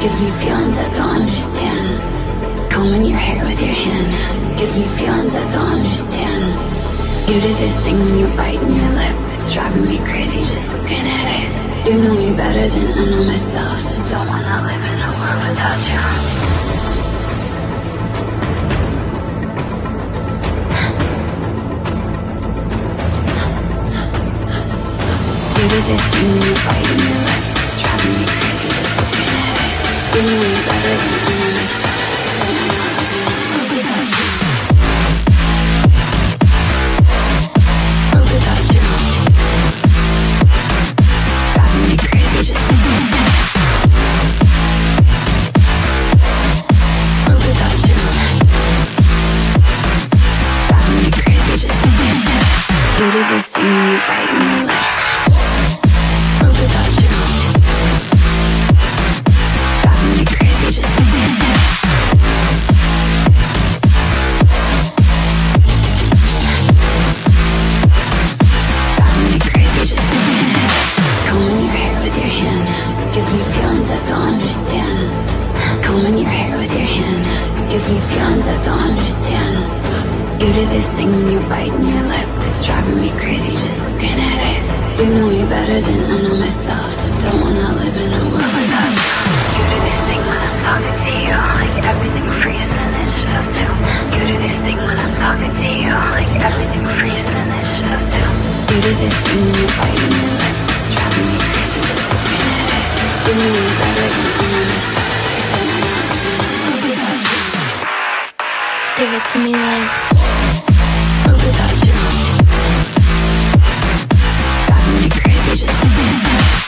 gives me feelings I don't understand. Combing your hair with your hand gives me feelings I don't understand. You do this thing when you're biting your lip, it's driving me crazy just looking at it. You know me better than I know myself. I don't wanna live in a world without you. You do this thing when you're biting your lip, it's driving me crazy just looking at it. You know me better than I know myself. I don't wanna live in a world without you. World without you. Driving me crazy just looking at it. World without you. Driving me crazy just looking at it. You do this thing when you're biting your lip. Without you, driving me crazy just looking at it. Driving me crazy just looking at it. Combing your hair with your hand gives me feelings I don't understand. Combing your hair with your hand gives me feelings I don't understand. You do this thing when you're biting your lip, it's driving me crazy just looking at it. You know me better than I know myself. I don't wanna live in a world without you. You do this thing when I'm talking to you, like everything freezes and it's just you. You do this thing when I'm talking to you, like everything freezes and it's just you. You do this thing when you're biting your lip, it's driving me crazy just looking at it. You know me better than I know myself. I don't wanna live in a world without you. Give it to me like world without you. Me crazy just looking at it.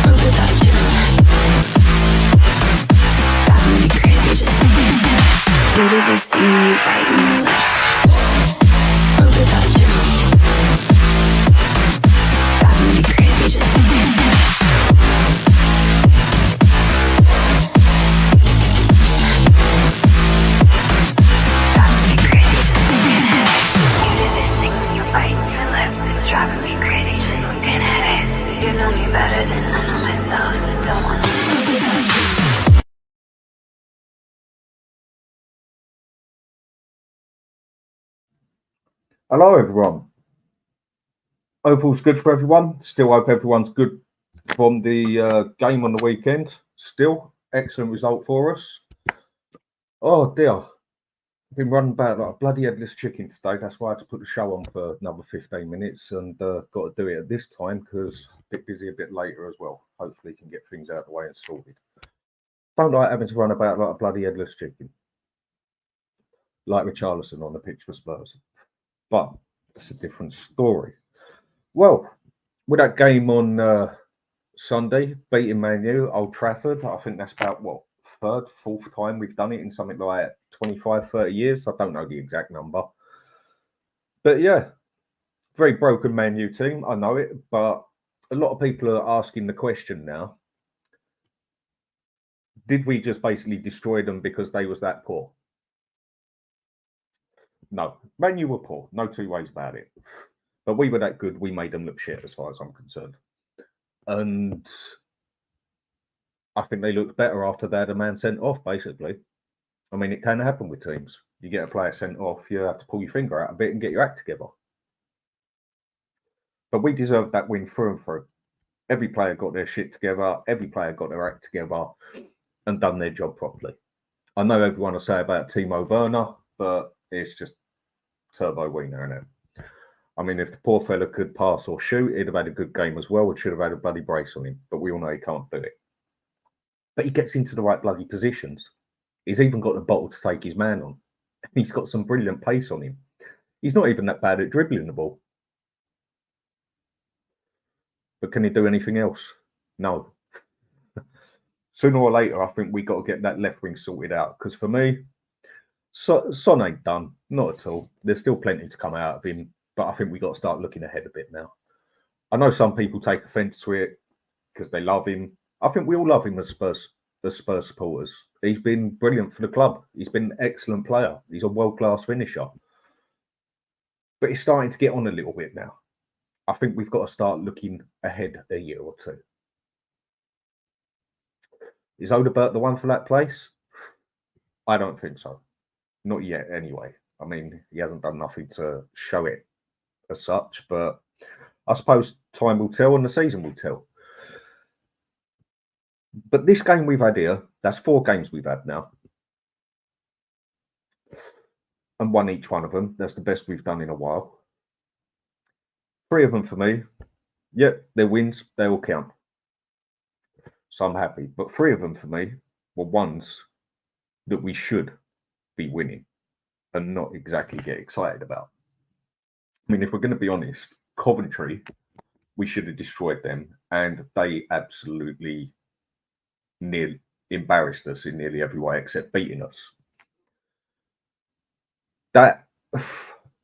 World without you. Driving me crazy just looking at it. You do this thing when you're biting your lip. World without you. Driving me crazy just looking at it. Driving me crazy just looking at it. You know me better than I know myself. I don't wanna live without you. Hello everyone. Hope all's good for everyone. Still hope everyone's good from the game on the weekend. Still, excellent result for us. Oh dear. I've been running about like a bloody headless chicken today. That's why I had to put the show on for another 15 minutes and got to do it at this time because a bit busy a bit later as well. Hopefully can get things out of the way and sorted. Don't like having to run about like a bloody headless chicken. Like Richarlison on the pitch for Spurs. But it's a different story. Well, with that game on Sunday, beating Man U, Old Trafford, I think that's about, what, third, fourth time we've done it in something like 25, 30 years. I don't know the exact number. But yeah, very broken Man U team, I know it. But a lot of people are asking the question now, did we just basically destroy them because they was that poor? No, Man U were poor, no two ways about it. But we were that good, we made them look shit as far as I'm concerned. And I think they looked better after they had a man sent off, basically. I mean, it can happen with teams. You get a player sent off, you have to pull your finger out a bit and get your act together. But we deserved that win through and through. Every player got their shit together, every player got their act together and done their job properly. I know everyone will say about Timo Werner, but it's just turbo wiener, isn't it? I mean, if the poor fella could pass or shoot, he'd have had a good game as well. It should have had a bloody brace on him, but we all know he can't do it. But he gets into the right bloody positions. He's even got the bottle to take his man on. He's got some brilliant pace on him. He's not even that bad at dribbling the ball. But can he do anything else? No. Sooner or later, I think we got to get that left wing sorted out. Because for me, Son ain't done. Not at all. There's still plenty to come out of him. But I think we got to start looking ahead a bit now. I know some people take offence to it because they love him. I think we all love him as Spurs supporters. He's been brilliant for the club. He's been an excellent player. He's a world-class finisher. But he's starting to get on a little bit now. I think we've got to start looking ahead a year or two. Is Odebert the one for that place? I don't think so. Not yet, anyway. I mean, he hasn't done nothing to show it as such, but I suppose time will tell and the season will tell. But this game we've had here, that's 4 games we've had now. And won each one of them. That's the best we've done in a while. 3 of them for me. Yep, they're wins. They all count. So I'm happy. But 3 of them for me were ones that we should be winning and not exactly get excited about. I mean, if we're going to be honest, Coventry, we should have destroyed them, and they absolutely nearly embarrassed us in nearly every way except beating us. That,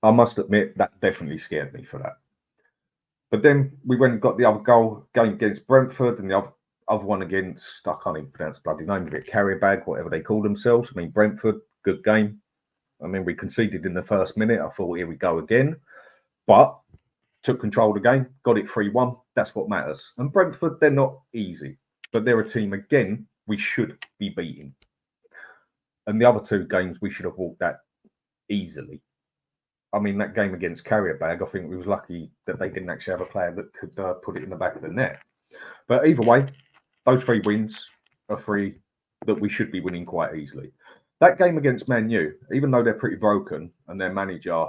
I must admit, that definitely scared me for that. But then we went and got the other game against Brentford, and the other one against, I can't even pronounce the bloody name of it, Carrier-Bag, whatever they call themselves. I mean, Brentford, good game. I mean, we conceded in the first minute. I thought, here we go again. But took control of the game, got it 3-1. That's what matters. And Brentford, they're not easy, but they're a team, again, we should be beating. And the other 2 games, we should have walked that easily. I mean, that game against Carrier-Bag, I think we was lucky that they didn't actually have a player that could put it in the back of the net. But either way, those 3 wins are 3 that we should be winning quite easily. That game against Man U, even though they're pretty broken and their manager,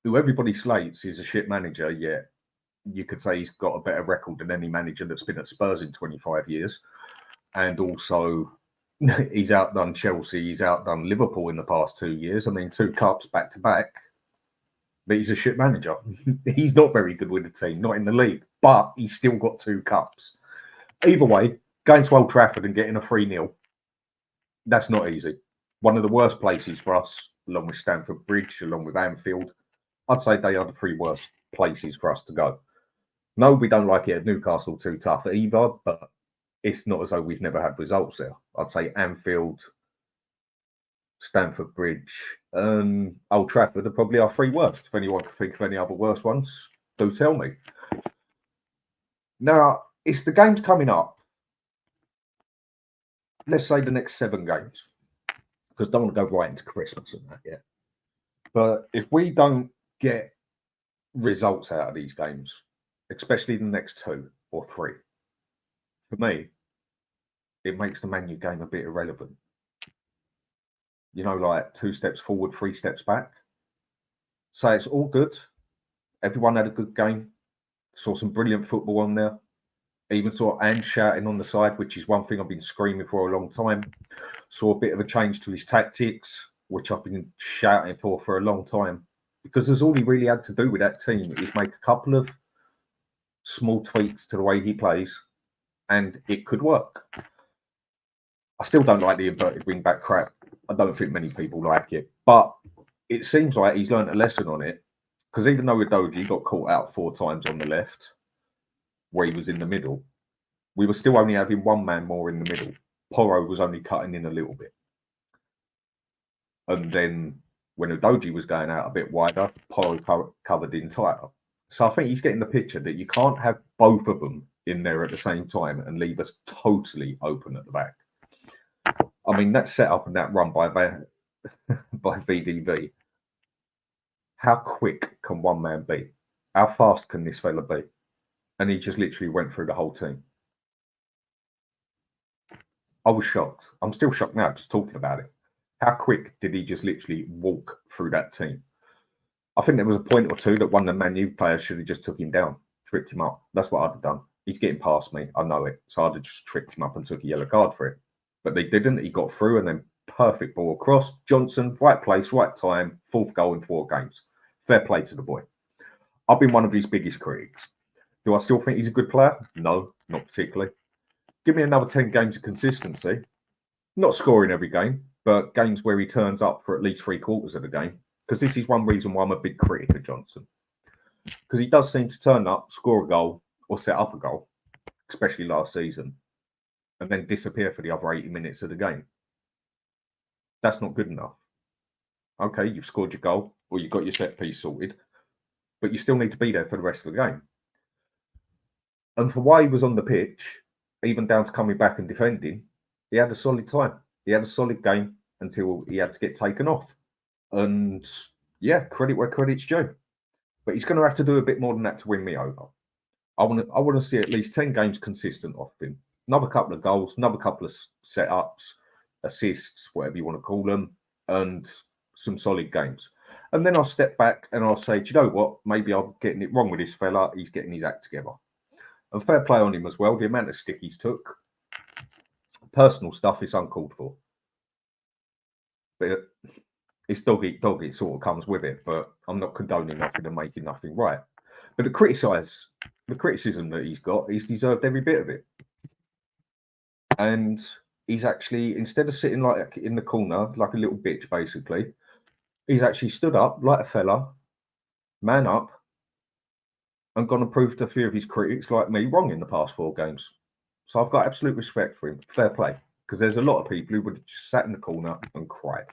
who everybody slates, is a shit manager, yet you could say he's got a better record than any manager that's been at Spurs in 25 years. And also, he's outdone Chelsea, he's outdone Liverpool in the past 2 years. I mean, 2 cups back to back. But he's a shit manager. He's not very good with the team, not in the league, but he's still got 2 cups. Either way, going to Old Trafford and getting a 3-0, that's not easy. One of the worst places for us, along with Stamford Bridge, along with Anfield. I'd say they are the 3 worst places for us to go. No, we don't like it at Newcastle too tough either, but it's not as though we've never had results there. I'd say Anfield, Stamford Bridge, and Old Trafford are probably our 3 worst. If anyone can think of any other worse ones, do tell me. Now, it's the games coming up. Let's say the next 7 games, because I don't want to go right into Christmas and that yet. But if we don't get results out of these games, especially the next 2 or 3, for me, it makes the Man U game a bit irrelevant. You know, like 2 steps forward, 3 steps back. So it's all good. Everyone had a good game. Saw some brilliant football on there. Even saw Ange shouting on the side, which is one thing I've been screaming for a long time. Saw a bit of a change to his tactics, which I've been shouting for a long time. Because that's all he really had to do with that team is make a couple of small tweaks to the way he plays, and it could work. I still don't like the inverted wing back crap. I don't think many people like it, but it seems like he's learned a lesson on it. Because even though Udogie got caught out 4 times on the left, where he was in the middle, we were still only having 1 man more in the middle. Porro was only cutting in a little bit. And then when Udogie was going out a bit wider, Porro covered in tighter. So I think he's getting the picture that you can't have both of them in there at the same time and leave us totally open at the back. I mean, that setup and that run by VDV, how quick can 1 man be? How fast can this fella be? And he just literally went through the whole team. I was shocked. I'm still shocked now just talking about it. How quick did he just literally walk through that team? I think there was a point or 2 that one of the Man U players should have just took him down, tripped him up. That's what I'd have done. He's getting past me. I know it. So I'd have just tripped him up and took a yellow card for it. But they didn't. He got through and then perfect ball across. Johnson, right place, right time, 4th goal in 4 games. Fair play to the boy. I've been one of his biggest critics. Do I still think he's a good player? No, not particularly. Give me another 10 games of consistency. Not scoring every game, but games where he turns up for at least 3/4 of the game. Because this is one reason why I'm a big critic of Johnson. Because he does seem to turn up, score a goal, or set up a goal, especially last season, and then disappear for the other 80 minutes of the game. That's not good enough. Okay, you've scored your goal, or you've got your set piece sorted, but you still need to be there for the rest of the game. And for why he was on the pitch, even down to coming back and defending, he had a solid time. He had a solid game until he had to get taken off. And yeah, credit where credit's due. But he's going to have to do a bit more than that to win me over. I want to see at least 10 games consistent off him. Another couple of goals, another couple of setups, assists, whatever you want to call them, and some solid games. And then I'll step back and I'll say, do you know what? Maybe I'm getting it wrong with this fella. He's getting his act together. And fair play on him as well. The amount of stick he's took. Personal stuff is uncalled for. But it's dog eat dog. It sort of comes with it. But I'm not condoning nothing and making nothing right. But the criticism that he's got, he's deserved every bit of it. And he's actually, instead of sitting like in the corner, like a little bitch, basically, he's actually stood up like a fella, man up, and gone and proved a few of his critics like me wrong in the past 4 games. So I've got absolute respect for him. Fair play. Because there's a lot of people who would have just sat in the corner and cried.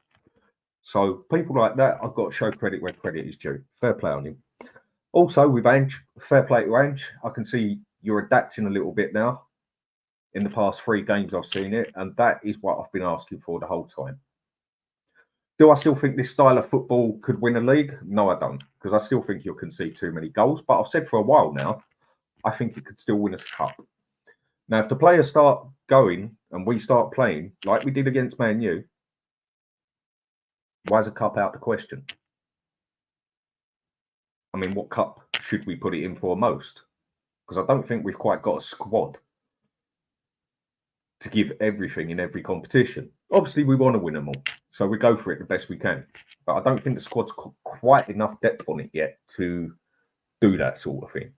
So people like that, I've got to show credit where credit is due. Fair play on him. Also, with Ange, fair play to Ange. I can see you're adapting a little bit now. In the past 3 games, I've seen it. And that is what I've been asking for the whole time. Do I still think this style of football could win a league? No, I don't. Because I still think you'll concede too many goals. But I've said for a while now, I think it could still win us a cup. Now, if the players start going and we start playing like we did against Man U, why is a cup out of the question? I mean, what cup should we put it in for most? Because I don't think we've quite got a squad to give everything in every competition. Obviously, we want to win them all, so we go for it the best we can. But I don't think the squad's quite enough depth on it yet to do that sort of thing.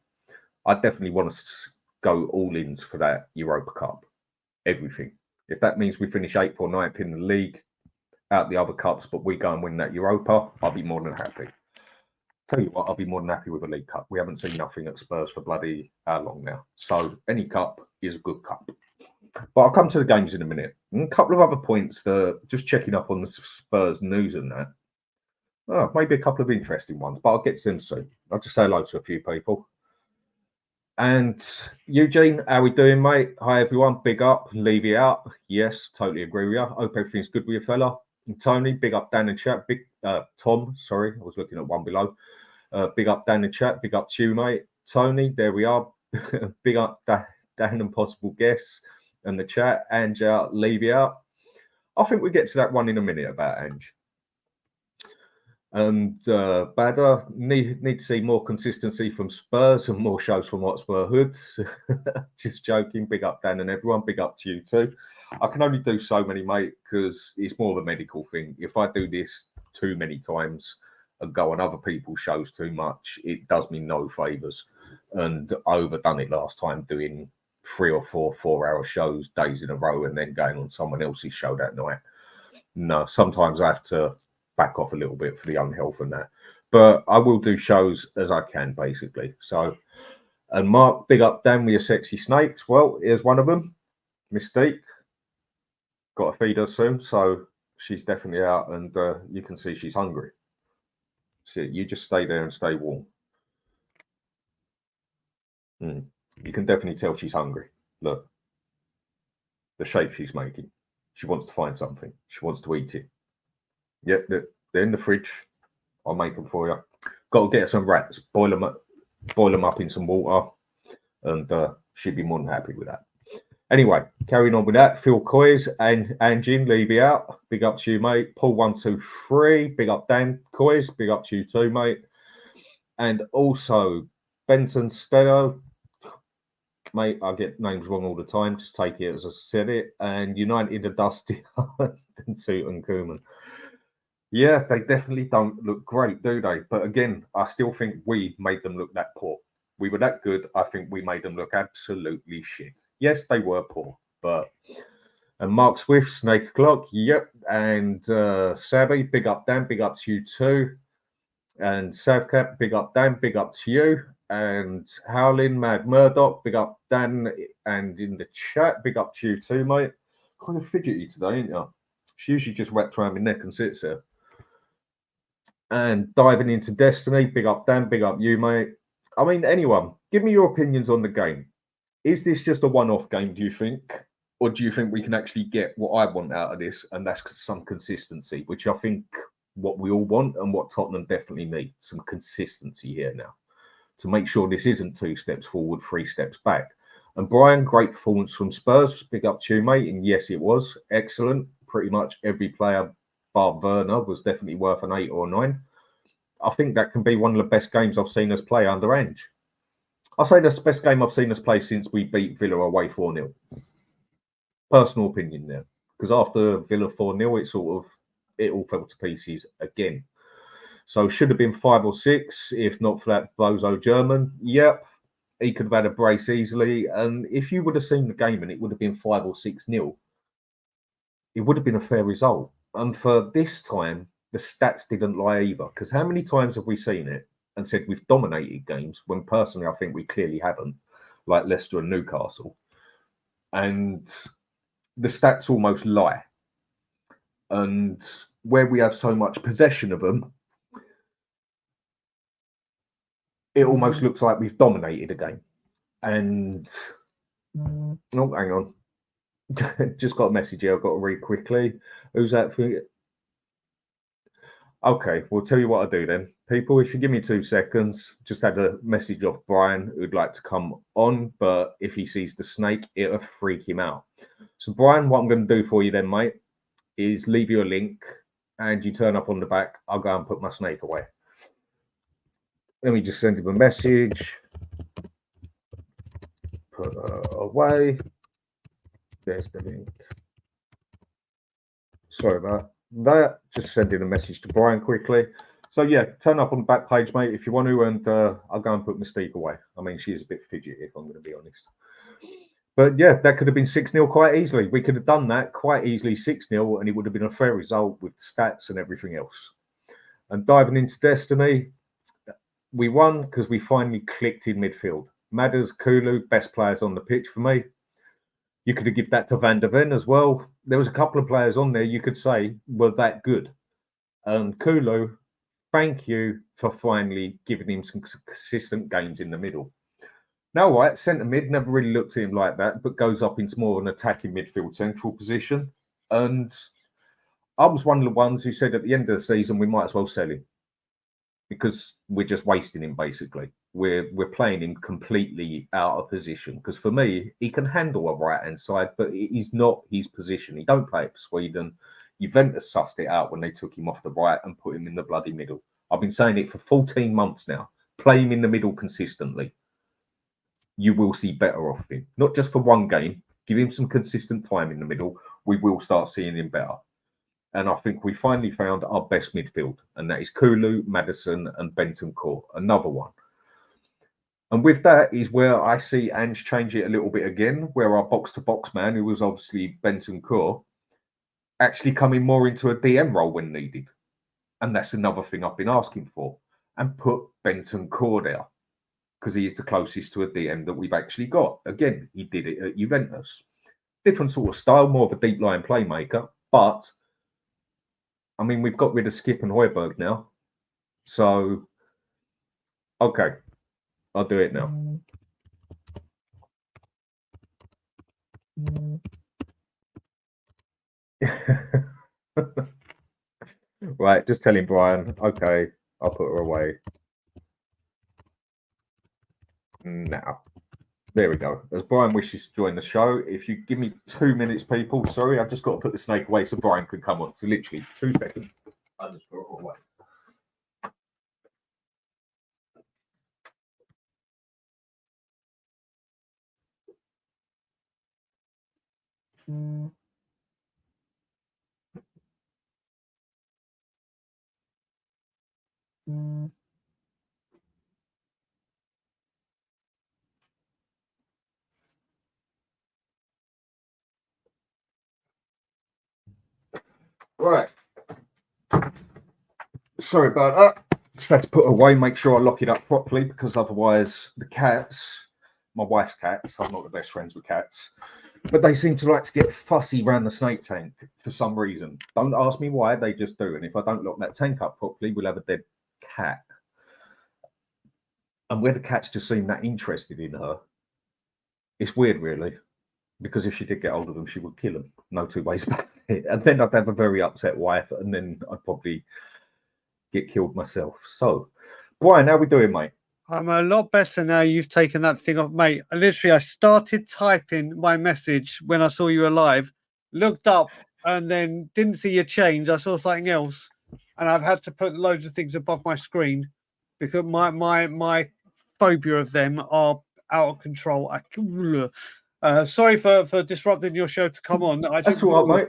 I definitely want to go all-ins for that Europa Cup. Everything. If that means we finish 8th or 9th in the league, out the other cups, but we go and win that Europa, I'll be more than happy. Tell you what, I'll be more than happy with a League Cup. We haven't seen nothing at Spurs for bloody how long now. So any cup is a good cup. But I'll come to the games in a minute. And a couple of other points that just checking up on the Spurs news and that. Oh, maybe a couple of interesting ones, but I'll get to them soon. I'll just say hello to a few people. And Eugene, how we doing, mate? Hi, everyone. Big up. Leave it out. Yes, totally agree with you. Hope everything's good with you, fella. And Tony, big up Dan and chat. Big Tom, sorry, I was looking at one below. Big up Dan and chat. Big up to you, mate. Tony, there we are. Big up Dan and possible guests and the chat. Ange out, leave it out. I think we get to that one in a minute about Ange. And Badder, need to see more consistency from Spurs and more shows from HotspurHood. Just joking. Big up Dan and everyone. Big up to you too. I can only do so many, mate, because it's more of a medical thing. If I do this too many times and go on other people's shows too much, it does me no favours. And I overdone it last time doing 3 or 4 4-hour shows days in a row and then going on someone else's show that night. No, sometimes I have to back off a little bit for the unhealth and that. But I will do shows as I can, basically. So, and Mark, big up Dan with your sexy snakes. Well, here's one of them. Mystique. Got to feed her soon, so she's definitely out, and you can see she's hungry. See, you just stay there and stay warm. You can definitely tell she's hungry. Look, the shape she's making. She wants to find something. She wants to eat it. Yep, they're in the fridge. I'll make them for you. Got to get some rats. Boil them up in some water, and she'd be more than happy with that. Anyway, carrying on with that, Phil Coys and Ange, leave you out. Big up to you, mate. Paul 123. Big up Dan Coys. Big up to you too, mate. And also Benton Stedo. Mate, I get names wrong all the time. Just take it as I said it. And United are Dusty and Suit and Koeman. Yeah, they definitely don't look great, do they? But again, I still think we made them look that poor. We were that good. I think we made them look absolutely shit. Yes, they were poor, but and Mark Swift, Snake O'Clock, yep, and Sabby, big up Dan, big up to you too, and Savcap, big up Dan, big up to you, and Howlin, Mad Murdoch, big up Dan, and in the chat, big up to you too, mate. Kind of fidgety today, ain't you? She usually just wraps around my neck and sits there. And diving into Destiny, big up Dan, big up you, mate. I mean, anyone, give me your opinions on the game. Is this just a one-off game, do you think? Or do you think we can actually get what I want out of this? And that's some consistency, which I think what we all want and what Tottenham definitely need. Some consistency here now to make sure this isn't 2 steps forward, 3 steps back. And Brian, great performance from Spurs. Big up to you, mate. And yes, it was excellent. Pretty much every player bar Werner was definitely worth an 8 or a 9. I think that can be one of the best games I've seen us play under Ange. I'll say that's the best game I've seen us play since we beat Villa away 4-0. Personal opinion there. Because after Villa 4-0, it all fell to pieces again. So should have been 5 or 6, if not for that bozo German. Yep, he could have had a brace easily. And if you would have seen the game and it would have been 5 or 6-0, it would have been a fair result. And for this time, the stats didn't lie either. Because how many times have we seen it and said we've dominated games when personally I think we clearly haven't, like Leicester and Newcastle. And the stats almost lie. And where we have so much possession of them, it almost looks like we've dominated a game. And, oh, hang on. Just got a message here I've got to read quickly. Who's that for? Okay, we'll tell you what I do then. People, if you give me 2 seconds, just had a message off Brian who'd like to come on, but if he sees the snake, it'll freak him out. So, Brian, what I'm going to do for you then, mate, is leave you a link and you turn up on the back. I'll go and put my snake away. Let me just send him a message. Put away. There's the link. Sorry about that. Just sending a message to Brian quickly. So yeah, turn up on the back page, mate, if you want to, and I'll go and put Mystique away. I mean, she is a bit fidgety, if I'm going to be honest. But yeah, that could have been 6-0 quite easily. We could have done that quite easily, 6-0, and it would have been a fair result with stats and everything else. And diving into Destiny, we won because we finally clicked in midfield. Madders, Kulu, best players on the pitch for me. You could have given that to Van der Ven as well. There was a couple of players on there you could say were that good. And Kulu, thank you for finally giving him some consistent games in the middle. Now, right, centre mid, never really looked at him like that, but goes up into more of an attacking midfield central position. And I was one of the ones who said at the end of the season, we might as well sell him because we're just wasting him, basically. We're playing him completely out of position because for me, he can handle a right-hand side, but it is not his position. He don't play it for Sweden. Juventus sussed it out when they took him off the right and put him in the bloody middle. I've been saying it for 14 months now. Play him in the middle consistently. You will see better off him. Not just for one game. Give him some consistent time in the middle. We will start seeing him better. And I think we finally found our best midfield. And that is Kulu, Maddison and Bentancur. Another one. And with that is where I see Ange change it a little bit again, where our box-to-box man, who was obviously Bentancur, actually coming more into a DM role when needed. And that's another thing I've been asking for. And put Bentancur there. Because he is the closest to a DM that we've actually got. Again, he did it at Juventus. Different sort of style, more of a deep-line playmaker. But, I mean, we've got rid of Skip and Højbjerg now. So, okay. I'll do it now. Right, just telling Brian, okay, I'll put her away. Now, there we go. As Brian wishes to join the show, if you give me 2 minutes, people, sorry, I've just got to put the snake away so Brian can come on. So literally 2 seconds. I'll just put it away. Right. Sorry about that. Just had to put it away, make sure I lock it up properly because otherwise the cats, my wife's cats, I'm not the best friends with cats, but they seem to like to get fussy around the snake tank for some reason. Don't ask me why, they just do. And if I don't lock that tank up properly, we'll have a dead cat. And where the cats just seem that interested in her, it's weird, really, because if she did get hold of them, she would kill them. No two ways about it. And then I'd have a very upset wife, and then I'd probably get killed myself. So, Brian, how we doing, mate? I'm a lot better now. You've taken that thing off, mate. I started typing my message when I saw you were live, looked up, and then didn't see your change. I saw something else, and I've had to put loads of things above my screen because my phobia of them are out of control. Sorry for disrupting your show to come on. That's all right, mate.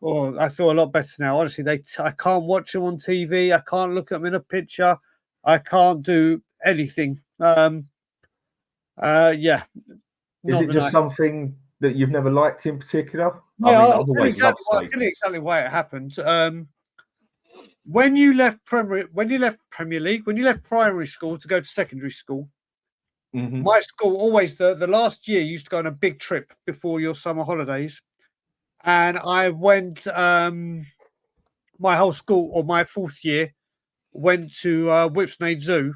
Oh, I feel a lot better now. Honestly, I can't watch them on TV. I can't look at them in a picture. I can't do anything. Yeah. Is it just something that you've never liked in particular? No, I'll tell you exactly why it happened. When you left Premier League, when you left primary school to go to secondary school, my school always the last year used to go on a big trip before your summer holidays, and I went. My whole school, or my fourth year, went to Whipsnade Zoo,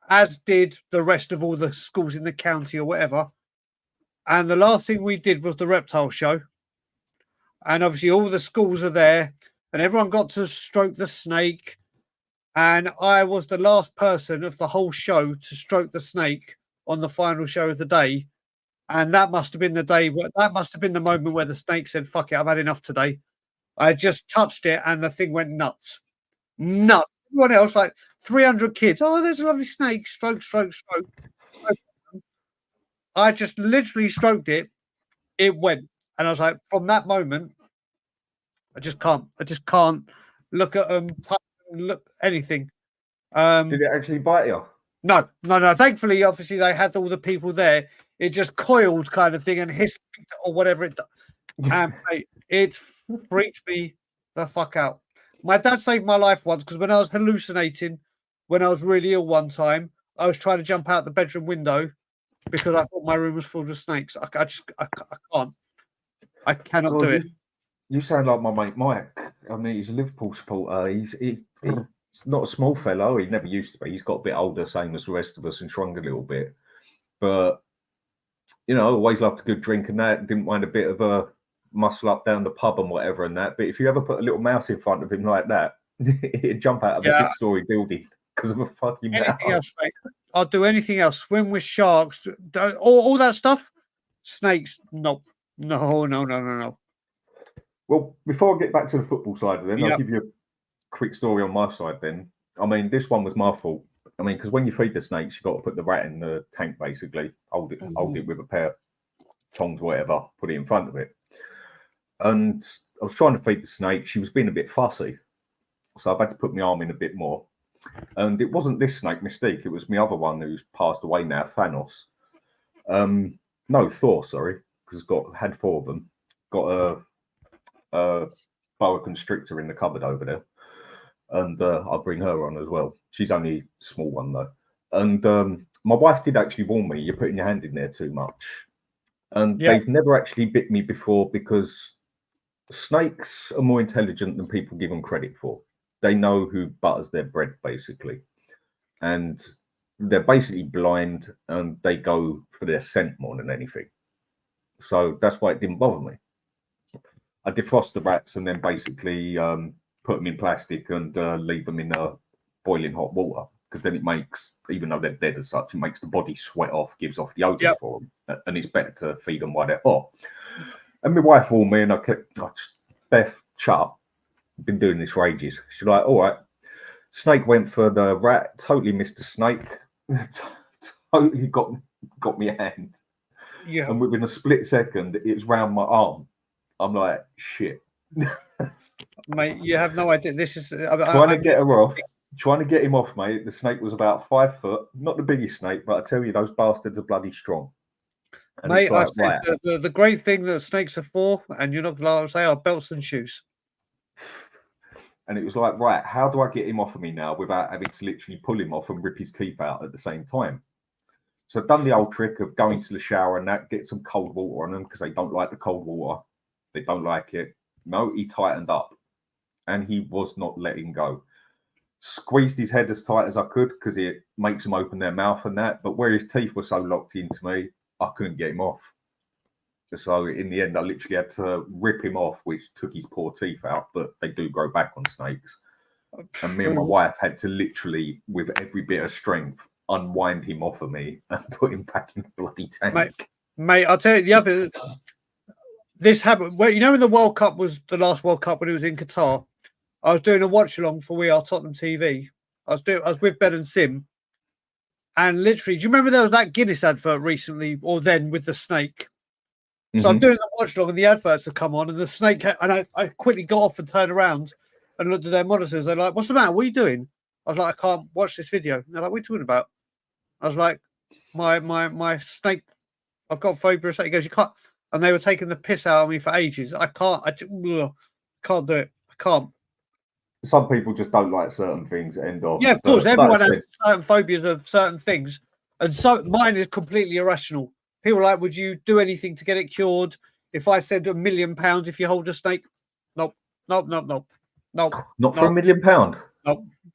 as did the rest of all the schools in the county or whatever. And the last thing we did was the reptile show. And obviously all the schools are there and everyone got to stroke the snake. And I was the last person of the whole show to stroke the snake on the final show of the day. And that must have been the moment where the snake said, fuck it, I've had enough today. I just touched it and the thing went nuts. Nuts. Everyone else, like 300 kids. Oh, there's a lovely snake. Stroke. I just literally stroked it. It went. And I was like, from that moment, I just can't look at look anything. Did it actually bite you? No. Thankfully, obviously, they had all the people there. It just coiled kind of thing and hissed or whatever it does. And mate, it freaked me the fuck out. My dad saved my life once because when I was hallucinating, when I was really ill one time, I was trying to jump out the bedroom window because I thought my room was full of snakes. I can't. I cannot do it. You sound like my mate Mike. I mean, he's a Liverpool supporter. He's not a small fellow. He never used to be. He's got a bit older, same as the rest of us, and shrunk a little bit. But, you know, always loved a good drink and that. Didn't mind a bit of a muscle up down the pub and whatever and that. But if you ever put a little mouse in front of him like that, he'd jump out of a 6-story building because of a fucking mouse. Anything else, mate? I'll do anything else. Swim with sharks, all that stuff. Snakes, no. Well, before I get back to the football side of it, I'll give you a quick story on my side then. I mean, this one was my fault. I mean, because when you feed the snakes, you've got to put the rat in the tank, basically. Hold it with a pair of tongs, whatever, put it in front of it. And I was trying to feed the snake. She was being a bit fussy. So I've had to put my arm in a bit more. And it wasn't this snake, Mystique. It was my other one who's passed away now, Thanos. No, Thor, sorry, because had 4 of them. Got a boa constrictor in the cupboard over there. And I'll bring her on as well. She's only a small one, though. And my wife did actually warn me, you're putting your hand in there too much. And they've never actually bit me before because snakes are more intelligent than people give them credit for. They know who butters their bread, basically. And they're basically blind and they go for their scent more than anything. So that's why it didn't bother me. I defrost the rats and then basically put them in plastic and leave them in boiling hot water because then it makes, even though they're dead as such, it makes the body sweat off, gives off the odour for them. And it's better to feed them while they're hot. And my wife warned me and I kept, Beth, shut up. I've been doing this for ages. She's like, all right. Snake went for the rat, totally missed the snake. Totally got me hand. Yeah. And within a split second, it's round my arm. I'm like, shit. Mate, you have no idea. This is trying to get her off. Trying to get him off, mate. The snake was about 5 foot. Not the biggest snake, but I tell you, those bastards are bloody strong. And mate, like, the great thing that snakes are for, and you're not allowed to say, are belts and shoes. And it was like, right, how do I get him off of me now without having to literally pull him off and rip his teeth out at the same time? So I've done the old trick of going to the shower and that, get some cold water on them because they don't like the cold water. They don't like it. No, he tightened up and he was not letting go. Squeezed his head as tight as I could because it makes them open their mouth and that. But where his teeth were so locked into me, I couldn't get him off. So in the end, I literally had to rip him off, which took his poor teeth out, but they do grow back on snakes. And me and my wife had to literally, with every bit of strength, unwind him off of me and put him back in the bloody tank. Mate, I'll tell you the other. This happened. Well, you know when the World Cup was the last World Cup when it was in Qatar, I was doing a watch along for We Are Tottenham TV. I was with Ben and Sim, and literally, do you remember there was that Guinness advert recently, or then with the snake? So I'm doing the watch along, and the adverts have come on, and the snake, and I quickly got off and turned around and looked at their monitors. They're like, "What's the matter? What are you doing?" I was like, "I can't watch this video." And they're like, "What are you talking about?" I was like, "My snake, I've got phobia." He goes, "You can't." And they were taking the piss out of me for ages. I can't do it. I can't. Some people just don't like certain things. End of. Yeah, of course. Everyone has certain phobias of certain things, and so mine is completely irrational. People are like, would you do anything to get it cured? If I said £1 million, if you hold a snake, nope. Not for £1 million.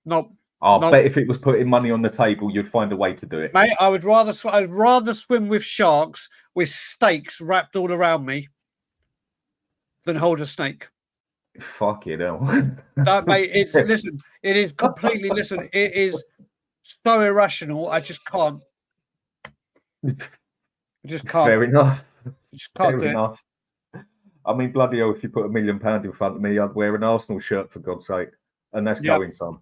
Nope. I bet if it was putting money on the table, you'd find a way to do it, mate. I'd rather swim with sharks with stakes wrapped all around me than hold a snake. Fuck it, hell. That, mate. It is completely. It is so irrational. I just can't. Fair enough. Just can't do enough. I mean, bloody hell, if you put £1 million in front of me, I'd wear an Arsenal shirt, for God's sake. And that's going some.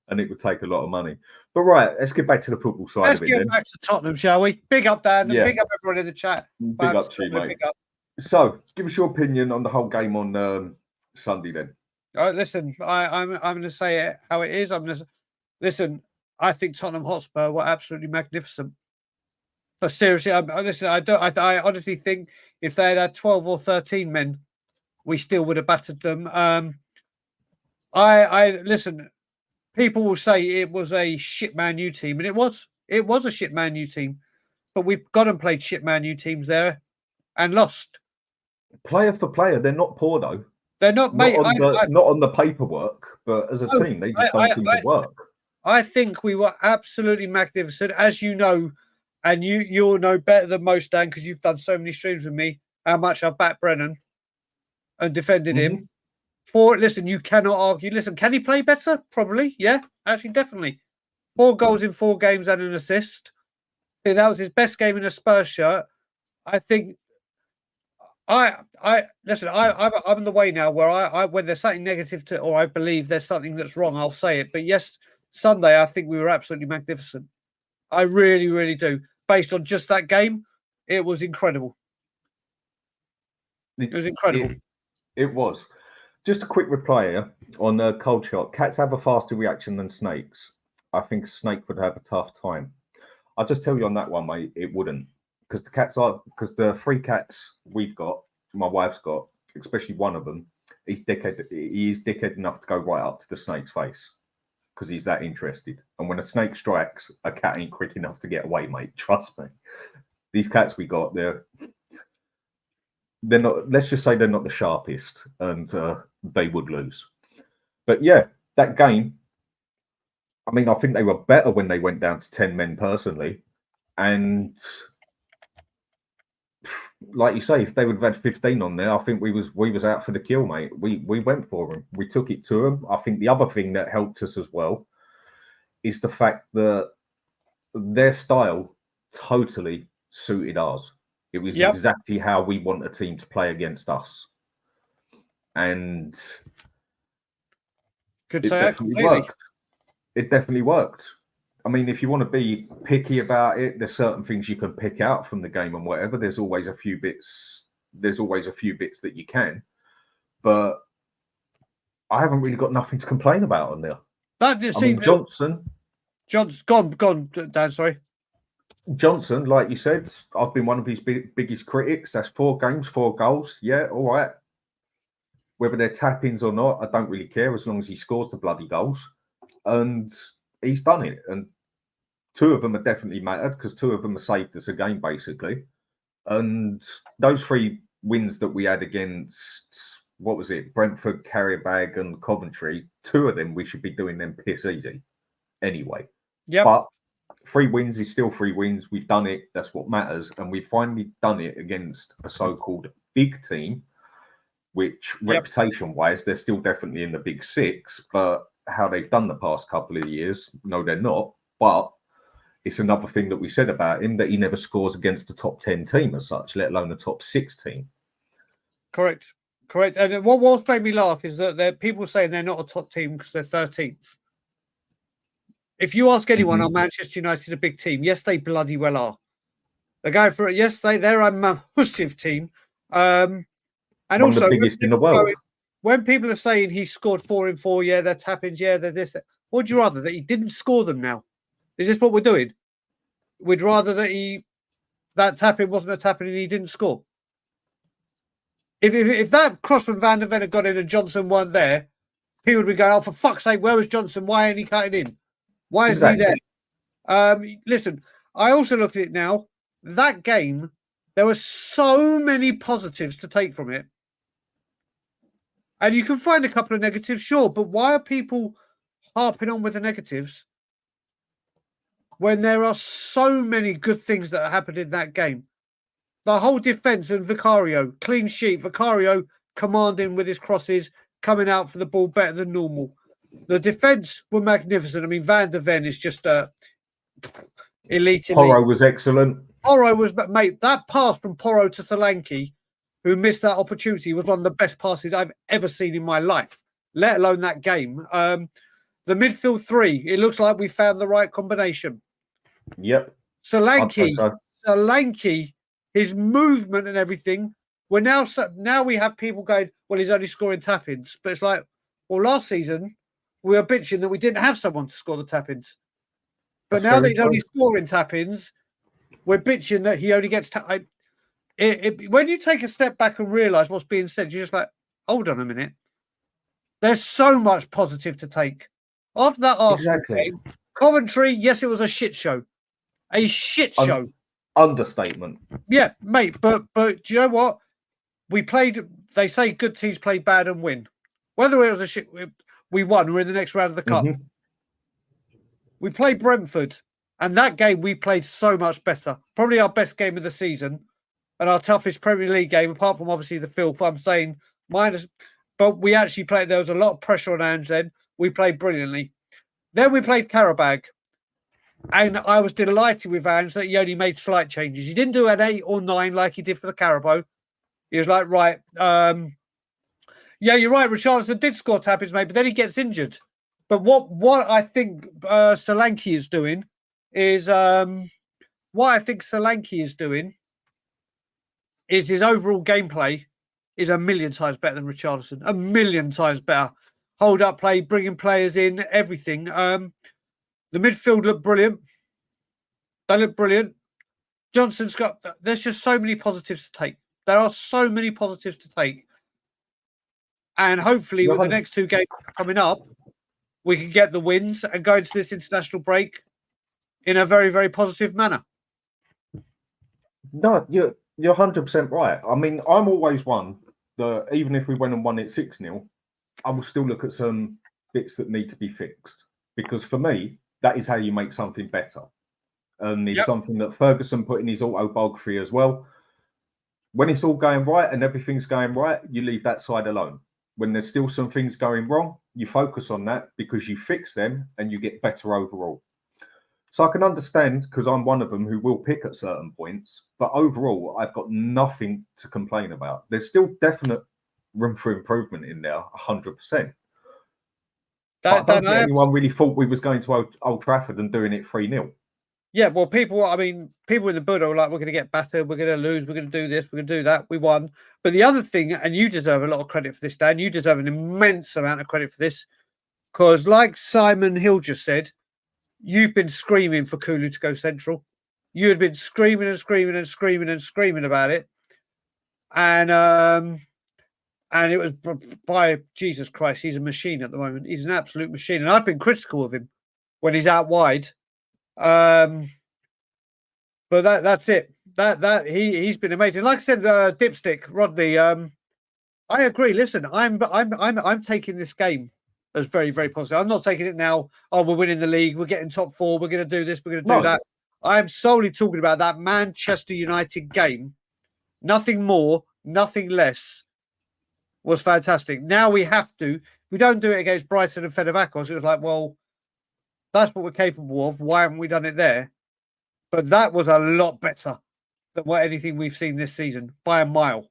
And it would take a lot of money. But right, let's get back to the football side of it. Let's get back to Tottenham, shall we? Big up, Dan. And big up everyone in the chat. Big up to you, mate. So, give us your opinion on the whole game on Sunday then. Listen, I'm going to say it how it is. Listen, I think Tottenham Hotspur were absolutely magnificent. But seriously, I honestly think if they had 12 or 13 men, we still would have battered them. Listen. People will say it was a shit Man U team, and it was a shit Man U team. But we've gone and played shit Man U teams there and lost. Player for player, they're not poor though. They're not, mate. Not on the paperwork, but as a team, they just don't seem to work. I think we were absolutely magnificent, as you know, and you'll know better than most, Dan, because you've done so many streams with me. How much I've backed Brennan and defended him. Listen, you cannot argue. Listen, can he play better? Probably, yeah. Actually, definitely. 4 goals in 4 games and an assist. I think that was his best game in a Spurs shirt. I think. I'm in the way now where when there's something negative or I believe there's something that's wrong, I'll say it. But yes, Sunday I think we were absolutely magnificent. I really, really do. Based on just that game, it was incredible. It was incredible. It was. Just a quick reply here on Cold Shot. Cats have a faster reaction than snakes. I think a snake would have a tough time. I'll just tell you on that one, mate, it wouldn't. Because the 3 cats we've got, my wife's got, especially one of them, he is dickhead enough to go right up to the snake's face. Because he's that interested. And when a snake strikes, a cat ain't quick enough to get away, mate. Trust me. These cats we got, they're not, let's just say they're not the sharpest, and they would lose. But yeah, that game, I mean, I think they were better when they went down to 10 men personally. And like you say, if they would have had 15 on there, I think we was out for the kill, mate. We went for them. We took it to them. I think the other thing that helped us as well is the fact that their style totally suited ours. It was exactly how we want a team to play against us. And it definitely worked. I mean, if you want to be picky about it, there's certain things you can pick out from the game and whatever. There's always a few bits that you can. But I haven't really got nothing to complain about on there. Johnson, gone, Dan, sorry. Johnson, like you said, I've been one of his biggest critics. That's 4 games, 4 goals. Yeah, all right. Whether they're tap-ins or not, I don't really care as long as he scores the bloody goals. And he's done it. And 2 of them are definitely mattered because 2 of them have saved us a game, basically. And those 3 wins that we had against, what was it, Brentford, Carabag and Coventry, 2 of them, we should be doing them piss easy anyway. Yeah. But 3 wins is still 3 wins. We've done it. That's what matters. And we've finally done it against a so-called big team, which reputation-wise, they're still definitely in the big 6. But how they've done the past couple of years, no, they're not. But it's another thing that we said about him, that he never scores against the top 10 team as such, let alone the top 6 team. Correct. And what made me laugh is that there people saying they're not a top team because they're 13th. If you ask anyone, are Manchester United a big team? Yes, they bloody well are. They're going for it. Yes, they're a massive team. And one also, of the biggest in the world. When people are saying he scored 4 in 4, yeah, they're tap-ins, yeah, they're this. Would you rather that he didn't score them now? Is this what we're doing? We'd rather that that tap-in wasn't a tap-in and he didn't score. If that cross from Van der Ven had got in and Johnson weren't there, people would be going, oh, for fuck's sake, where was Johnson? Why ain't he cutting in? Why isn't he there? Listen, I also look at it now. That game, there were so many positives to take from it. And you can find a couple of negatives, sure, but why are people harping on with the negatives when there are so many good things that happened in that game? The whole defence and Vicario, clean sheet, Vicario commanding with his crosses, coming out for the ball better than normal. The defence were magnificent. I mean, Van der Ven is just elite. Porro was excellent. Porro was, mate, that pass from Porro to Solanke, who missed that opportunity, was one of the best passes I've ever seen in my life, let alone that game. The midfield 3, it looks like we found the right combination. Yep. Solanke, his movement and everything. Now we have people going, well, he's only scoring tap-ins. But it's like, well, last season, we were bitching that we didn't have someone to score the tap-ins. But now that he's only scoring tap-ins, we're bitching that he only gets when you take a step back and realise what's being said, you're just like, hold on a minute. There's so much positive to take. After that Arsenal game, Coventry, yes, it was a shit show. A shit show. Understatement. Yeah, mate, but do you know what? They say good teams play bad and win. Whether it was a shit, we won. We're in the next round of the cup. We played Brentford, and that game we played so much better. Probably our best game of the season and our toughest Premier League game, apart from obviously the filth. I'm saying minus, but we actually played. There was a lot of pressure on Ange then. We played brilliantly. Then we played Karabag, and I was delighted with Ange that he only made slight changes. He didn't do an 8 or 9 like he did for the Carabao. He was like, right, yeah, you're right. Richarlison did score tap-ins, mate, but then he gets injured. But what I think Solanke is doing is his overall gameplay is a million times better than Richarlison. A million times better. Hold up play, bringing players in, everything. The midfield looked brilliant. They look brilliant. Johnson's there's just so many positives to take. There are so many positives to take. And hopefully with the next 2 games coming up, we can get the wins and go into this international break in a very, very positive manner. No, you're 100% right. I mean, I'm always one that even if we went and won it 6-0, I will still look at some bits that need to be fixed. Because for me, that is how you make something better. And it's something that Ferguson put in his autobiography as well. When it's all going right and everything's going right, you leave that side alone. When there's still some things going wrong, you focus on that because you fix them and you get better overall. So I can understand, because I'm one of them who will pick at certain points, but overall, I've got nothing to complain about. There's still definite room for improvement in there, 100%. I don't think anyone really thought we was going to Old Trafford and doing it 3-0. Yeah, well, people in the Buddha are like, we're going to get battered, we're going to lose, we're going to do this, we're going to do that. We won. But the other thing, and you deserve a lot of credit for this, Dan, you deserve an immense amount of credit for this, because like Simon Hill just said, you've been screaming for Kulu to go central. You had been screaming and screaming and screaming and screaming about it. And it was by Jesus Christ, he's a machine at the moment. He's an absolute machine. And I've been critical of him when he's out wide. But that's it. He's been amazing. Like I said, Dipstick Rodney. I agree. Listen, I'm taking this game as very, very positive. I'm not taking it now. Oh, we're winning the league. We're getting top 4. We're going to do this. We're going to do that. I'm solely talking about that Manchester United game. Nothing more, nothing less. Was fantastic. Now we have to. We don't do it against Brighton and Fenerbahce. It was like, well, that's what we're capable of. Why haven't we done it there? But that was a lot better than anything we've seen this season by a mile.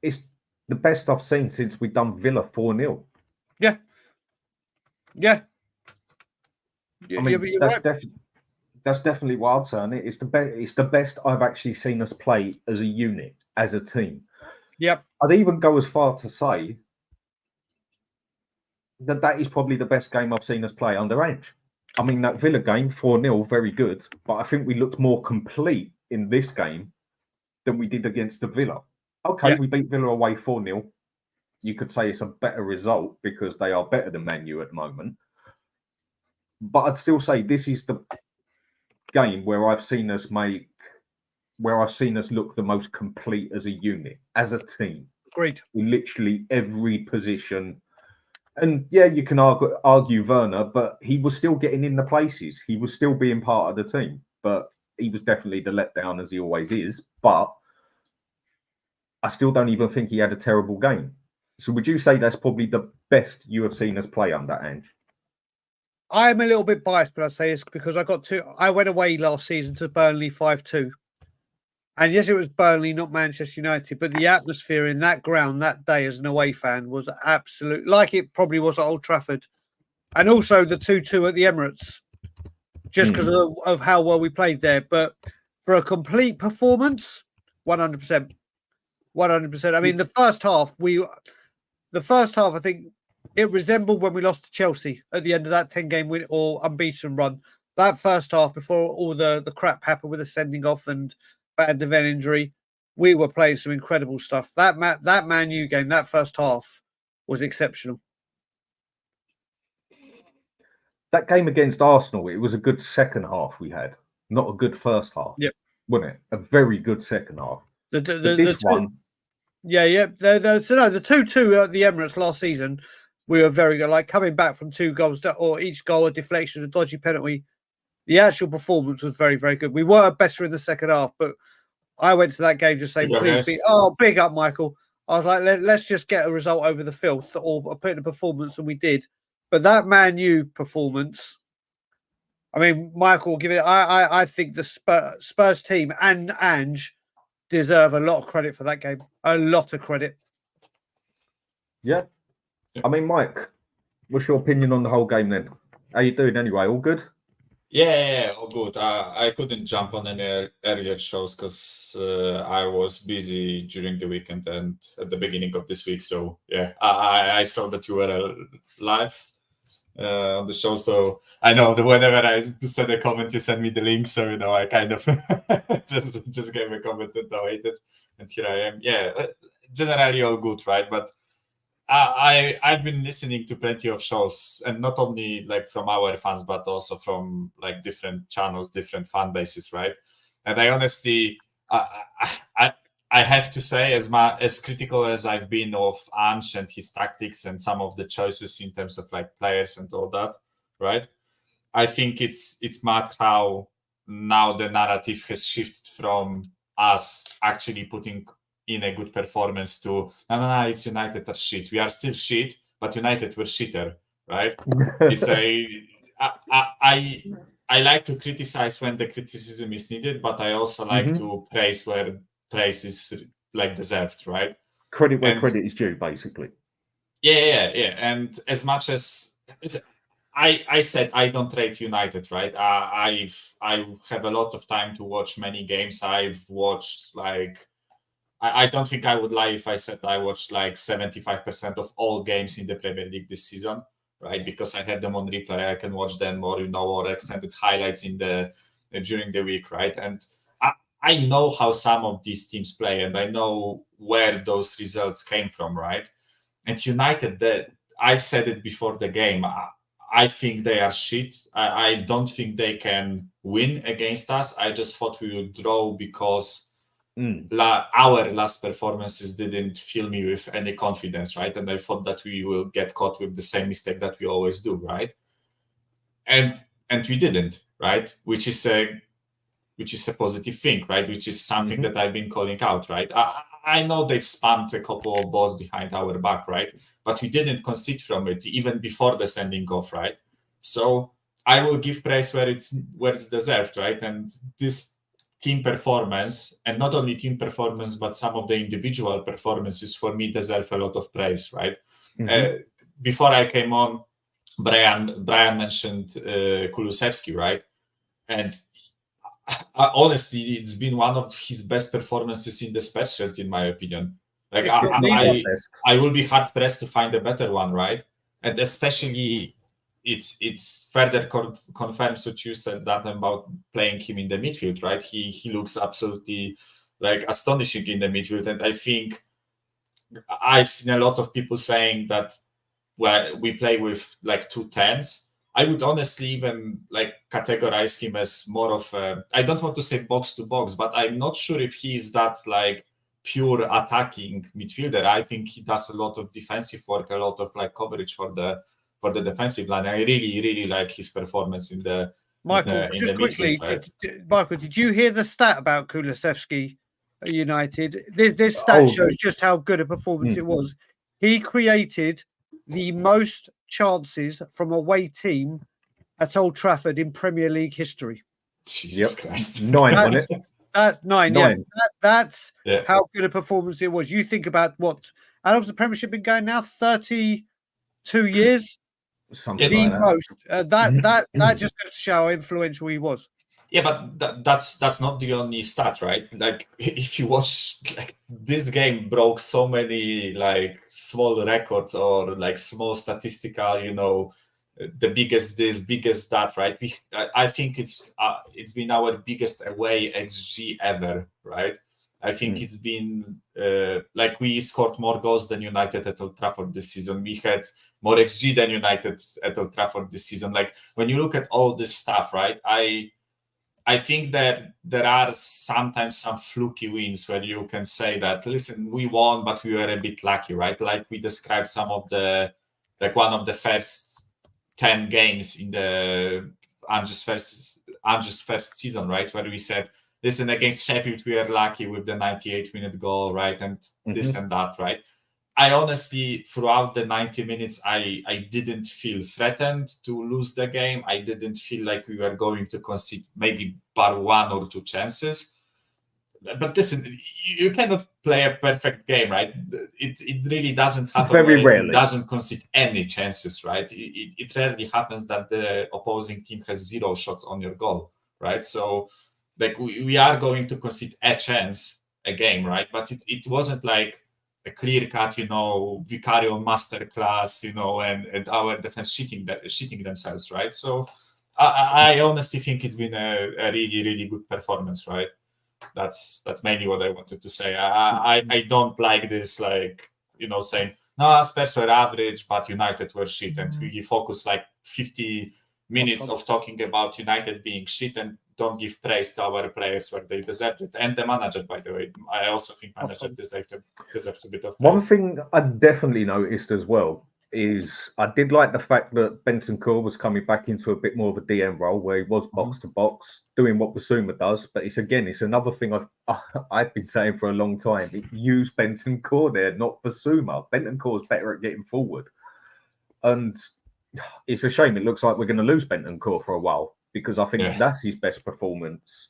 It's the best I've seen since we've done Villa 4-0. Yeah. Yeah. I mean, that's definitely what I'd say on it. It's the best I've actually seen us play as a unit, as a team. Yep. I'd even go as far to say that is probably the best game I've seen us play under Ange. I mean, that Villa game, 4-0, very good. But I think we looked more complete in this game than we did against the Villa. Okay, we beat Villa away 4-0. You could say it's a better result because they are better than Man U at the moment. But I'd still say this is the game where I've seen us look the most complete as a unit, as a team. Great. In literally every position. And yeah, you can argue Werner, but he was still getting in the places. He was still being part of the team. But he was definitely the letdown, as he always is. But I still don't even think he had a terrible game. So would you say that's probably the best you have seen us play under Ange? I'm a little bit biased, but I say this because I went away last season to Burnley 5-2. And yes, it was Burnley, not Manchester United, but the atmosphere in that ground that day as an away fan was absolute, like it probably was at Old Trafford. And also the 2-2 at the Emirates, just because of how well we played there. But for a complete performance, 100%. 100%. I mean, the first half, I think it resembled when we lost to Chelsea at the end of that 10-game win or unbeaten run. That first half, before all the crap happened with the sending off and Van de Ven injury, we were playing some incredible stuff. That Man U game, that first half was exceptional. That game against Arsenal, it was a good second half we had, not a good first half. Yep. Wasn't it? A very good second half. The 2-2 at the Emirates last season, we were very good. Like coming back from 2 goals, or each goal a deflection, a dodgy penalty. The actual performance was very, very good. We were better in the second half, but I went to that game just saying, big up, Michael. I was like, let's just get a result over the filth or put in a performance, and we did. But that Man U performance, I mean, Michael will give it. I think the Spurs team and Ange deserve a lot of credit for that game. A lot of credit. Yeah. I mean, Mike, what's your opinion on the whole game then? How you doing anyway? All good? Yeah, all good. I couldn't jump on any earlier shows because I was busy during the weekend and at the beginning of this week. So yeah, I saw that you were live on the show. So I know that whenever I send a comment, you send me the link. So I kind of just gave a comment and waited, and here I am. Yeah, generally all good, right? But I've been listening to plenty of shows, and not only like from our fans, but also from like different channels, different fan bases, right? And I honestly, I have to say, as critical as I've been of Ange and his tactics and some of the choices in terms of like players and all that, right? I think it's mad how now the narrative has shifted from us actually putting in a good performance to no, it's United are shit. We are still shit, but United were shitter, right? It's I like to criticize when the criticism is needed, but I also like to praise where praise is like deserved, right? Credit where credit is due, basically. Yeah. And as much as I said, I don't rate United, right? I have a lot of time to watch many games. I've watched like. I don't think I would lie if I said I watched like 75% of all games in the Premier League this season, right? Because I had them on replay. I can watch them or extended highlights during the week, right? And I know how some of these teams play, and I know where those results came from, right? And United, I've said it before the game. I think they are shit. I don't think they can win against us. I just thought we would draw because our last performances didn't fill me with any confidence, right? And I thought that we will get caught with the same mistake that we always do, right? And we didn't, right? Which is a positive thing, right? Which is something that I've been calling out, right? I know they've spammed a couple of balls behind our back, right? But we didn't concede from it even before the sending off, right? So I will give praise where it's deserved, right? And this team performance, and not only team performance, but some of the individual performances for me deserve a lot of praise, right? Before I came on, Brian mentioned Kulusevski, right? And honestly, it's been one of his best performances in the Spurs shirt, in my opinion. Like I will be hard pressed to find a better one, right? And especially, it's further confirms what you said, that about playing him in the midfield, right? He looks absolutely like astonishing in the midfield, and I think I've seen a lot of people saying that we play with like 2 10s. I would honestly even like categorize him as more of a, I don't want to say box to box, but I'm not sure if he's that like pure attacking midfielder. I think he does a lot of defensive work, a lot of like coverage for the defensive line. I really like his performance in the Michael. Just quickly, Michael, did you hear the stat about Kulusevski at United? This stat shows just how good a performance it was. He created the most chances from away team at Old Trafford in Premier League history. Jesus Christ. 9, wasn't it? 9. Yeah. That's how good a performance it was. You think about how long's the Premiership been going now? 32 years? Something like that. That just goes to show how influential he was. Yeah, but that's not the only stat, right? Like if you watch, like this game broke so many like small records or like small statistical, the biggest this, biggest that, right? I think it's been our biggest away XG ever, right? I think it's been like we scored more goals than United at Old Trafford this season. We had more XG than United at Old Trafford this season. Like when you look at all this stuff, right? I think that there are sometimes some fluky wins where you can say that, listen, we won, but we were a bit lucky, right? Like we described some of one of the first 10 games in the Ange's first season, right? Where we said, listen, against Sheffield, we are lucky with the 98-minute goal, right? And this and that, right? I honestly, throughout the 90 minutes, I didn't feel threatened to lose the game. I didn't feel like we were going to concede maybe bar 1 or 2 chances. But listen, you cannot play a perfect game, right? It really doesn't happen. Very rarely. It doesn't concede any chances, right? It rarely happens that the opposing team has 0 shots on your goal, right? So, like, we are going to concede a chance a game, right? But it wasn't like a clear-cut, Vicario masterclass, and our defense shitting themselves, right? So I honestly think it's been a really, really good performance, right? That's mainly what I wanted to say. I don't like this, like, saying, no, Spurs were average, but United were shit, and we focus like 50 minutes of talking about United being shit and don't give praise to our players where they deserve it, and the manager, by the way. I also think manager deserves a bit of praise. One thing I definitely noticed as well is I did like the fact that Bentancur was coming back into a bit more of a DM role where he was box to box, doing what Basuma does. But it's another thing I've been saying for a long time. Use Bentancur there, not Basuma. Bentancur is better at getting forward, and it's a shame. It looks like we're going to lose Bentancur for a while, because I think that's his best performance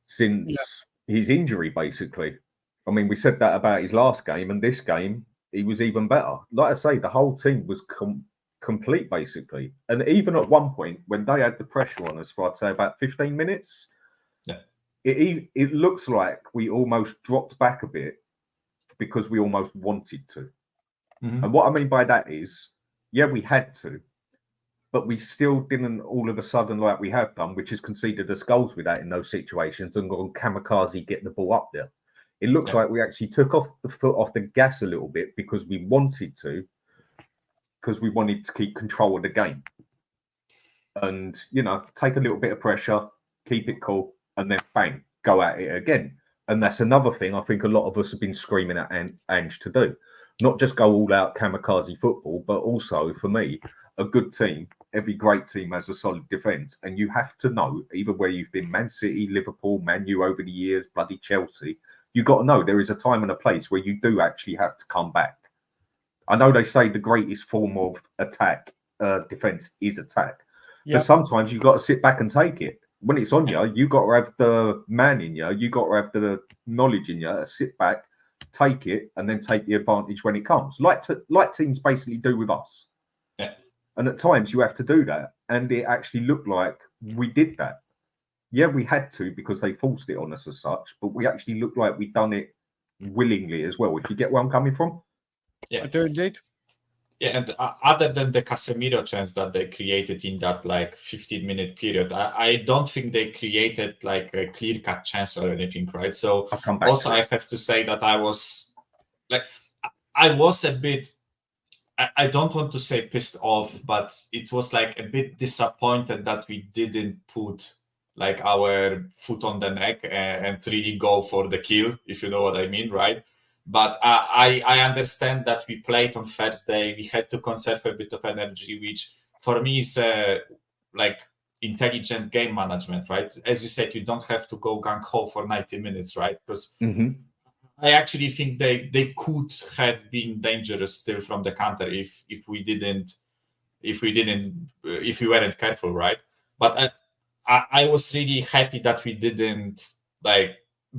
since his injury, basically. I mean, we said that about his last game, and this game, he was even better. Like I say, the whole team was complete, basically. And even at one point, when they had the pressure on us for, I'd say, about 15 minutes, it looks like we almost dropped back a bit because we almost wanted to. And what I mean by that is, we had to, but we still didn't all of a sudden, like we have done, which is conceded us goals with that in those situations and gone kamikaze, get the ball up there. It looks like we actually took the foot off the gas a little bit because we wanted to, because we wanted to keep control of the game. And, take a little bit of pressure, keep it cool, and then bang, go at it again. And that's another thing I think a lot of us have been screaming at Ange to do. Not just go all out kamikaze football, but also, for me, a good team, every great team has a solid defence. And you have to know, either where you've been Man City, Liverpool, Man U over the years, bloody Chelsea, you've got to know there is a time and a place where you do actually have to come back. I know they say the greatest form of attack, defence is attack. Yep. But sometimes you've got to sit back and take it. When it's on you, you've got to have the man in you. You've got to have the knowledge in you to sit back, take it, and then take the advantage when it comes. Like teams basically do with us. Yeah. And at times you have to do that. And it actually looked like we did that. Yeah, we had to because they forced it on us as such. But we actually looked like we'd done it willingly as well. If you get where I'm coming from? Yeah, I do indeed. Yeah, and other than the Casemiro chance that they created in that 15-minute period, I don't think they created a clear-cut chance or anything, right? So also I have to say that I was a bit, I don't want to say pissed off, but it was a bit disappointed that we didn't put our foot on the neck and really go for the kill, if you know what I mean, right? But I understand that we played on Thursday. We had to conserve a bit of energy, which for me is intelligent game management, right? As you said, you don't have to go gung-ho for 90 minutes, right? Because I actually think they could have been dangerous still from the counter if we weren't careful, right? But I was really happy that we didn't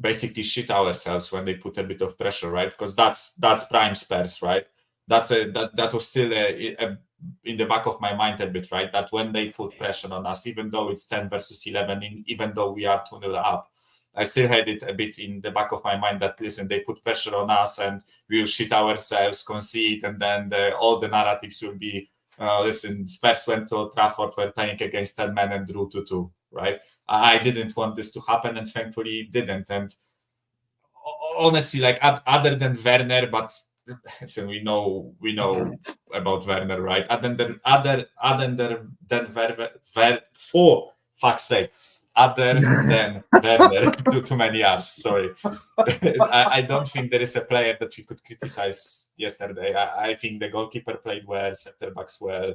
basically shit ourselves when they put a bit of pressure, right? Because that's prime Spurs, right? That was still in the back of my mind a bit, right? That when they put pressure on us, even though it's 10 versus 11, even though we are 2-0 up, I still had it a bit in the back of my mind that, listen, they put pressure on us and we'll shit ourselves, concede, and then all the narratives will be, listen, Spurs went to Old Trafford, were playing against 10 men and drew 2-2, right? I didn't want this to happen, and thankfully it didn't. And honestly, other than Werner, but listen, we know about Werner, right? Other than Werner, for fuck's sake, other than Werner, too many R's, sorry. I don't think there is a player that we could criticize yesterday. I think the goalkeeper played well, centre backs well.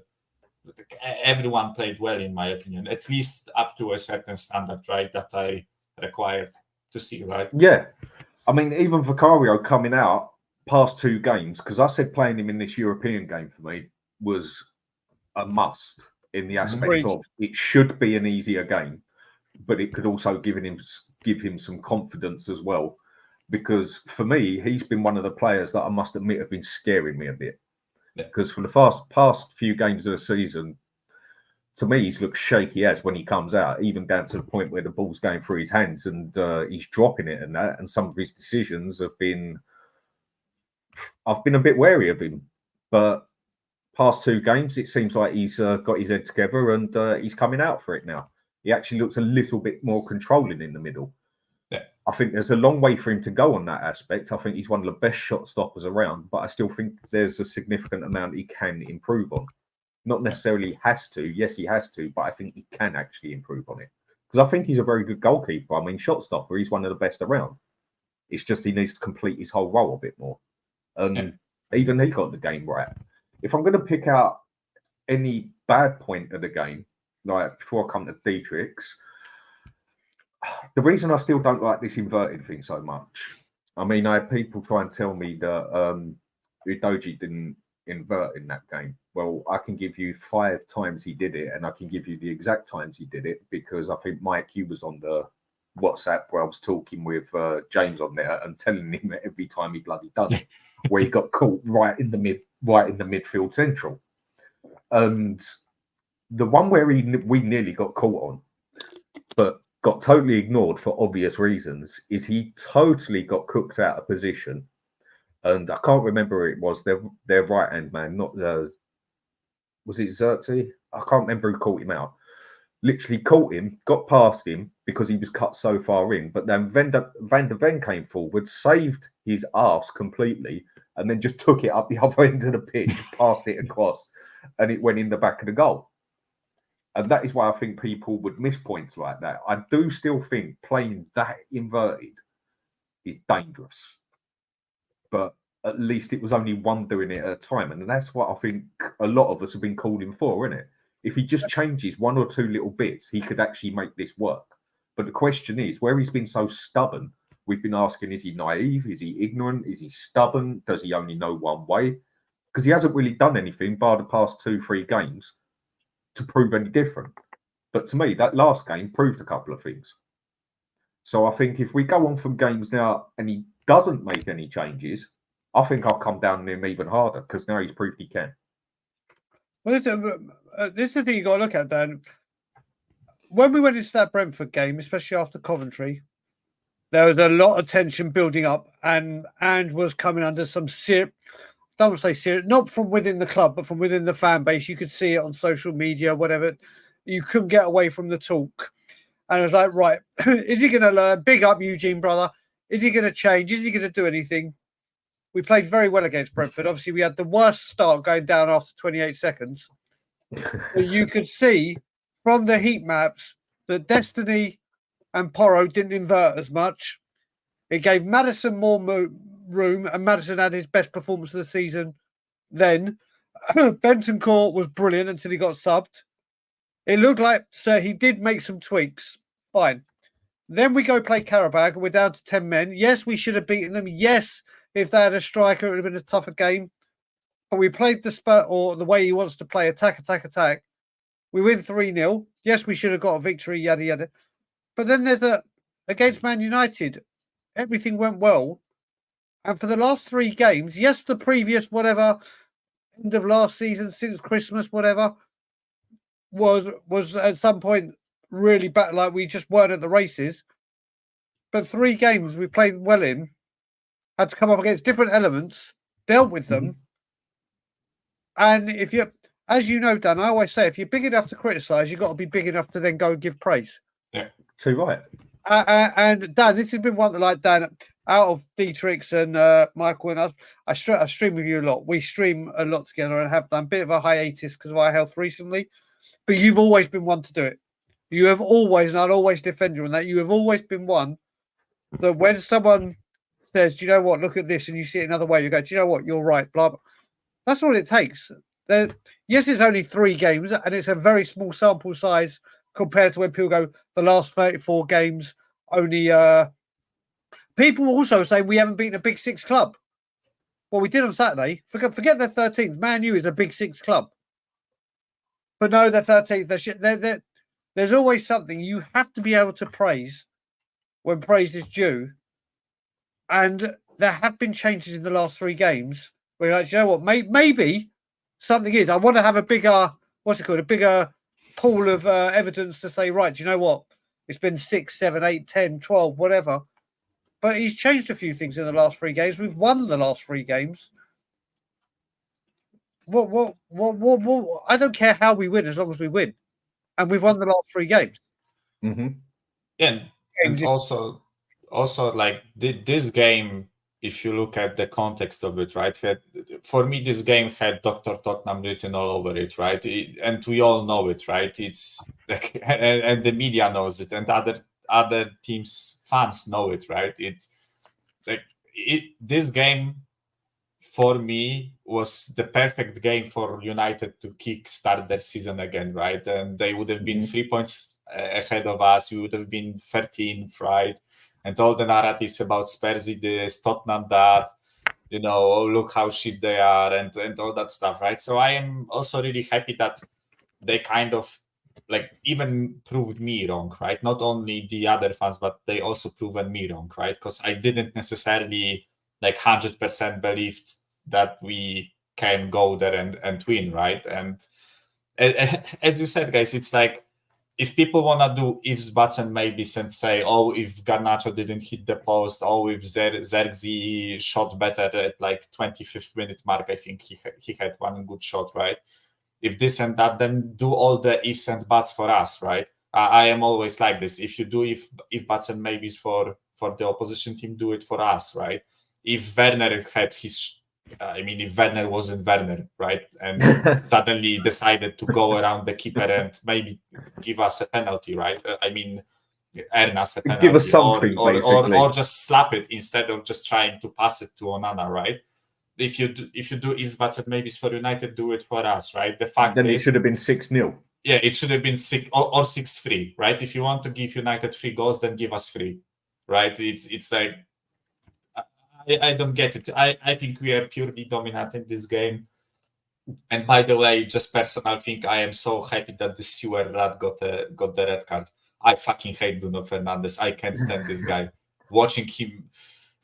Everyone played well, in my opinion, at least up to a certain standard, right, that I required to see, right? Yeah. I mean, even Vicario coming out past 2 games, because I said playing him in this European game for me was a must in the aspect of it should be an easier game, but it could also give him some confidence as well. Because for me, he's been one of the players that I must admit have been scaring me a bit. Because for the past few games of the season, to me, he's looked shaky as when he comes out, even down to the point where the ball's going through his hands and he's dropping it and that. And some of his decisions have been, I've been a bit wary of him. But past 2 games, it seems like he's got his head together and he's coming out for it now. He actually looks a little bit more controlling in the middle. Yeah. I think there's a long way for him to go on that aspect. I think he's one of the best shot stoppers around, but I still think there's a significant amount he can improve on. Not necessarily has to. Yes, he has to, but I think he can actually improve on it. Because I think he's a very good goalkeeper. I mean, shot stopper, he's one of the best around. It's just he needs to complete his whole role a bit more. Even he got the game right. If I'm going to pick out any bad point of the game, before I come to Dietrich's, the reason I still don't like this inverted thing so much, I mean, I had people try and tell me that Udogie didn't invert in that game. Well, I can give you 5 times he did it, and I can give you the exact times he did it, because I think Mike, you was on the WhatsApp where I was talking with James on there and telling him that every time he bloody done it, where he got caught right in the midfield central. And the one where we nearly got caught on, but got totally ignored for obvious reasons, is he totally got cooked out of position. And I can't remember who it was, their right-hand man, not was it Xerxes? I can't remember who caught him out. Literally caught him, got past him because he was cut so far in, but then Van der Ven came forward, saved his arse completely, and then just took it up the other end of the pitch, passed it across, and it went in the back of the goal. And that is why I think people would miss points like that. I do still think playing that inverted is dangerous. But at least it was only one doing it at a time. And that's what I think a lot of us have been calling for, isn't it? If he just changes one or two little bits, he could actually make this work. But the question is, where he's been so stubborn, we've been asking, is he naive? Is he ignorant? Is he stubborn? Does he only know one way? Because he hasn't really done anything bar the past 2-3 games to prove any different. But to me, that last game proved a couple of things. So I think if we go on from games now and he doesn't make any changes, I think I'll come down on him even harder because now he's proved he can. Well, this is the thing you got to look at, Dan. When we went into that Brentford game, especially after Coventry, there was a lot of tension building up, and Ange was coming under some serious, don't say serious, not from within the club, but from within the fan base. You could see it on social media, whatever. You couldn't get away from the talk. And I was like, right, is he going to learn? Big up, Eugene, brother. Is he going to change? Is he going to do anything? We played very well against Brentford. Obviously, we had the worst start going down after 28 seconds. But you could see from the heat maps that Destiny and Porro didn't invert as much. It gave Maddison more room, and Maddison had his best performance of the season then. Bentancur was brilliant until he got subbed. It looked like he did make some tweaks. Fine. Then we go play Karabakh, and we're down to 10 men. Yes, we should have beaten them. Yes, if they had a striker, it would have been a tougher game. But we played the Spurs, or the way he wants to play, attack, attack, attack. We win 3-0. Yes, we should have got a victory, yada, yada. But then there's against Man United, everything went well. And for the last 3 games, yes, the previous whatever, end of last season, since Christmas, whatever, was at some point really bad, like we just weren't at the races. But 3 games we played well in, had to come up against different elements, dealt with them. And if you, as you know, Dan, I always say, if you're big enough to criticise, you've got to be big enough to then go and give praise. Yeah, too right. And Dan, this has been one that, like Dan, out of Dietrich's and Michael and us, I stream with you a lot. We stream a lot together and have done a bit of a hiatus because of our health recently. But you've always been one to do it. You have always, and I'll always defend you on that, you have always been one that when someone says, do you know what, look at this, and you see it another way, you go, do you know what, you're right, blah, blah. That's all it takes. Yes, it's only 3 games, and it's a very small sample size compared to when people go, the last 34 games, only... People also say we haven't beaten a Big 6 club. Well, we did on Saturday. Forget the 13th. Man U is a Big 6 club. But no, the 13th. There's always something. You have to be able to praise when praise is due. And there have been changes in the last 3 games where you're like, you know what, maybe something is. I want to have a bigger, a bigger pool of evidence to say, right, do you know what? It's been 6, 7, 8, 10, 12, whatever. But he's changed a few things in the last 3 games. We've won the last 3 games. What? I don't care how we win as long as we win. And we've won the last 3 games. Mm-hmm. Yeah, and also like this game, if you look at the context of it, right? For me, this game had Dr. Tottenham written all over it, right? And we all know it, right? It's like, and the media knows it, and other teams' fans know it, right? This game for me was the perfect game for United to kickstart their season again, right? And they would have been 3 points ahead of us. We would have been 13th, right? And all the narratives about Spurs this, Tottenham that, oh, look how shit they are, and all that stuff, right? So I am also really happy that they kind of like even proved me wrong, right? Not only the other fans, but they also proven me wrong, right? Because I didn't necessarily like 100% believed that we can go there and win, right? And as you said, guys, it's like if people want to do ifs, buts, and maybes and say, oh, if Garnacho didn't hit the post, oh, if Zerxi shot better at like 25th minute mark, I think he had one good shot, right? If this and that, then do all the ifs and buts for us, right? I am always like this. If you do if buts and maybes for the opposition team, do it for us, right? If Werner had his... if Werner wasn't Werner, right? And suddenly decided to go around the keeper and maybe give us a penalty, right? earn us a penalty, give us something, basically, or just slap it instead of just trying to pass it to Onana, right? If you do Isbats and maybe for United, do it for us, right? The fact then is, it should have been 6-0. Yeah, it should have been 6 or 6-3, right? If you want to give United 3 goals, then give us 3, right? It's like I don't get it. I think we are purely dominant in this game. And by the way, just personal thing, I am so happy that the sewer rat got the red card. I fucking hate Bruno Fernandes. I can't stand this guy. Watching him,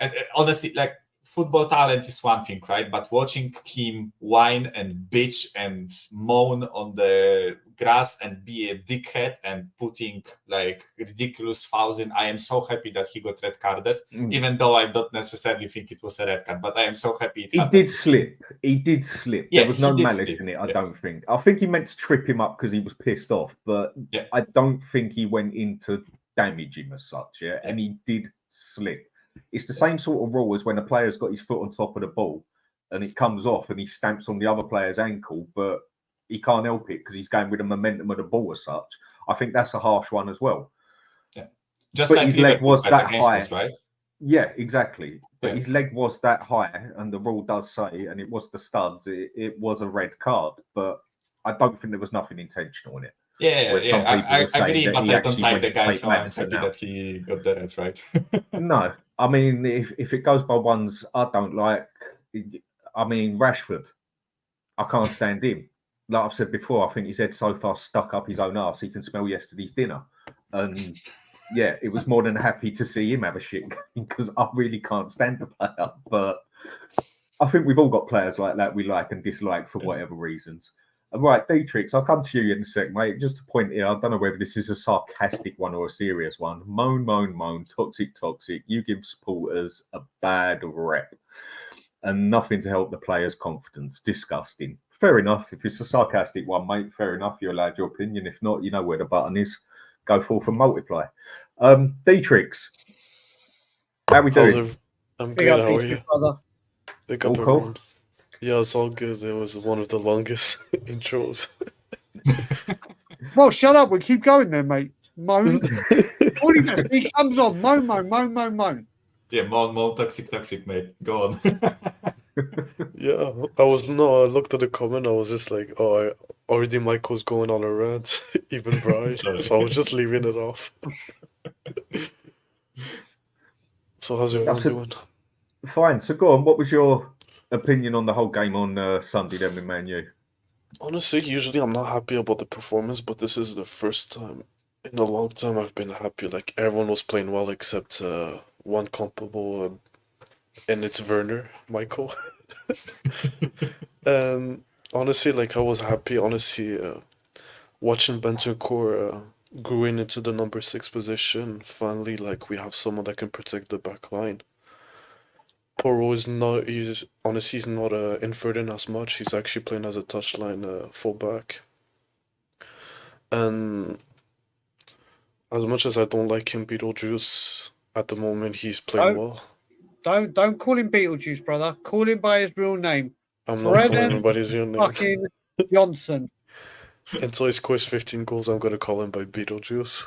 and honestly, like, football talent is one thing, right? But watching him whine and bitch and moan on the grass and be a dickhead and putting like ridiculous fouls in, I am so happy that he got red carded, even though I don't necessarily think it was a red card, but I am so happy it happened. He did slip. Yeah, there was no malice in it, I don't think. I think he meant to trip him up because he was pissed off, but I don't think he went in to damage him as such, and he did slip. It's the same sort of rule as when a player's got his foot on top of the ball and it comes off and he stamps on the other player's ankle, but he can't help it because he's going with the momentum of the ball as such. I think that's a harsh one as well. Yeah, just like his leg was that high, us, right? Yeah, exactly. But his leg was that high, and the rule does say, and it was the studs, it was a red card, but I don't think there was nothing intentional in it. I agree, but I don't like the guy, so I'm happy that he got the red, right? No, I mean, if it goes by ones I don't like, I mean, Rashford, I can't stand him. Like I've said before, I think his head so far stuck up his own arse he can smell yesterday's dinner. And yeah, it was more than happy to see him have a shit game because I really can't stand the player. But I think we've all got players like that we like and dislike for whatever reasons. Right, Dietrich, I'll come to you in a sec, mate. Just a point here, I don't know whether this is a sarcastic one or a serious one. Moan, toxic. You give supporters a bad rep and nothing to help the players' confidence. Disgusting. Fair enough. If it's a sarcastic one, mate, fair enough. You're allowed your opinion. If not, you know where the button is. Go forth and multiply. Dietrich, how we doing? I'm good. How are you? Brother. Big up, everyone. Yeah, it's all good. It was one of the longest intros. Well, shut up. We keep going then, mate. Moan. All he does, he comes on. Moan. Yeah, moan, toxic, mate. Go on. Yeah, I looked at the comment. I was just like, oh, already Michael's going on a rant, even Brian. So I was just leaving it off. So how's everyone doing? Fine. So go on. What was your opinion on the whole game on Sunday then with Man U? Honestly, usually I'm not happy about the performance, but this is the first time in a long time I've been happy. Like, everyone was playing well except one culpable, and it's Michael. Honestly, like, I was happy, honestly, watching Bentancur growing into the number 6 position. Finally, like, we have someone that can protect the back line. Porro is not, he's not inverted as much. He's actually playing as a touchline fullback. And as much as I don't like him, Beetlejuice, at the moment, he's playing well. Don't call him Beetlejuice, brother. Call him by his real name. I'm not calling him by his real name. Fucking Johnson. Until he scores 15 goals, I'm going to call him by Beetlejuice.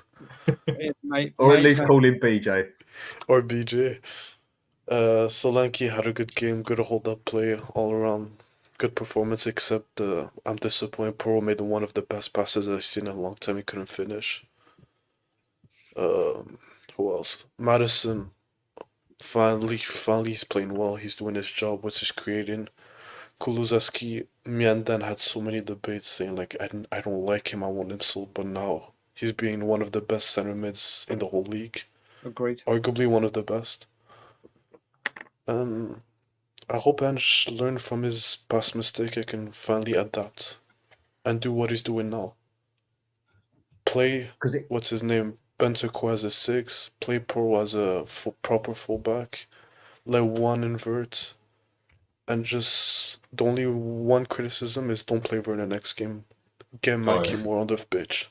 Or at least call him BJ. Or BJ. Solanke had a good game, good hold-up play, all around. Good performance, except I'm disappointed. Porro made one of the best passes I've seen in a long time. He couldn't finish. Who else? Madison. Finally he's playing well. He's doing his job, which is creating. Kulusevski, me and Dan had so many debates saying, like, I don't like him, I want him sold, but now he's being one of the best center mids in the whole league. Agreed. Arguably one of the best. And I hope Ange learned from his past mistake and can finally adapt and do what he's doing now. Play, what's his name, Bentancur as a 6, play Porro as a proper fullback, let one invert, and just the only one criticism is don't play Werner next game. Get Mikey more on the pitch.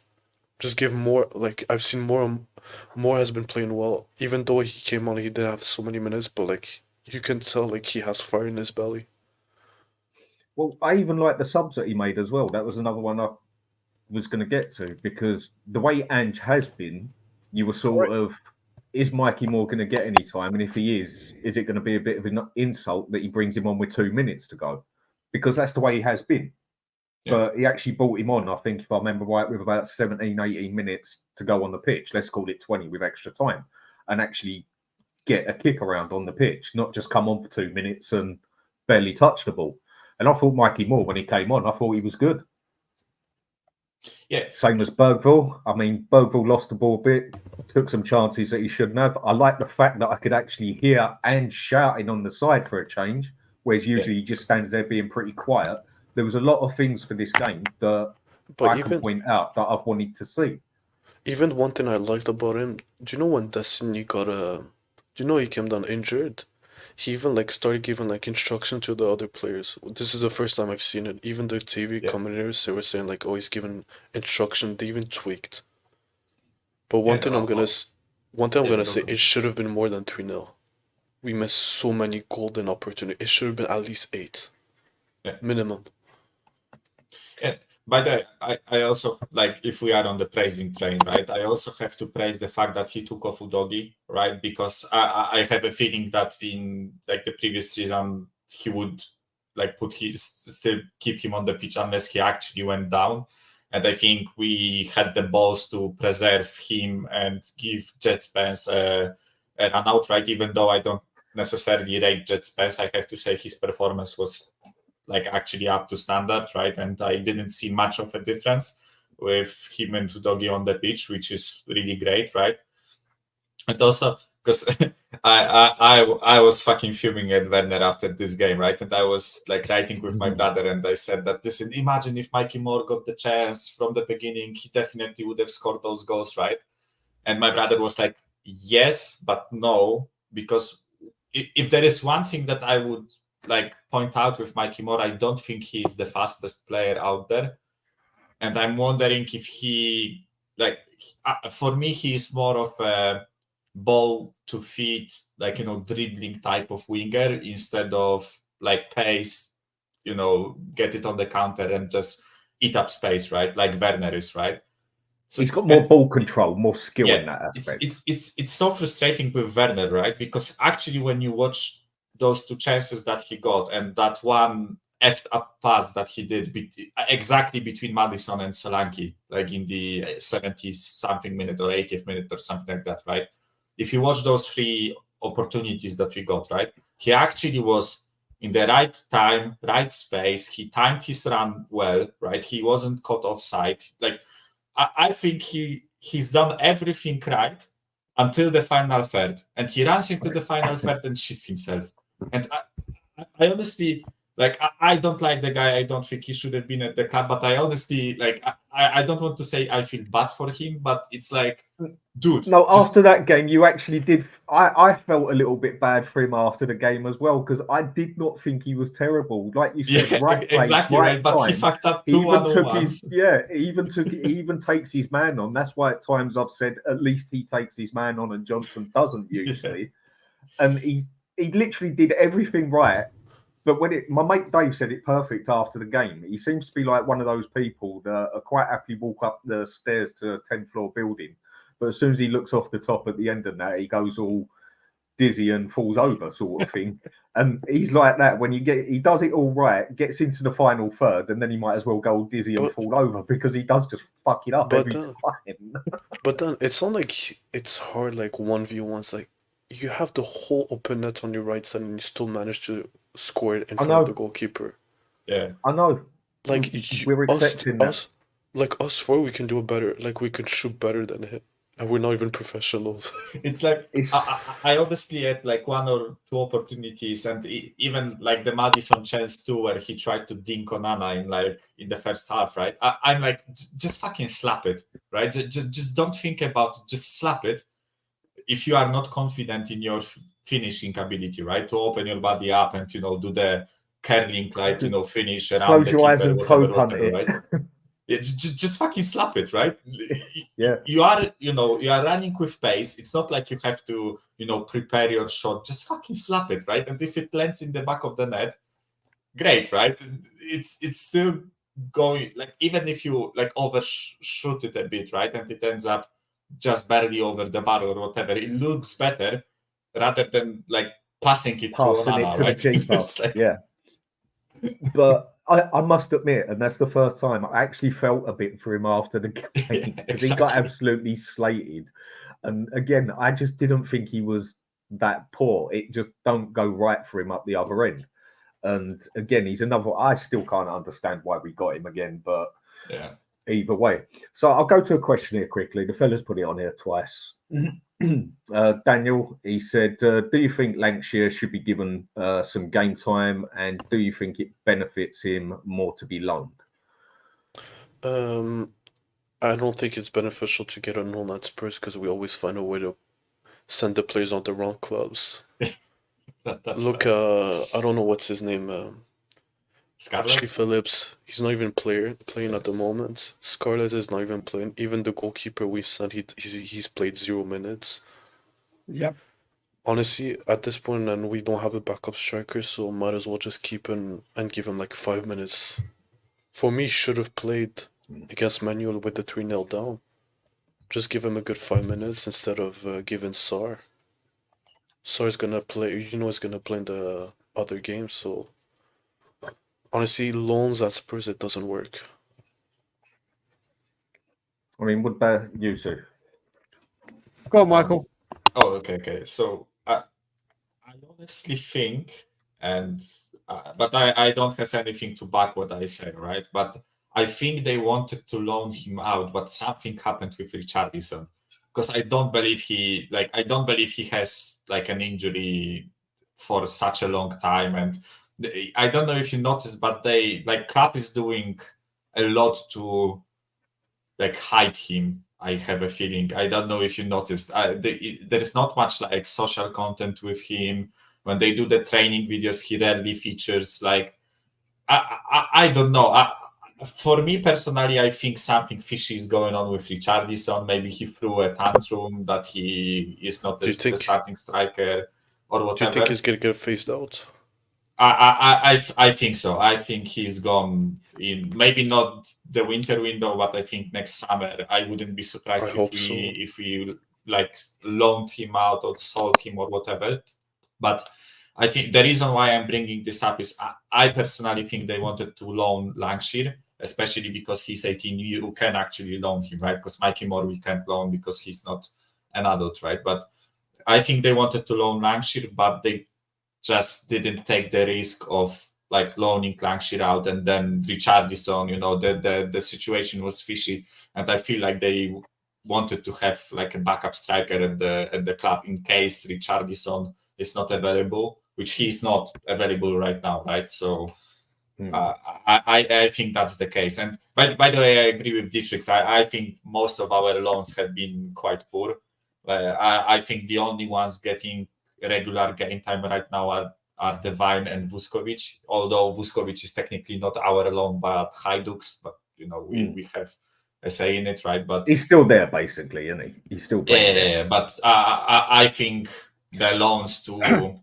Just give more, like, I've seen more has been playing well. Even though he came on, he didn't have so many minutes, but, like, you can tell, like, he has fire in his belly. Well, I even like the subs that he made as well. That was another one I was going to get to, because the way Ange has been, you were sort of, is Mikey Moore going to get any time? And if he is it going to be a bit of an insult that he brings him on with 2 minutes to go? Because that's the way he has been. Yeah. But he actually brought him on, I think, if I remember right, with about 17, 18 minutes to go on the pitch. Let's call it 20 with extra time. And actually get a kick around on the pitch, not just come on for 2 minutes and barely touch the ball. And I thought Mikey Moore, when he came on, I thought he was good. Yeah. Same as Bergville. I mean, Bergville lost the ball a bit, took some chances that he shouldn't have. I like the fact that I could actually hear Ange shouting on the side for a change, whereas usually he just stands there being pretty quiet. There was a lot of things for this game that I can point out that I've wanted to see. Even one thing I liked about him, do you know when Destiny got do you know he came down injured? He even like started giving like instruction to the other players. This is the first time I've seen it. Even the TV commentators, they were saying like, oh, he's giving instruction. They even tweaked. But one thing I'm gonna say, it should have been more than 3-0. We missed so many golden opportunities. It should have been at least 8, minimum. Yeah. By the way, I also, like, if we are on the praising train, right, I also have to praise the fact that he took off Udogi, right, because I have a feeling that in, like, the previous season, he would, like, still keep him on the pitch unless he actually went down. And I think we had the balls to preserve him and give Jet Spence an outright, even though I don't necessarily rate Jet Spence. I have to say his performance was like actually up to standard, right? And I didn't see much of a difference with him and Udogi on the pitch, which is really great, right? And also because I was fucking fuming at Werner after this game, right? And I was like writing with my brother, and I said that, listen, imagine if Mikey Moore got the chance from the beginning, he definitely would have scored those goals, right? And my brother was like, yes, but no, because if there is one thing that I would like point out with Mikey Moore, I don't think he's the fastest player out there, and I'm wondering if he, like, for me, he's more of a ball to feet, like, you know, dribbling type of winger instead of like pace, you know, get it on the counter and just eat up space, right? Like Werner is, right? So he's got more ball control, more skill in that aspect. It's so frustrating with Werner, right? Because actually, when you watch those 2 chances that he got and that one effed up pass that he did exactly between Maddison and Solanke, like in the 70-something minute or 80th minute or something like that, right? If you watch those 3 opportunities that we got, right, he actually was in the right time, right space. He timed his run well, right? He wasn't caught offside. Like, I think he's done everything right until the final third, and he runs into the final third and shits himself. And I honestly, like, I don't like the guy. I don't think he should have been at the club, but I honestly, like, I don't want to say I feel bad for him, but it's like, dude. No, after that game, you actually did. I felt a little bit bad for him after the game as well, because I did not think he was terrible. Like you said, right place, exactly right But time. he fucked up 2 1-on-ones. He even takes his man on. That's why at times I've said at least he takes his man on, and Johnson doesn't usually. And he literally did everything right. But my mate Dave said it perfect after the game. He seems to be like one of those people that are quite happily walk up the stairs to a 10th floor building, but as soon as he looks off the top at the end of that, he goes all dizzy and falls over, sort of thing. And he's like that when he does it all right, gets into the final third, and then he might as well go all dizzy and fall over because he does just fuck it up every time. But then it's not like it's hard, like 1v1s. Like, you have the whole open net on your right side, and you still manage to score it in front of the goalkeeper. Yeah, I know. Like, we're accepting us 4, we can do it better. Like, we can shoot better than him. And we're not even professionals. It's like, I honestly had like 1 or 2 opportunities, and even like the Maddison chance too, where he tried to dink Onana in the first half, right? I'm like, just fucking slap it, right? Just don't think about it, just slap it. If you are not confident in your finishing ability, right? To open your body up and, you know, do the curling, like, you know, finish around the keeper, and whatever, right? Yeah, just fucking slap it, right? Yeah. You are running with pace. It's not like you have to, you know, prepare your shot. Just fucking slap it, right? And if it lands in the back of the net, great, right? It's still going, like, even if you like overshoot it a bit, right? And it ends up just barely over the bar or whatever, it looks better rather than like passing it Passing to it Onana, to right? the keeper. It's like- Yeah. But I must admit, and that's the first time I actually felt a bit for him after the game, because he got absolutely slated. And again, I just didn't think he was that poor. It just don't go right for him up the other end. And again, he's another. I still can't understand why we got him again, but yeah. Either way. So I'll go to a question here quickly. The fella's put it on here twice. Daniel, he said, do you think Lancashire should be given some game time, and do you think it benefits him more to be loaned? I don't think it's beneficial to get a loan at Spurs because we always find a way to send the players on the wrong clubs. Look, I don't know what's his name. Ashley Phillips, he's not even playing at the moment. Scarlett is not even playing. Even the goalkeeper we sent, he's played 0 minutes. Yep. Honestly, at this point, and we don't have a backup striker, so might as well just keep him and give him like 5 minutes. For me, he should have played against Manuel with the 3-0 down. Just give him a good 5 minutes instead of giving Sar. Sar's gonna play, he's gonna play in the other games, so honestly, loans at Spurs, it doesn't work. I mean, what about you, Sue? Go on, Michael. Okay. So I honestly think, and but I don't have anything to back what I say, right? But I think they wanted to loan him out, but something happened with Richarlison, because I don't believe he has like an injury for such a long time, and I don't know if you noticed, but Klopp is doing a lot to like hide him. I have a feeling. I don't know if you noticed. There is not much like social content with him. When they do the training videos, he rarely features. Like I don't know. For me personally, I think something fishy is going on with Richarlison. Maybe he threw a tantrum that he is not the starting striker or whatever. Do you think he's gonna get phased out? I think so. I think he's gone in, maybe not the winter window, but I think next summer. I wouldn't be surprised if we like loaned him out or sold him or whatever. But I think the reason why I'm bringing this up is I personally think they wanted to loan Lancashire, especially because he's 18. You can actually loan him, right? Because Mikey Moore we can't loan because he's not an adult, right? But I think they wanted to loan Lancashire, but they just didn't take the risk of like loaning Lancashire out, and then Richarlison, the situation was fishy, and I feel like they wanted to have like a backup striker at the club in case Richarlison is not available, which he's not available right now, right? So I think that's the case. And by the way, I agree with Dietrich. I think most of our loans have been quite poor. I think the only ones getting regular game time right now are Devine and Vuskovic, although Vuskovic is technically not our loan but Hajduk's, but we have a say in it, right? But he's still there basically, isn't he? He's still there. But I think the loans to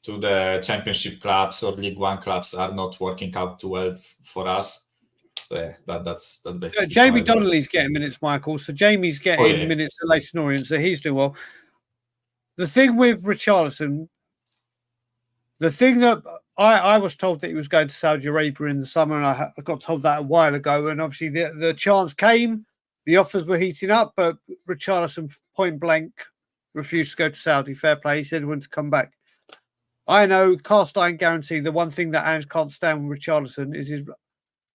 the championship clubs or League One clubs are not working out too well for us. So that's basically. Jamie Donnelly's getting minutes, Michael. So Jamie's getting minutes at Leyton Orient, so he's doing well. The thing with Richarlison, the thing that I was told that he was going to Saudi Arabia in the summer, and I got told that a while ago. And obviously the chance came, the offers were heating up, but Richarlison point blank refused to go to Saudi. Fair play. He said he wanted to come back. I know, cast iron guarantee, the one thing that Ange can't stand with Richarlison is his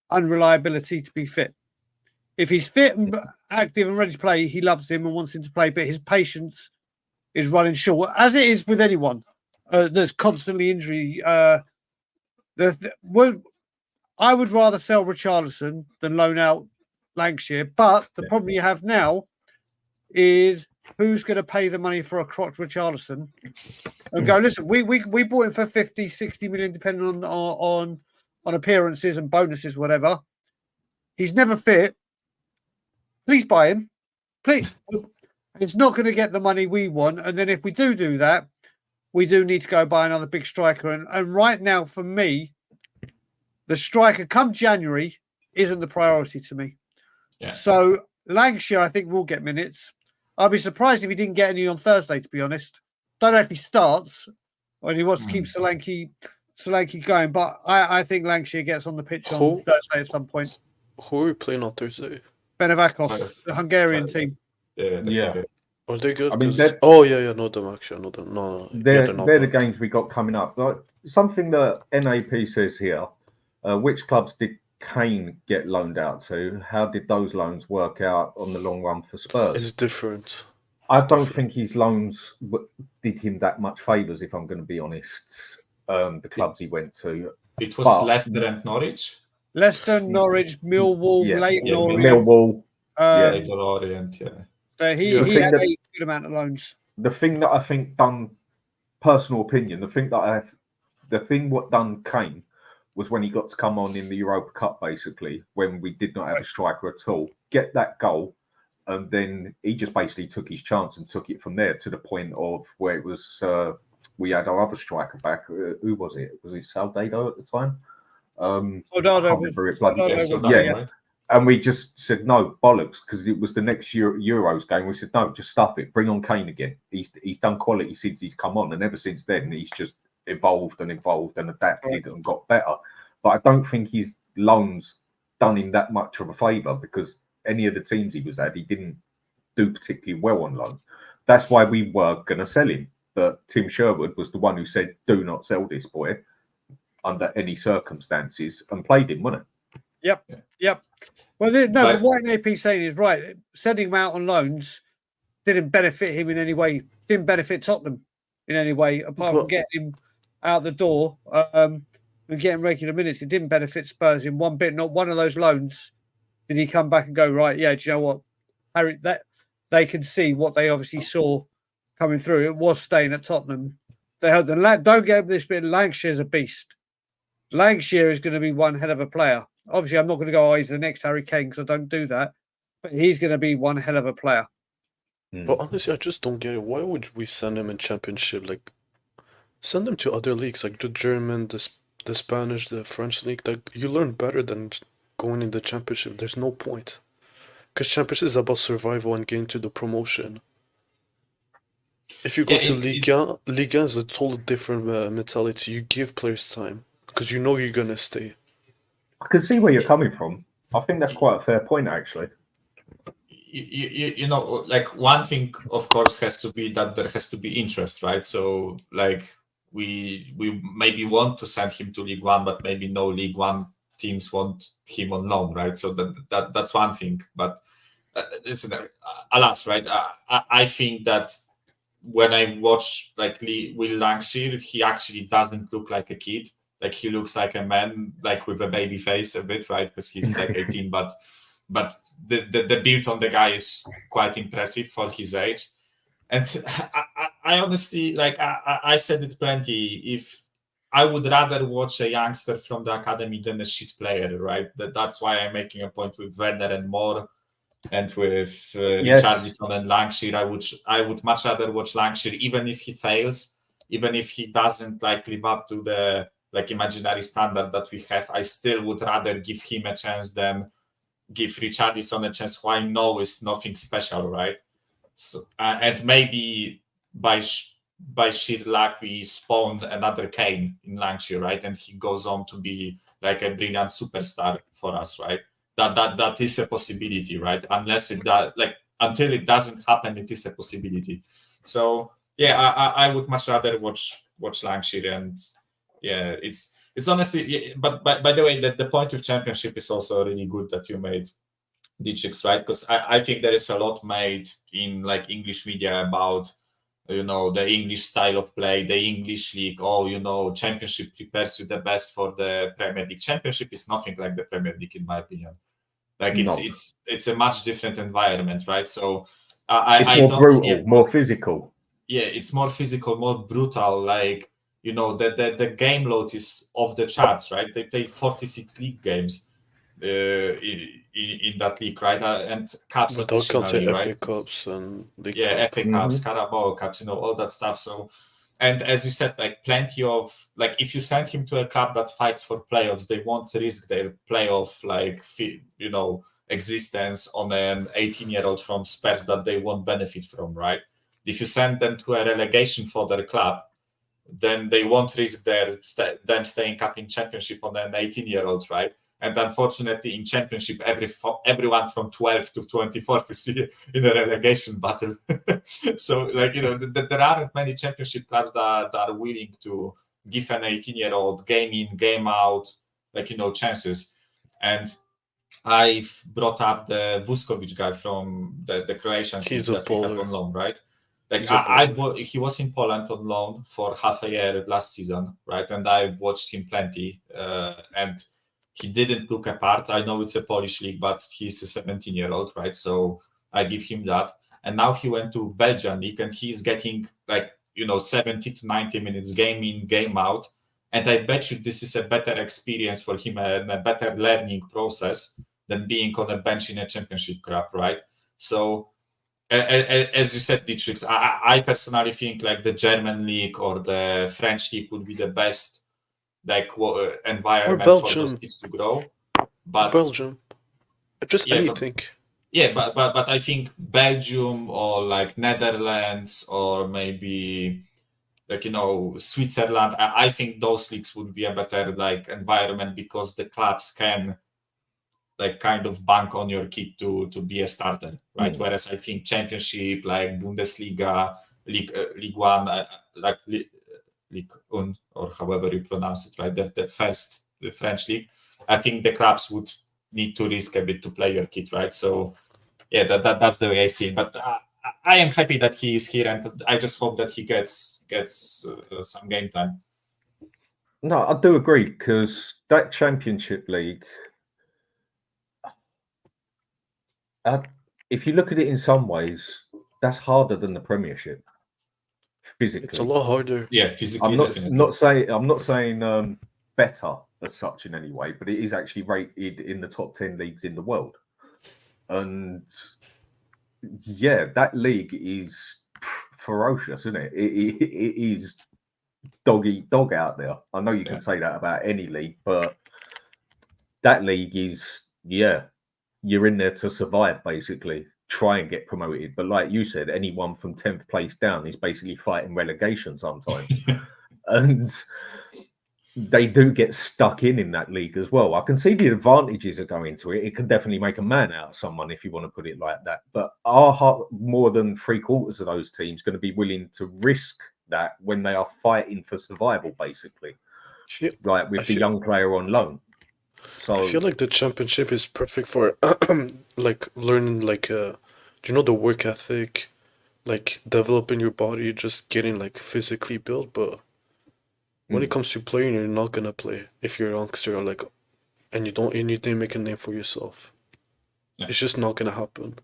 unreliability to be fit. If he's fit and active and ready to play, he loves him and wants him to play, but his patience is running short, as it is with anyone that's constantly injury. I would rather sell Richarlison than loan out Lancashire, but the problem you have now is who's going to pay the money for a crotch Richarlison and go, listen, we bought him for 50, 60 million, depending on appearances and bonuses, whatever. He's never fit. Please buy him. Please. It's not going to get the money we want. And then if we do that, we do need to go buy another big striker. And right now, for me, the striker come January isn't the priority to me. Yeah. So Lancashire, I think, will get minutes. I'd be surprised if he didn't get any on Thursday, to be honest. Don't know if he starts or he wants to keep Solanke going, but I think Lancashire gets on the pitch on Thursday at some point. Who are we playing on Thursday? Benevakos, the Hungarian team. Yeah. Are they good? I mean, know them actually. I know them. No, they're the games we got coming up. Like, something that NAP says here: which clubs did Kane get loaned out to? How did those loans work out on the long run for Spurs? It's different. I don't think his loans did him that much favours, if I'm going to be honest. The clubs he went to. It was Leicester and Norwich. Leicester, Norwich, Millwall, Leyton Orient. Millwall. Leyton Orient, So he had a good amount of loans. The thing that I think done, personal opinion, the thing what done Kane was when he got to come on in the Europa Cup, basically, when we did not have a striker at all, get that goal, and then he just basically took his chance and took it from there to the point of where it was, we had our other striker back. Who was it? Was it Soldado at the time? Soldado. And we just said, no, bollocks, because it was the next Euros game. We said, no, just stuff it. Bring on Kane again. He's done quality since he's come on. And ever since then, he's just evolved and adapted and got better. But I don't think his loans done him that much of a favour, because any of the teams he was at, he didn't do particularly well on loan. That's why we were going to sell him. But Tim Sherwood was the one who said, do not sell this boy under any circumstances, and played him, wasn't it? Yep. Well, but what NAP's saying is right. Sending him out on loans didn't benefit him in any way. Didn't benefit Tottenham in any way, apart from getting him out the door and getting regular minutes. It didn't benefit Spurs in one bit. Not one of those loans did he come back and go, right, yeah, do you know what, Harry, that they can see what they obviously saw coming through. It was staying at Tottenham. They held the don't get this bit. Lancashire's a beast. Lancashire is going to be one hell of a player. Obviously, I'm not going to go, he's the next Harry Kane, because I don't do that. But he's going to be one hell of a player. But honestly, I just don't get it. Why would we send him in Championship? Like, send him to other leagues, like the German, the Spanish, the French league. Like, you learn better than going in the Championship. There's no point. Because Championship is about survival and getting to the promotion. If you go to Liga, Liga is a totally different mentality. You give players time, because you know you're going to stay. I can see where you're coming from. I think that's quite a fair point, actually. You know, like, one thing, of course, has to be that there has to be interest, right? So, like, we maybe want to send him to League One, but maybe no League One teams want him on loan, right? So that's one thing. But alas, right? I think that when I watch, like, Will Lancashire, he actually doesn't look like a kid. Like, he looks like a man, like, with a baby face a bit, right? Because he's like 18, but the build on the guy is quite impressive for his age. And I honestly, like, I said it plenty. If I would rather watch a youngster from the academy than a shit player, right? That's why I'm making a point with Werner and Moore, and with Richarlison and Lancashire. I would much rather watch Lancashire, even if he fails, even if he doesn't, like, live up to the, like, imaginary standard that we have. I still would rather give him a chance than give Richarlison a chance, who I know is nothing special, right? So, and maybe by sheer luck we spawned another Kane in Lancashire, right? And he goes on to be like a brilliant superstar for us, right? That is a possibility, right? Unless it does, like, until it doesn't happen, it is a possibility. So yeah, I would much rather watch Lancashire. And yeah, it's honestly, but by the way, the point of Championship is also really good that you made, Dietrich, right? Because I think there is a lot made in, like, English media about, you know, the English style of play, the English league. Oh, you know, Championship prepares you the best for the Premier League. Championship is nothing like the Premier League, in my opinion. Like, it's a much different environment, right? So it's more brutal, more physical. Yeah, it's more physical, more brutal. Like, you know, the game load is off the charts, right? They play 46 league games in that league, right? And cups, without counting right? FA Cups and League Cup. FA Cups, Carabao Cups, you know, all that stuff. So And as you said, like plenty of like if you send him to a club that fights for playoffs, they won't risk their playoff existence on an 18-year-old from Spurs that they won't benefit from, right? If you send them to a relegation for their club, then they won't risk them staying up in Championship on an 18-year-old, right? And unfortunately, in Championship, everyone from 12 to 24 is in a relegation battle. So, there aren't many Championship clubs that are willing to give an 18-year-old game in, game out, chances. And I've brought up the Vuskovic guy from the Croatian team that we have on loan, right? He was in Poland on loan for half a year last season, right? And I've watched him plenty, and he didn't look apart. I know it's a Polish league, but he's a 17-year-old, right? So I give him that. And now he went to Belgian league, and he's getting 70 to 90 minutes game in, game out. And I bet you this is a better experience for him and a better learning process than being on a bench in a Championship club, right? So, as you said, Dietrich, I personally think like the German league or the French league would be the best environment for those kids to grow. But Belgium, just anything. But I think Belgium or like Netherlands or maybe Switzerland, I think those leagues would be a better environment because the clubs can kind of bank on your kid to be a starter, right? Whereas I think Championship, like Bundesliga, League One, Ligue 1, or however you pronounce it, right? The French league, I think the clubs would need to risk a bit to play your kid, right? So yeah, that's the way I see it. But I am happy that he is here, and I just hope that he gets some game time. No, I do agree, because that Championship league, if you look at it in some ways, that's harder than the Premiership. Physically, it's a lot harder. Yeah, physically. I'm not saying better as such in any way, but it is actually rated in the top 10 leagues in the world. And yeah, that league is ferocious, isn't it? It is dog eat dog out there. I know you can say that about any league, but that league is, you're in there to survive, basically. Try and get promoted. But like you said, anyone from 10th place down is basically fighting relegation sometimes. And they do get stuck in that league as well. I can see the advantages of going to it. It can definitely make a man out of someone, if you want to put it like that. But are more than 3/4 of those teams going to be willing to risk that when they are fighting for survival, basically? Like with the young player on loan. So I feel like the Championship is perfect for learning the work ethic, developing your body, just getting physically built. But when it comes to playing, you're not gonna play if you're a youngster and you didn't make a name for yourself. It's just not gonna happen.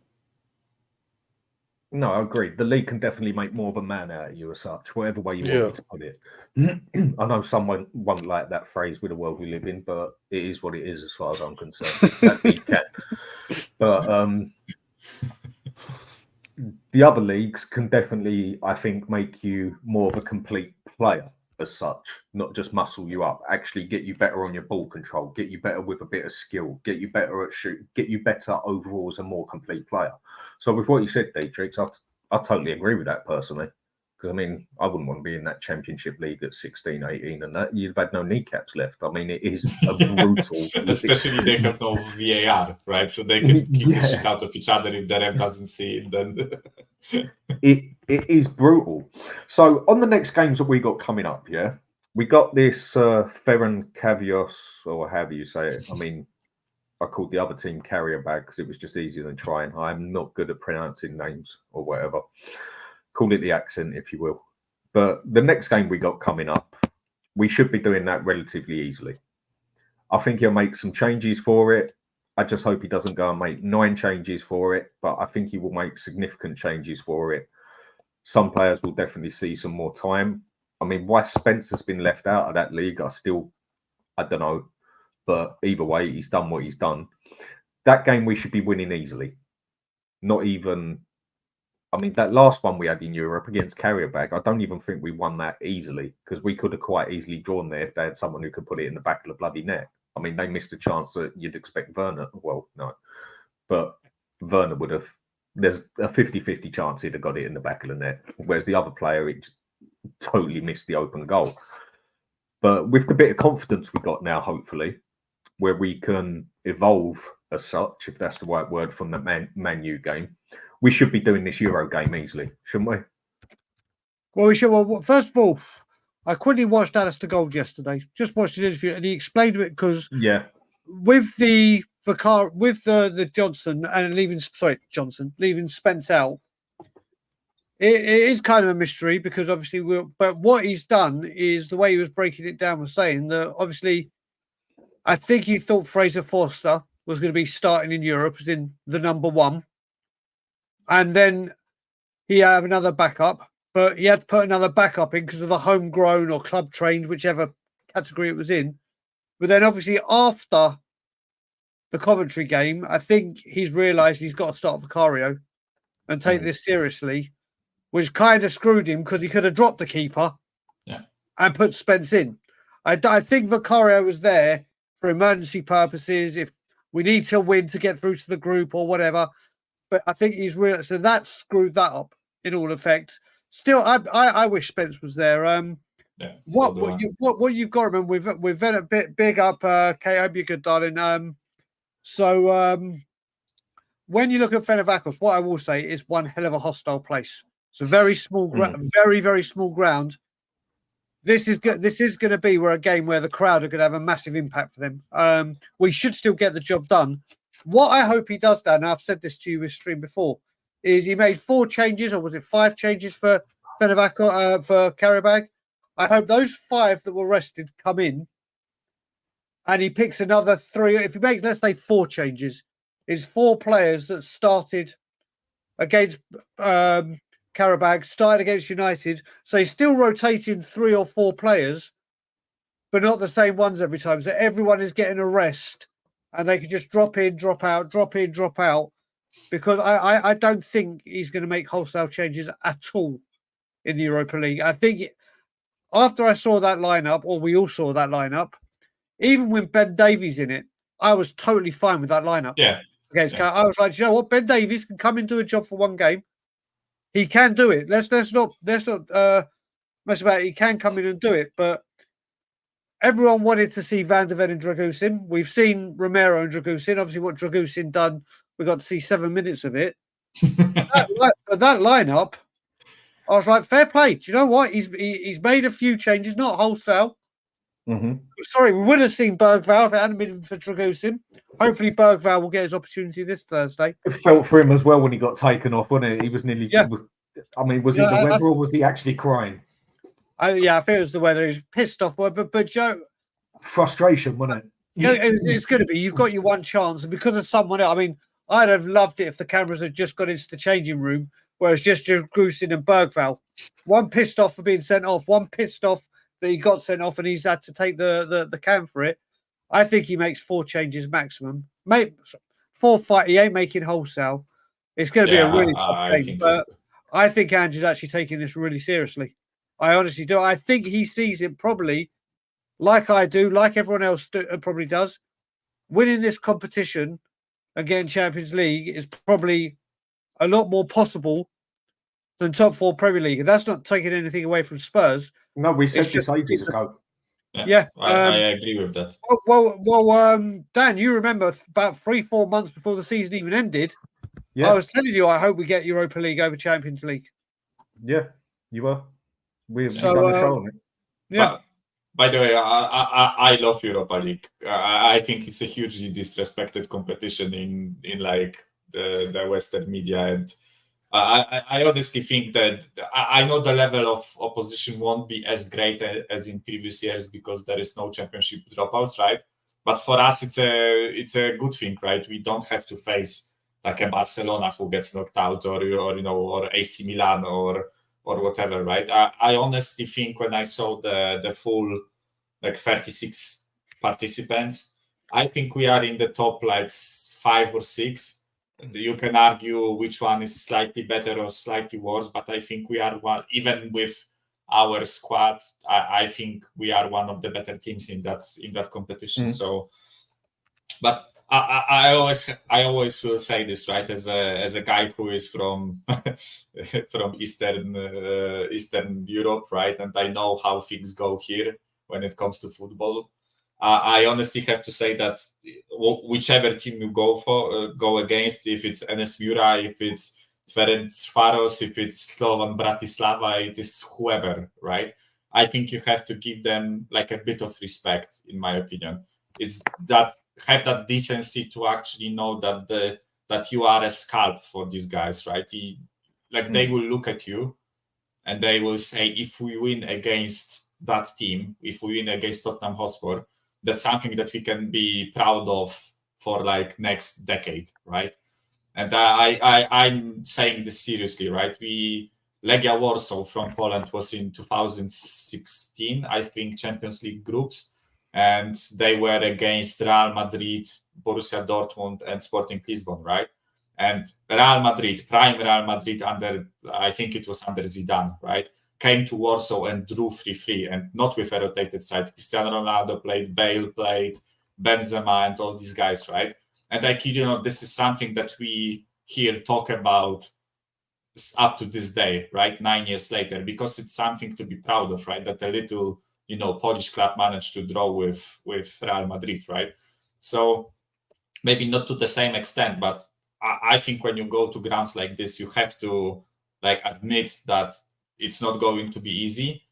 No, I agree. The league can definitely make more of a man out of you as such, whatever way you want me to put it. I know someone won't like that phrase with the world we live in, but it is what it is as far as I'm concerned. That league can. But the other leagues can definitely, I think, make you more of a complete player as such, not just muscle you up, actually get you better on your ball control, get you better with a bit of skill, get you better at shoot, get you better overall as a more complete player. So with what you said, Dietrich, I totally agree with that personally. Because, I mean, I wouldn't want to be in that Championship league at 16, 18 and that. You've had no kneecaps left. I mean, it is a brutal... Especially they have no VAR, right? So they can kick the shit out of each other if the ref doesn't see it. Then it is brutal. So on the next games that we got coming up, we got this Ferencváros, or however you say it. I mean, I called the other team Carrier Bag because it was just easier than trying. I'm not good at pronouncing names or whatever. Call it the accent, if you will. But the next game we got coming up, we should be doing that relatively easily. I think he'll make some changes for it. I just hope he doesn't go and make 9 changes for it, but I think he will make significant changes for it. Some players will definitely see some more time. I mean, why Spencer's been left out of that league, I don't know. But either way, he's done what he's done. That game we should be winning easily. Not even I mean, that last one we had in Europe against Carrier-Bag, I don't even think we won that easily because we could have quite easily drawn there if they had someone who could put it in the back of the bloody net. I mean, they missed a chance that you'd expect Werner. Well, no, but Werner would have. There's a 50-50 chance he'd have got it in the back of the net, whereas the other player, it just totally missed the open goal. But with the bit of confidence we got now, hopefully, where we can evolve as such, if that's the right word, from the Man U game, we should be doing this Euro game easily, shouldn't we? Well, we should. Well, first of all, I quickly watched Alistair Gold yesterday. Just watched his interview, and he explained it because with the Johnson and leaving Spence out, it is kind of a mystery because obviously but what he's done is the way he was breaking it down was saying that obviously I think he thought Fraser Forster was going to be starting in Europe as in the number one. And then he had another backup, but he had to put another backup in because of the homegrown or club trained, whichever category it was in. But then obviously after the Coventry game, I think he's realised he's got to start Vicario and take this seriously, which kind of screwed him because he could have dropped the keeper and put Spence in. I think Vicario was there for emergency purposes, if we need to win to get through to the group or whatever. But I think he's real, so that screwed that up in all effect. Still, I wish Spence was there. What you've got to remember, we've been a bit big up. Kate, I hope you're good, darling. So when you look at Fenerbahce, what I will say is one hell of a hostile place. It's a very small, very very small ground. This is going to be a game where the crowd are going to have a massive impact for them. We should still get the job done. What I hope he does, Dan, I've said this to you with stream before, is he made 4 changes, or was it 5 changes for Fenerbahce, for Karabag? I hope those 5 that were rested come in, and he picks another 3. If he makes, let's say, 4 changes, is 4 players that started against Karabag, started against United. So he's still rotating 3 or 4 players, but not the same ones every time. So everyone is getting a rest. And they could just drop in, drop out, drop in, drop out, because I don't think he's going to make wholesale changes at all in the Europa League. I think after I saw that lineup, or we all saw that lineup, even with Ben Davies in it, I was totally fine with that lineup. Yeah. I was like, you know what, Ben Davies can come and do a job for one game. He can do it. Let's not mess about it. He can come in and do it, but. Everyone wanted to see Van der Ven and Dragusin. We've seen Romero and Dragusin. Obviously, what Dragusin done, we got to see 7 minutes of it. that lineup, I was like, fair play. Do you know what? He's made a few changes, not wholesale. Sorry, we would have seen Bergvall if it hadn't been for Dragusin. Hopefully, Bergvall will get his opportunity this Thursday. It felt for him as well when he got taken off, wasn't it? He was nearly. Yeah. I mean, was it the weather or was he actually crying? I think it was the weather. He's pissed off, but Joe, frustration, wasn't it? It's going to be. You've got your one chance, and because of someone else. I mean, I'd have loved it if the cameras had just got into the changing room, where it's just Grusin and Bergvall. One pissed off for being sent off, one pissed off that he got sent off, and he's had to take the cam for it. I think he makes 4 changes maximum. 4 5. He ain't making wholesale. It's going to be a really tough game, but I think Ange is actually taking this really seriously. I honestly do. I think he sees it probably like I do, like everyone else probably does. Winning this competition and getting Champions League is probably a lot more possible than top 4 Premier League. And that's not taking anything away from Spurs. No, we said this ages ago. Yeah, I agree with that. Well, Dan, you remember about 3-4 months before the season even ended, I was telling you I hope we get Europa League over Champions League. Yeah, you were. We've done a show on it. Yeah. By the way, I love Europa League. I think it's a hugely disrespected competition in like the Western media, and I honestly think that I know the level of opposition won't be as great as in previous years because there is no championship dropouts, right? But for us, it's a good thing, right? We don't have to face like a Barcelona who gets knocked out, or AC Milan or whatever, right? I honestly think when I saw the full like 36 participants, I think we are in the top like 5 or 6 You can argue which one is slightly better or slightly worse, but I think we are one, even with our squad, I think we are one of the better teams in that competition. So, but I always will say this, right? As a guy who is from from Eastern Europe, right? And I know how things go here when it comes to football. I honestly have to say that whichever team you go against, if it's NS Mura, if it's Ferencvaros, if it's Slovan Bratislava, it is whoever, right? I think you have to give them like a bit of respect, in my opinion. It's that have that decency to actually know that you are a scalp for these guys, right? They will look at you and they will say, if we win against that team, if we win against Tottenham Hotspur, that's something that we can be proud of for like next decade, right? And I'm saying this seriously, right? Legia Warsaw from Poland was in 2016, I think, Champions League groups, and they were against Real Madrid, Borussia Dortmund, and Sporting Lisbon, right? And Real Madrid, prime Real Madrid I think it was under Zidane, right? Came to Warsaw and drew 3-3, and not with a rotated side. Cristiano Ronaldo played, Bale played, Benzema, and all these guys, right? And I kid you not, this is something that we here talk about up to this day, right? 9 years later, because it's something to be proud of, right? That a little, Polish club managed to draw with Real Madrid, right? So maybe not to the same extent, but I think when you go to grounds like this, you have to admit that it's not going to be easy.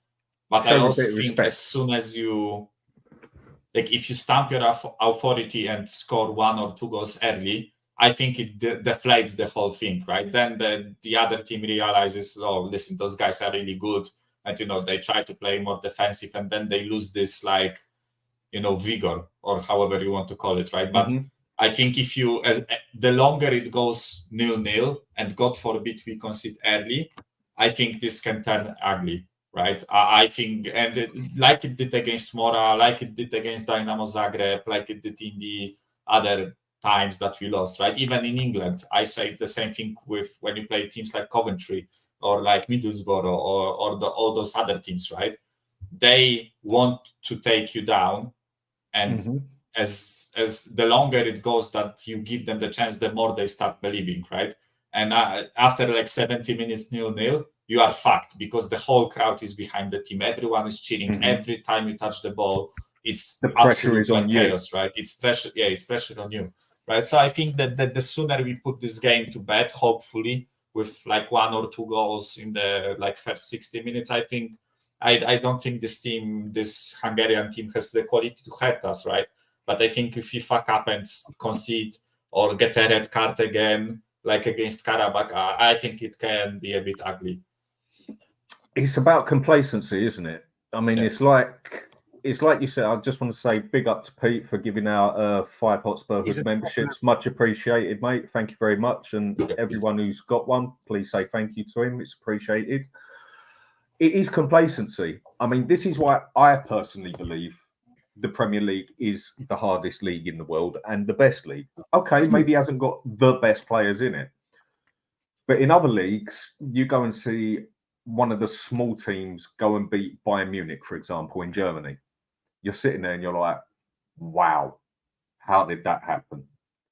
But I also think as soon as you, if you stamp your authority and score 1 or 2 goals early, I think it deflates the whole thing, right? Then the other team realizes, oh, listen, those guys are really good. And, they try to play more defensive, and then they lose this, vigor, or however you want to call it, right? But I think the longer it goes 0-0, and God forbid we concede early, I think this can turn ugly, right? I think, and like it did against Mora, like it did against Dynamo Zagreb, like it did in the other times that we lost, right? Even in England, I say the same thing with when you play teams like Coventry or like Middlesbrough or all those other teams, right? They want to take you down, and as the longer it goes that you give them the chance, the more they start believing, right? And after 70 minutes 0-0, you are fucked, because the whole crowd is behind the team. Everyone is cheering every time you touch the ball. It's the pressure is on chaos, right? It's pressure. Yeah, it's pressure on you, right? So I think that the sooner we put this game to bed, hopefully with 1 or 2 goals in the first 60 minutes, I think I don't think this Hungarian team has the quality to hurt us, right? But I think if we fuck up and concede or get a red card again, like against Karabakh, I think it can be a bit ugly. It's about complacency, isn't it? I mean, it's like you said. I just want to say big up to Pete for giving out 5 HotspurHood memberships. Much appreciated, mate. Thank you very much. And everyone who's got one, please say thank you to him. It's appreciated. It is complacency. I mean, this is why I personally believe the Premier League is the hardest league in the world and the best league. Okay, maybe it hasn't got the best players in it, but in other leagues, you go and see one of the small teams go and beat Bayern Munich, for example, in Germany. You're sitting there and you're like, wow, how did that happen?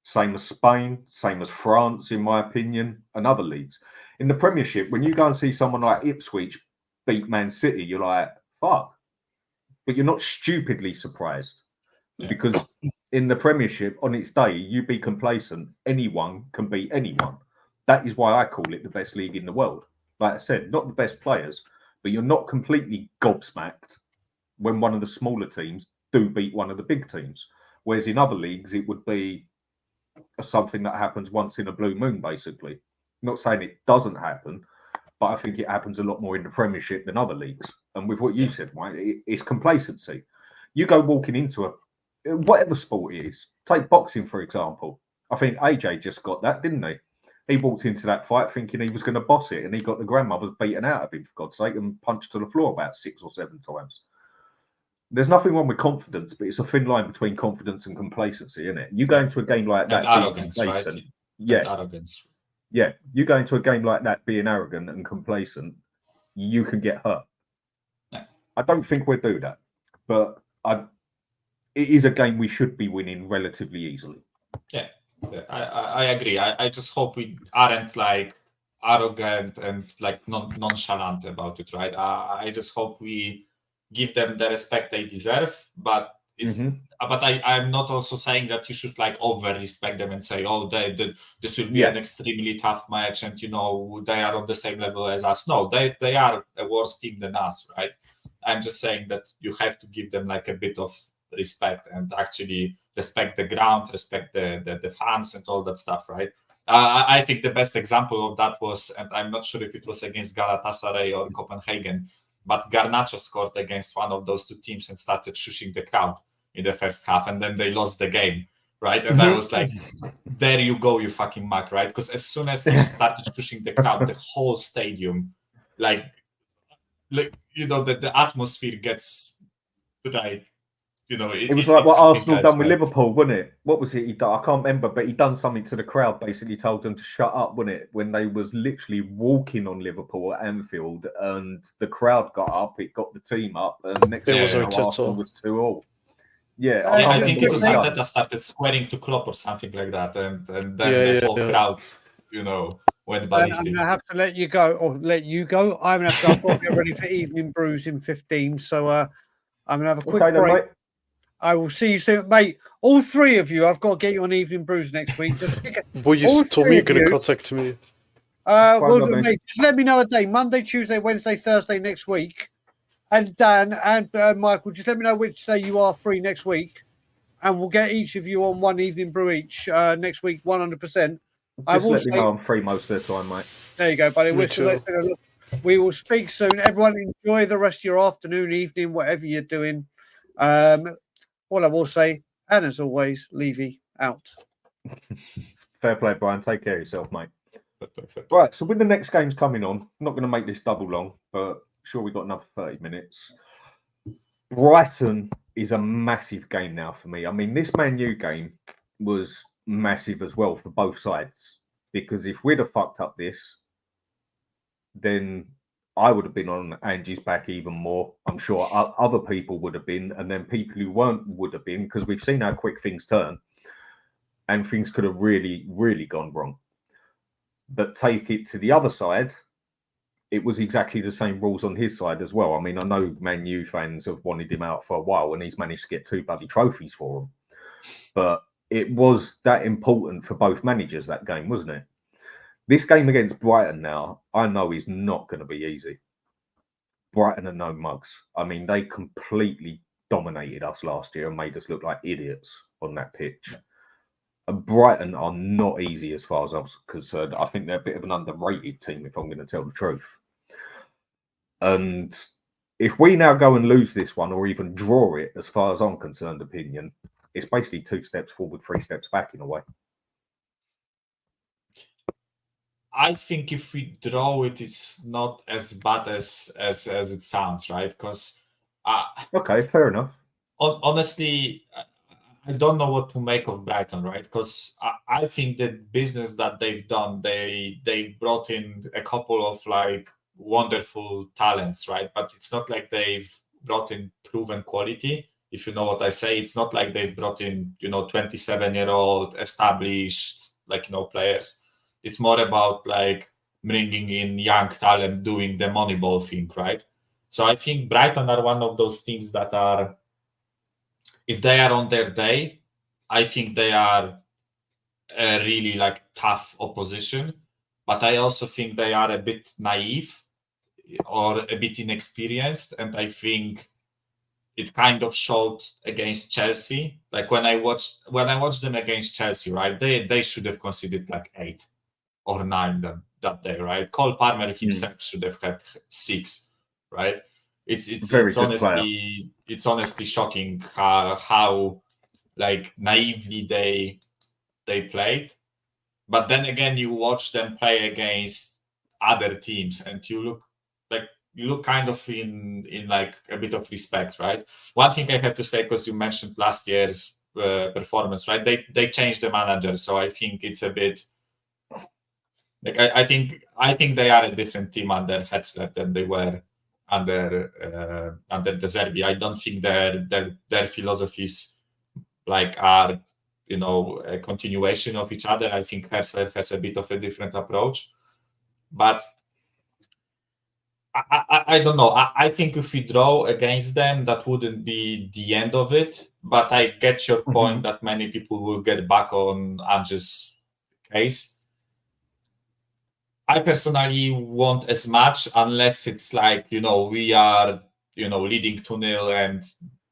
Same as Spain, same as France, in my opinion, and other leagues. In the Premiership, when you go and see someone like Ipswich beat Man City, you're like, fuck. But you're not stupidly surprised, because in the Premiership, on its day, you be complacent. Anyone can beat anyone. That is why I call it the best league in the world. Like I said, not the best players, but you're not completely gobsmacked when one of the smaller teams do beat one of the big teams. Whereas in other leagues, it would be something that happens once in a blue moon, basically. I'm not saying it doesn't happen, but I think it happens a lot more in the Premiership than other leagues. And with what you said, right, it's complacency. You go walking into whatever sport it is. Take boxing, for example. I think AJ just got that, didn't he? He walked into that fight thinking he was going to boss it, and he got the grandmothers beaten out of him, for God's sake, and punched to the floor about 6 or 7 times. There's nothing wrong with confidence, but it's a thin line between confidence and complacency, isn't it? You go into a game like that, and arrogance, right? and arrogance. Yeah, you go into a game like that being arrogant and complacent, you can get hurt. Yeah. I don't think we'll do that, but it is a game we should be winning relatively easily. Yeah, I agree. I just hope we aren't like arrogant and like nonchalant about it, right? I just hope we give them the respect they deserve, but but I'm not also saying that you should like over respect them and say, oh, this will be an extremely tough match, and they are on the same level as us. No, they are a worse team than us, right? I'm just saying that you have to give them like a bit of respect and actually respect the ground, respect the fans and all that stuff, right? I think the best example of that was, and I'm not sure if it was against Galatasaray or Copenhagen, but Garnacho scored against one of those two teams and started shushing the crowd in the first half, and then they lost the game, right? And I was like, there you go, you fucking mug, right? Because as soon as he started shushing the crowd, the whole stadium, the atmosphere gets like, it was like what Arsenal done with Liverpool, wasn't it? What was it he done? I can't remember, but he done something to the crowd, basically told them to shut up, wasn't it? When they was literally walking on Liverpool at Anfield, and the crowd got up, it got the team up, and next thing you know, Arsenal was 2-2. Yeah, I think it was Arteta started swearing to Klopp or something like that, and then the whole crowd, went ballistic. I'm gonna have to let you go. I'm gonna have to get ready for evening brews in 15. So I'm gonna have a quick break. Mate. I will see you soon, mate. All three of you, I've got to get you on evening brews next week. Well, you told me you're gonna contact me. Mate, just let me know a day: Monday, Tuesday, Wednesday, Thursday next week. And Dan and Michael, just let me know which day you are free next week, and we'll get each of you on one evening brew each next week, 100%. Just let me know I'm free most of the time, mate. There you go, buddy. We will speak soon. Everyone, enjoy the rest of your afternoon, evening, whatever you're doing. What I will say, and as always, Levy out. Fair play, Brian. Take care of yourself, mate. Right, so with the next games coming on, I'm not going to make this double long, but sure we've got another 30 minutes. Brighton is a massive game now for me. I mean, this Man U game was massive as well for both sides, because if we'd have fucked up this, then I would have been on Ange's back even more. I'm sure other people would have been, and then people who weren't would have been, because we've seen how quick things turn, and things could have really, really gone wrong. But take it to the other side, it was exactly the same rules on his side as well. I mean, I know Man U fans have wanted him out for a while, and he's managed to get 2 bloody trophies for them. But it was that important for both managers, that game, wasn't it? This game against Brighton now, I know is not going to be easy. Brighton are no mugs. I mean, they completely dominated us last year and made us look like idiots on that pitch. And Brighton are not easy as far as I'm concerned. I think they're a bit of an underrated team, if I'm going to tell the truth. And if we now go and lose this one, or even draw it, as far as I'm concerned, opinion, it's basically 2 steps forward, 3 steps back in a way. I think if we draw it, it's not as bad as it sounds, right? Because okay, fair enough. Honestly, I don't know what to make of Brighton, right? Because I think the business that they've done, they've brought in a couple of like wonderful talents, right? But it's not like they've brought in proven quality. If you know what I say, it's not like they've brought in 27-year-old established players. It's more about like bringing in young talent, doing the Moneyball thing, right? So I think Brighton are one of those teams that are, if they are on their day, I think they are a really like tough opposition. But I also think they are a bit naive or a bit inexperienced, and I think it kind of showed against Chelsea. Like when I watched them against Chelsea, right? They should have conceded like 8 or 9 that day, right? Cole Palmer himself should have had 6, right? It's honestly shocking how like naively they played. But then again, you watch them play against other teams, and you look kind of in like a bit of respect, right? One thing I have to say, because you mentioned last year's performance, right? They changed the manager, so I think it's a bit Like I think they are a different team under Hetzler than they were under De Zerbi. I don't think their philosophies like are a continuation of each other. I think Hetzler has a bit of a different approach, but I don't know. I think if we draw against them, that wouldn't be the end of it. But I get your point that many people will get back on Ange's case. I personally want as much, unless it's like, we are, leading 2-0 and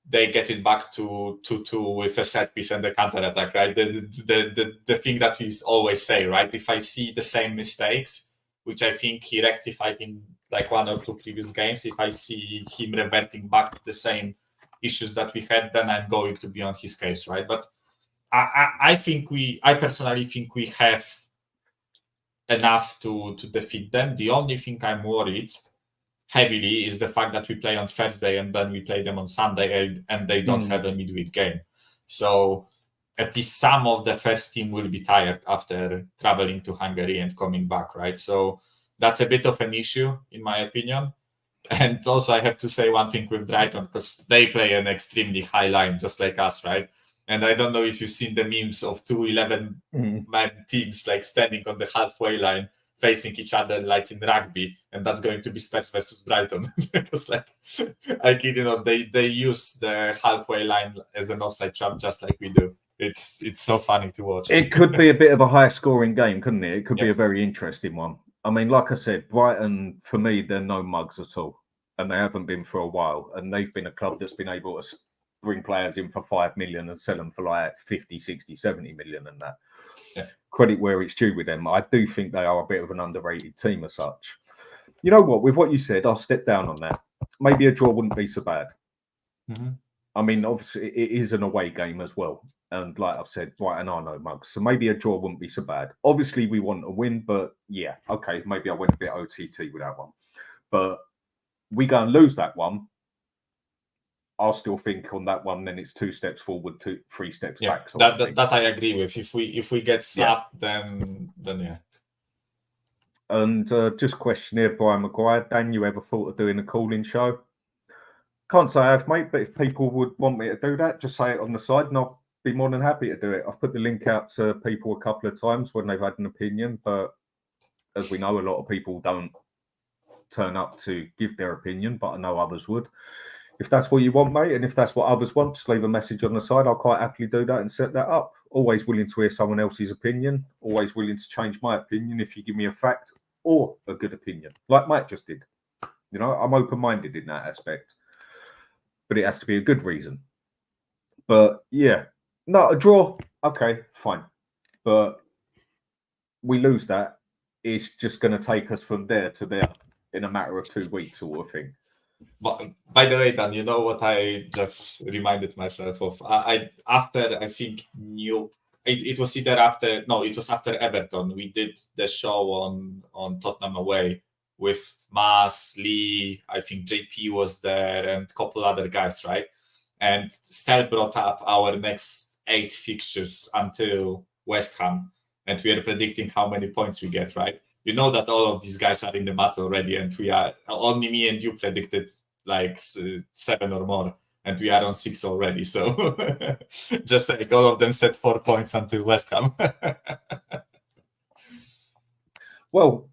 they get it back to 2-2 with a set piece and a counter attack, right? The thing that we always say, right? If I see the same mistakes, which I think he rectified in like 1 or 2 previous games, if I see him reverting back to the same issues that we had, then I'm going to be on his case, right? But I personally think we have enough to defeat them. The only thing I'm worried heavily is the fact that we play on Thursday and then we play them on Sunday and they don't have a midweek game. So at least some of the first team will be tired after traveling to Hungary and coming back, right? So that's a bit of an issue, in my opinion. And also I have to say one thing with Brighton, because they play an extremely high line, just like us, right? And I don't know if you've seen the memes of 2 11-man teams like standing on the halfway line facing each other like in rugby, and that's going to be Spurs versus Brighton. Because I kid you not, they use the halfway line as an offside trap just like we do. It's so funny to watch. It could be a bit of a high-scoring game, couldn't it? It could be a very interesting one. I mean, like I said, Brighton, for me, they're no mugs at all. And they haven't been for a while. And they've been a club that's been able to bring players in for 5 million and sell them for like 50, 60, 70 million and that. Yeah. Credit where it's due with them. I do think they are a bit of an underrated team as such. You know what? With what you said, I'll step down on that. Maybe a draw wouldn't be so bad. I mean, obviously, it is an away game as well. And like I've said, Brighton are no mugs. So maybe a draw wouldn't be so bad. Obviously, we want a win, but yeah, okay, maybe I went a bit OTT with that one. But we go and lose that one, I'll still think on that one, then it's 2 steps forward, 3 steps back. That I agree with. If we get slapped, then yeah. And just question here, Brian Maguire. Dan, you ever thought of doing a call-in show? Can't say I have, mate, but if people would want me to do that, just say it on the side and I'll be more than happy to do it. I've put the link out to people a couple of times when they've had an opinion, but as we know, a lot of people don't turn up to give their opinion, but I know others would. If that's what you want, mate, and if that's what others want, just leave a message on the side. I'll quite happily do that and set that up. Always willing to hear someone else's opinion. Always willing to change my opinion if you give me a fact or a good opinion, like Mike just did. You know, I'm open-minded in that aspect, but it has to be a good reason. But yeah, no, a draw, okay, fine. But we lose that, it's just going to take us from there to there in a matter of 2 weeks, sort of thing. But by the way, Dan, you know what I just reminded myself of? It was after Everton. We did the show on Tottenham away with Mas, Lee, I think JP was there, and a couple other guys, right? And Stel brought up our next 8 fixtures until West Ham, and we are predicting how many points we get, right? You know that all of these guys are in the mat already, and we are only me and you predicted like 7 or more, and we are on 6 already. So just saying, all of them set 4 points until West Ham. Well,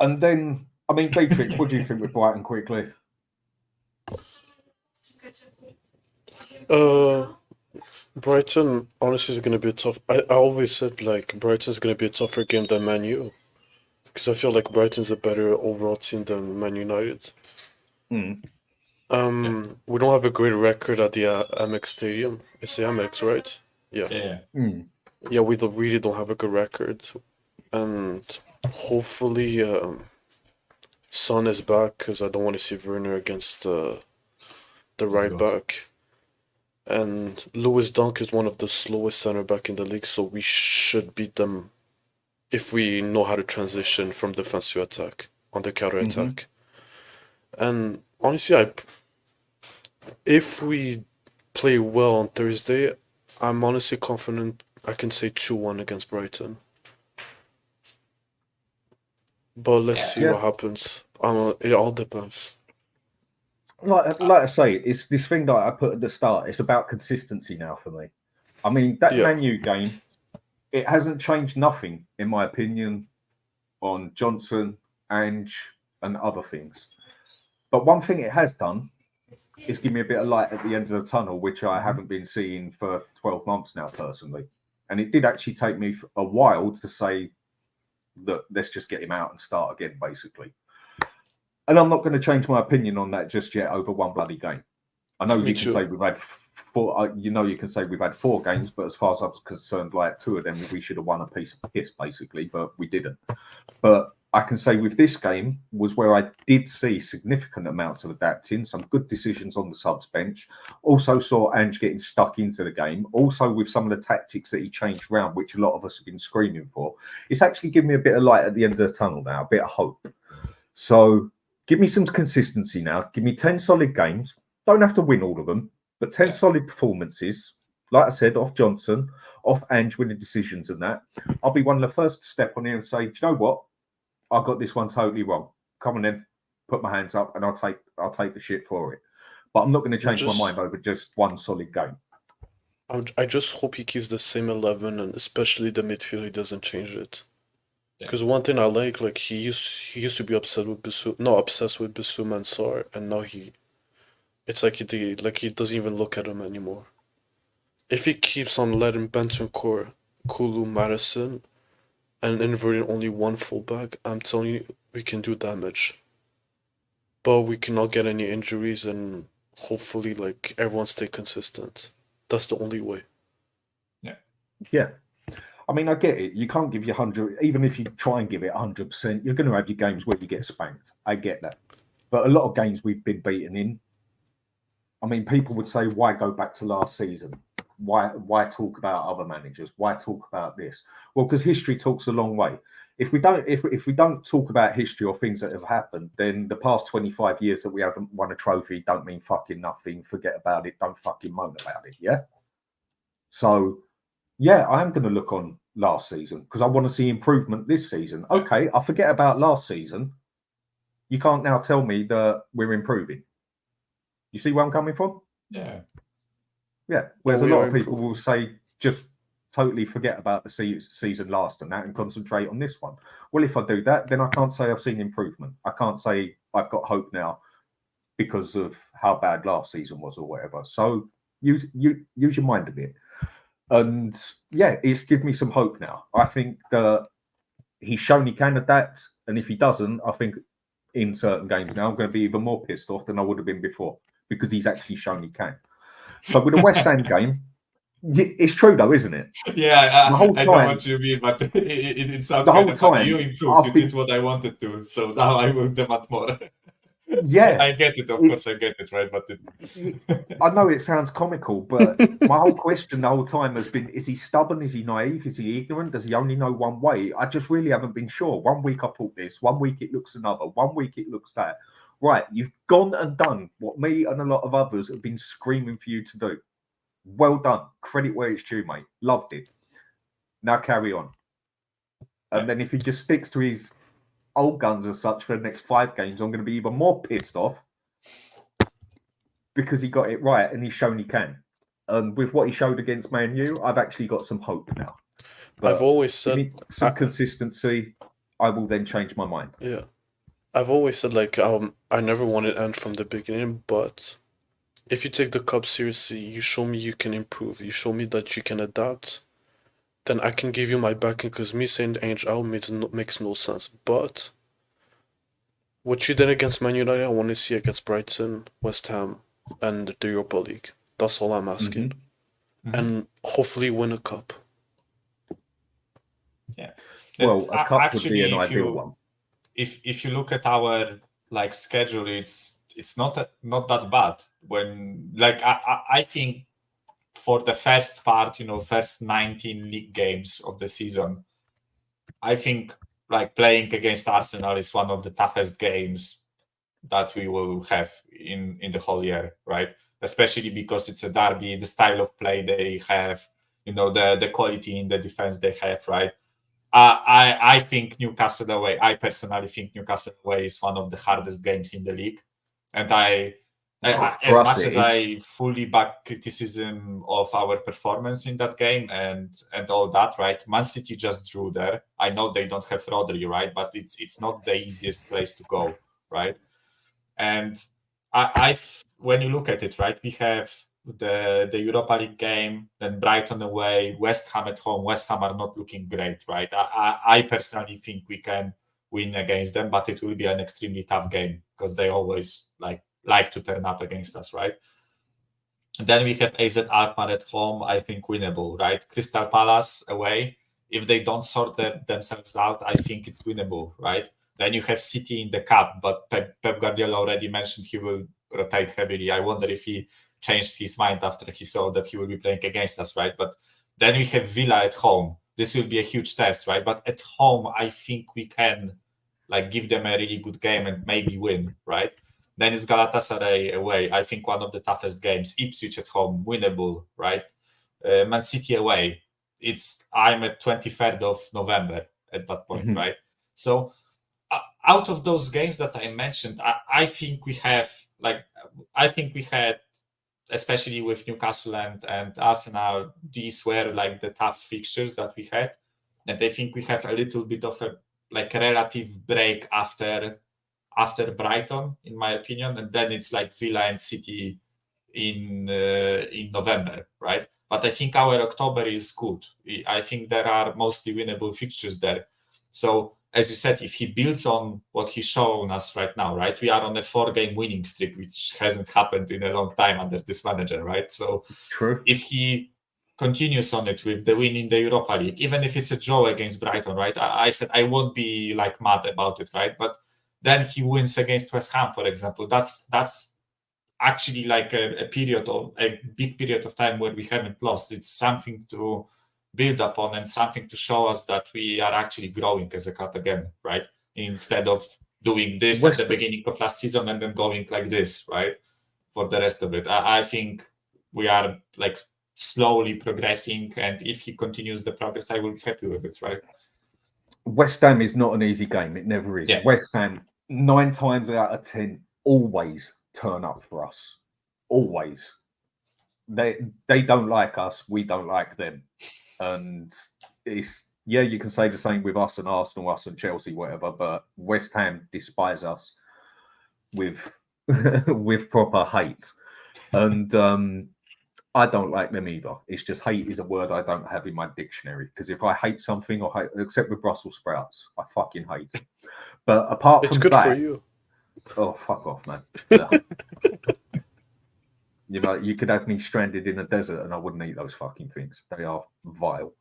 and then I mean, Beatrix, what do you think with Brighton quickly? Brighton honestly is going to be a tough. I always said like Brighton's going to be a tougher game than Man U. Because I feel like Brighton's a better overall team than Man United. We don't have a great record at the Amex Stadium. It's the Amex, right? Yeah. Yeah, we really don't have a good record. And hopefully Son is back, because I don't want to see Werner against the right back. And Lewis Dunk is one of the slowest center back in the league, so we should beat them if we know how to transition from defense to attack on the counter attack. And honestly, if we play well on Thursday, I'm honestly confident I can say 2-1 against Brighton. But let's see what happens. It all depends. Like I say, it's this thing that I put at the start. It's about consistency now for me. I mean, that Man U game, it hasn't changed nothing, in my opinion, on Johnson, Ange, and other things. But one thing it has done is give me a bit of light at the end of the tunnel, which I haven't been seeing for 12 months now, personally. And it did actually take me a while to say that let's just get him out and start again, basically. And I'm not going to change my opinion on that just yet over one bloody game. I know you can say we've had four. You can say we've had 4 games, but as far as I'm concerned, like 2 of them we should have won a piece of piss, basically, but we didn't. But I can say with this game was where I did see significant amounts of adapting, some good decisions on the subs bench. Also saw Ange getting stuck into the game. Also with some of the tactics that he changed around, which a lot of us have been screaming for. It's actually given me a bit of light at the end of the tunnel now, a bit of hope. So give me some consistency now. Give me 10 solid games. Don't have to win all of them, but 10 solid performances. Like I said, off Johnson, off Ange winning decisions and that. I'll be one of the first to step on here and say, do you know what? I got this one totally wrong. Come on in, put my hands up, and I'll take the shit for it. But I'm not going to change my mind over just one solid game. I just hope he keeps the same 11, and especially the midfield, he doesn't change it. Because one thing I like he used to be obsessed with Bissouma and Sarr, and now it's like he doesn't even look at him anymore. If he keeps on letting Bentancur, Kulu, Madison, and inverting only one fullback, I'm telling you, we can do damage. But we cannot get any injuries, and hopefully, everyone stay consistent. That's the only way. Yeah. I mean, I get it. You can't give you 100, even if you try and give it 100%, you're going to have your games where you get spanked. I get that. But a lot of games we've been beaten in. I mean, people would say, why go back to last season? Why talk about other managers? Why talk about this? Well, because history talks a long way. If we don't talk about history or things that have happened, then the past 25 years that we haven't won a trophy don't mean fucking nothing. Forget about it. Don't fucking moan about it. Yeah. So, yeah, I am going to look on last season because I want to see improvement this season. Okay, I forget about last season. You can't now tell me that we're improving. You see where I'm coming from? Yeah. Yeah, whereas a lot of people will say, just totally forget about the season last and that and concentrate on this one. Well, if I do that, then I can't say I've seen improvement. I can't say I've got hope now because of how bad last season was or whatever. So use your mind a bit. And yeah, it's given me some hope now. I think that he's shown he can adapt. And if he doesn't, I think in certain games now, I'm going to be even more pissed off than I would have been before because he's actually shown he can. So with the West Ham game, it's true though, isn't it? Yeah, I know what you mean, but it sounds kind of funny. You improved. You did what I wanted to, so now I will demand more. Yeah, I get it. Of course, I get it, right? But I know it sounds comical, but my whole question the whole time has been: is he stubborn? Is he naive? Is he ignorant? Does he only know one way? I just really haven't been sure. 1 week I thought this, 1 week it looks another, 1 week it looks that. Right, you've gone and done what me and a lot of others have been screaming for you to do. Well done. Credit where it's due, mate. Loved it. Now carry on. And then if he just sticks to his old guns as such for the next 5 games, I'm going to be even more pissed off because he got it right and he's shown he can. And with what he showed against Man U, I've actually got some hope now. But I've always said some consistency. I will then change my mind. Yeah. I've always said I never wanted Ange from the beginning, but if you take the cup seriously, you show me you can improve, you show me that you can adapt, then I can give you my backing because me saying Ange out makes no sense. But what you did against Man United, I want to see against Brighton, West Ham, and the Europa League. That's all I'm asking. Mm-hmm. And hopefully win a cup. Yeah. Well, a cup actually would be an ideal one. If you look at our schedule, it's not that bad. When I think for the first part, first 19 league games of the season, I think playing against Arsenal is one of the toughest games that we will have in the whole year, right? Especially because it's a derby, the style of play they have, the quality in the defense they have, right? I think Newcastle away. I personally think Newcastle away is one of the hardest games in the league, and as much as I fully back criticism of our performance in that game and all that, right? Man City just drew there. I know they don't have Rodri, right? But it's not the easiest place to go, right? And when you look at it, right, we have the Europa League game, then Brighton away, West Ham at home. West Ham are not looking great, right? I personally think we can win against them, but it will be an extremely tough game because they always like to turn up against us, right? And then we have AZ Alkmaar at home, I think winnable, right? Crystal Palace away, if they don't sort themselves out, I think it's winnable, right? Then you have City in the cup, but Pep Guardiola already mentioned he will rotate heavily. I wonder if he changed his mind after he saw that he will be playing against us, right? But then we have Villa at home. This will be a huge test, right? But at home, I think we can give them a really good game and maybe win, right? Then it's Galatasaray away. I think one of the toughest games. Ipswich at home, winnable, right? Man City away. I'm at 23rd of November at that point, right? So out of those games that I mentioned, I think we have had, especially with Newcastle and Arsenal, these were the tough fixtures that we had, and I think we have a little bit of a relative break after Brighton, in my opinion, and then it's Villa and City in November, right? But I think our October is good. I think there are mostly winnable fixtures there. So as you said, if he builds on what he's shown us right now, right, we are on a 4-game winning streak, which hasn't happened in a long time under this manager, right? So true. If he continues on it with the win in the Europa League, even if it's a draw against Brighton, right, I said I won't be mad about it, right? But then he wins against West Ham, for example. That's actually a big period of time where we haven't lost. It's something to build upon and something to show us that we are actually growing as a club again, right? Instead of doing this at the beginning of last season and then going like this, right? For the rest of it. I think we are slowly progressing, and if he continues the progress, I will be happy with it, right? West Ham is not an easy game. It never is. Yeah. West Ham, 9 times out of 10, always turn up for us. Always. They don't like us. We don't like them. And you can say the same with us and Arsenal, us and Chelsea, whatever, but West Ham despise us with proper hate. And I don't like them either. It's just hate is a word I don't have in my dictionary, because if I hate something, except with Brussels sprouts, I fucking hate it. But apart from that, it's good for you. Oh, fuck off, man. Yeah. You could have me stranded in a desert and I wouldn't eat those fucking things. They are vile.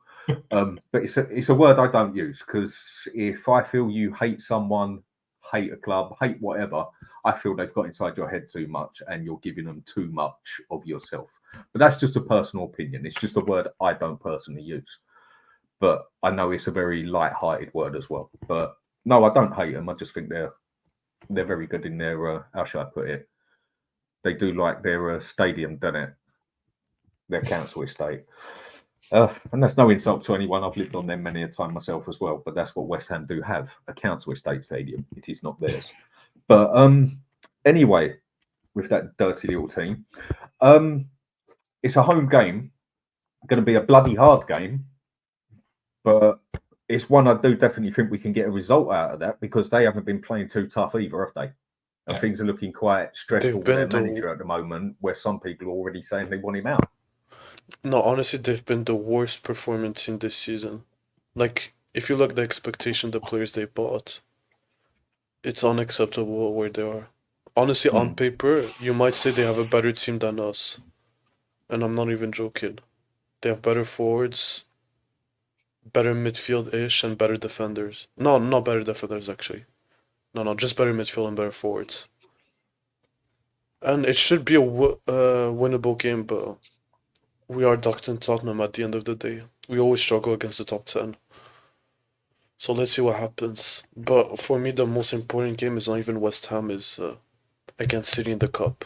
But it's a word I don't use, because if I feel you hate someone, hate a club, hate whatever, I feel they've got inside your head too much and you're giving them too much of yourself. But that's just a personal opinion. It's just a word I don't personally use. But I know it's a very light-hearted word as well. But no, I don't hate them. I just think they're very good in their, how should I put it? They do like their stadium, don't it? Their council estate. And that's no insult to anyone. I've lived on them many a time myself as well. But that's what West Ham do have, a council estate stadium. It is not theirs. But anyway, with that dirty little team, it's a home game. Going to be a bloody hard game. But it's one I do definitely think we can get a result out of that, because they haven't been playing too tough either, have they? And things are looking quite stressful with their manager at the moment, where some people are already saying they want him out. No, honestly, they've been the worst performance in this season. If you look at the expectation, the players they bought, it's unacceptable where they are. Honestly, on paper, you might say they have a better team than us. And I'm not even joking. They have better forwards, better midfield-ish, and better defenders. No, not better defenders, actually. No, just better midfield and better forwards. And it should be a winnable game, but we are docked in Tottenham at the end of the day. We always struggle against the top 10. So let's see what happens. But for me, the most important game is not even West Ham, is against City in the Cup.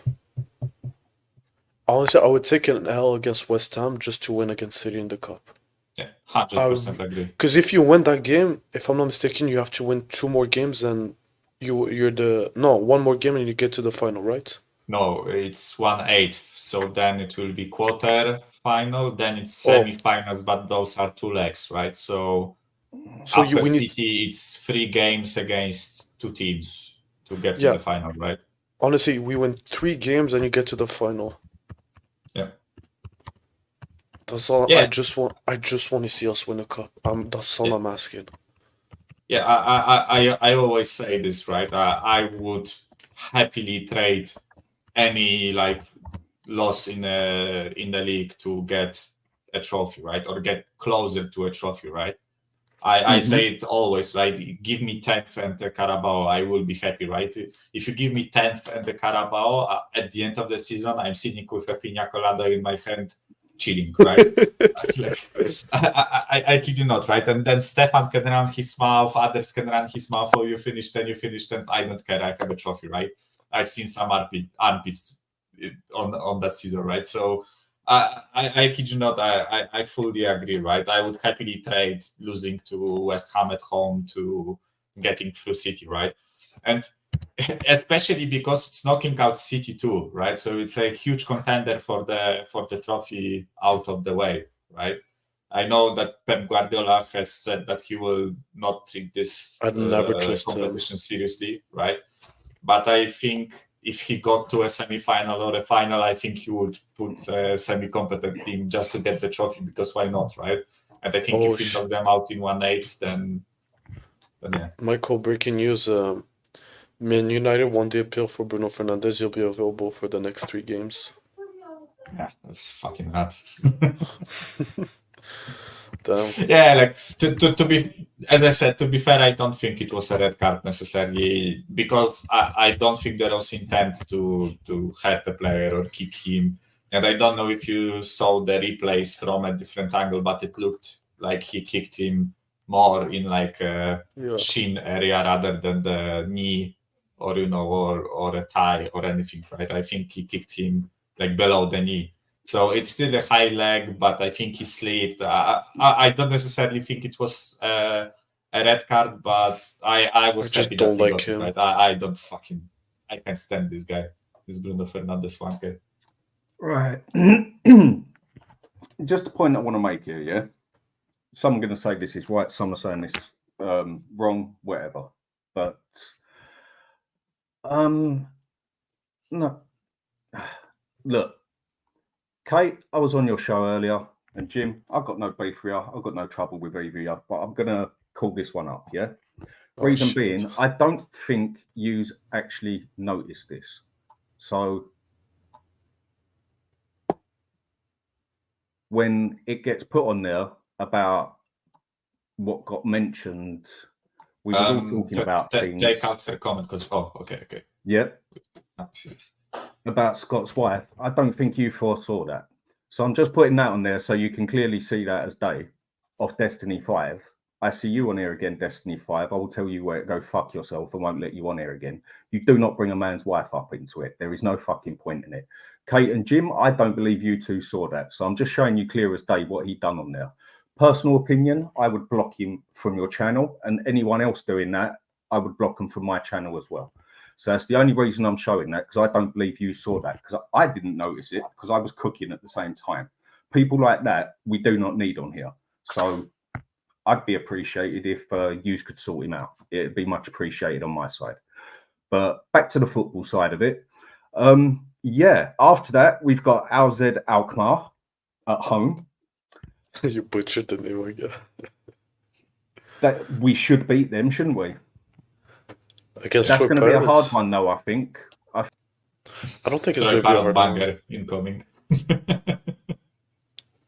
Honestly, I would take an L against West Ham just to win against City in the Cup. Yeah, 100% agree. Because if you win that game, if I'm not mistaken, you have to win 2 more games and one more game and you get to the final, right? No, it's 1/8. So then it will be quarter final, then it's semi-finals, but those are 2 legs, right? So after City, it's 3 games against 2 teams to get to the final, right? Honestly, we win 3 games and you get to the final. Yeah. That's all. Yeah. I just want to see us win a cup. That's all I'm asking. Yeah, I always say this, right? I would happily trade any like loss in the league to get a trophy, right? Or get closer to a trophy, right? I say it always, right? Give me 10th and the Carabao, I will be happy, right? If you give me 10th and the Carabao, at the end of the season, I'm sitting with a pina colada in my hand, chilling, right? I kid you not, right? And then Stefan can run his mouth, others can run his mouth, oh, you finished, and I don't care, I have a trophy, right? I've seen some armpits on that season, right? So I kid you not, I fully agree, right? I would happily trade losing to West Ham at home to getting through City, right? And especially because it's knocking out City too, right? So it's a huge contender for the trophy out of the way, right? I know that Pep Guardiola has said that he will not take this competition seriously, right? But I think if he got to a semi-final or a final, I think he would put a semi-competent team just to get the trophy, because why not, right? And I think if we knock them out in 1/8, then yeah. Michael, breaking news. Man United won the appeal for Bruno Fernandes. He'll be available for the next 3 games. Yeah, that's fucking rad. Damn. Yeah, like to be, as I said, to be fair, I don't think it was a red card necessarily, because I don't think there was intent to hurt the player or kick him. And I don't know if you saw the replays from a different angle, but it looked like he kicked him more in like a shin area rather than the knee or or a thigh or anything, right? I think he kicked him like below the knee. So it's still a high leg, but I think he slipped. I don't necessarily think it was a red card, but I was happy that he got it, right? I can't stand this guy, this Bruno Fernandes wanker. Right. Just a point I want to make here, yeah? Some are going to say this is right, some are saying this is wrong, whatever. But, no. Look, Kate, I was on your show earlier, and Jim, I've got no beef with you. I've got no trouble with either of you, but I'm going to call this one up, yeah? Reason being, I don't think you actually noticed this. So when it gets put on there about what got mentioned, we were all talking about things. Take out her comment because, okay. Yep. About Scott's wife. I don't think you foresaw that. So I'm just putting that on there so you can clearly see that as Dave of Destiny 5. I see you on here again, Destiny 5. I will tell you where to go fuck yourself and won't let you on here again. You do not bring a man's wife up into it. There is no fucking point in it. Kate and Jim, I don't believe you two saw that. So I'm just showing you clear as day what he done on there. Personal opinion, I would block him from your channel, and anyone else doing that, I would block them from my channel as well. So that's the only reason I'm showing that, because I don't believe you saw that, because I didn't notice it because I was cooking at the same time. People like that, we do not need on here. So I'd be appreciated if you could sort him out. It'd be much appreciated on my side. But back to the football side of it. Yeah, after that, we've got AZ Alkmaar at home. You butchered the name again. That we should beat them, shouldn't we? I guess that's going to be a hard one, though. I think. I don't think it's going to be a hard banger incoming.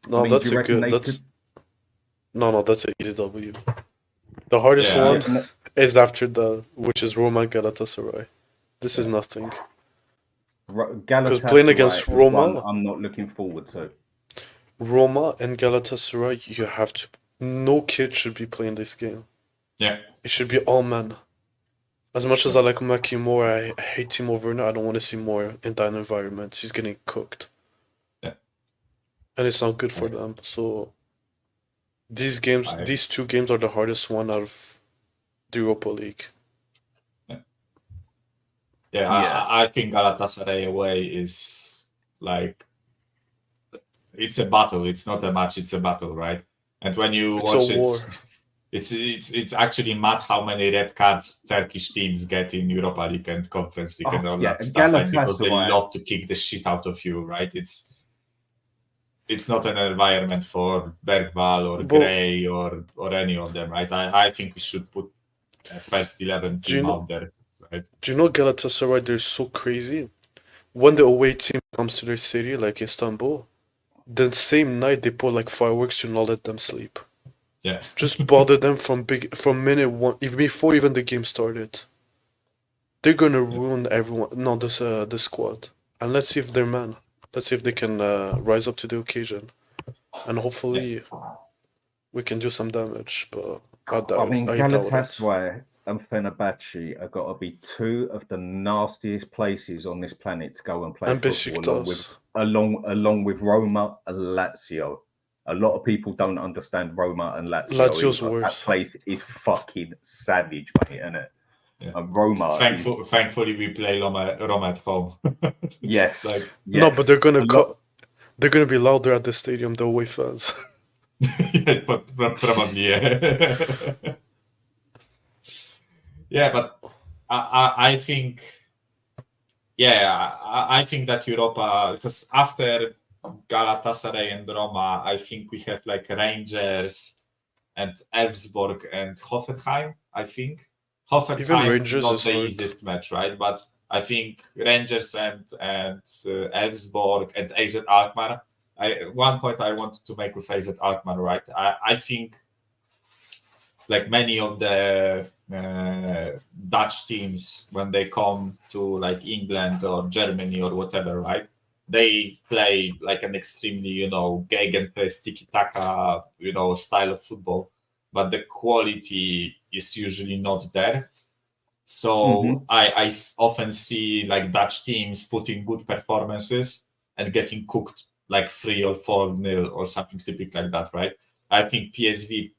No, I mean, that's a good. That's no, that's an easy W. The hardest one is after which is Roma Galatasaray. This is nothing. Because playing against Roma, I'm not looking forward to. Roma and Galatasaray, you have to. No kid should be playing this game. Yeah, it should be all men. As much as I like Maki more, I hate Timo Werner. I don't want to see more in that environment. He's getting cooked. Yeah. And it's not good for them. So These two games are the hardest one out of the Europa League. Yeah, I think Galatasaray away is like it's a battle. It's not a match. It's a battle, right? And when you watch it, it's actually mad how many red cards Turkish teams get in Europa League and Conference League and all that stuff, like, because they love to kick the shit out of you, right? It's not an environment for Bergvall or Gray or any of them, right? I think we should put a first 11 team out there, right? Do you know Galatasaray? They're so crazy. When the away team comes to their city, like Istanbul, the same night they put like fireworks to not let them sleep. Yeah. Just bother them from minute one, even before even the game started. They're gonna ruin everyone. No, the squad. And let's see if they're man. Let's see if they can rise up to the occasion, and hopefully we can do some damage. But I mean, Galatasaray and Fenerbahce have got to be two of the nastiest places on this planet to go and play football, along with Roma and Lazio. A lot of people don't understand Roma and Lazio. Lazio's worse. That place is fucking savage, mate, isn't it? Yeah. And Roma. Thankfully, we play Roma at home. Yes. No, but they're gonna be louder at the stadium, the away fans. Yeah, but probably, yeah. Yeah, but I think, I think that Europa, because after Galatasaray and Roma, I think we have like Rangers and Elfsborg and Hoffenheim, I think. Hoffenheim is not the easiest match, right? But I think Rangers and Elfsborg and AZ Alkmaar. One point I wanted to make with AZ Alkmaar, right? I think like many of the Dutch teams, when they come to like England or Germany or whatever, right? They play like an extremely, gegenpress, tiki-taka, style of football, but the quality is usually not there. So I often see like Dutch teams putting good performances and getting cooked like 3 or 4-0 or something typical like that, right? I think PSV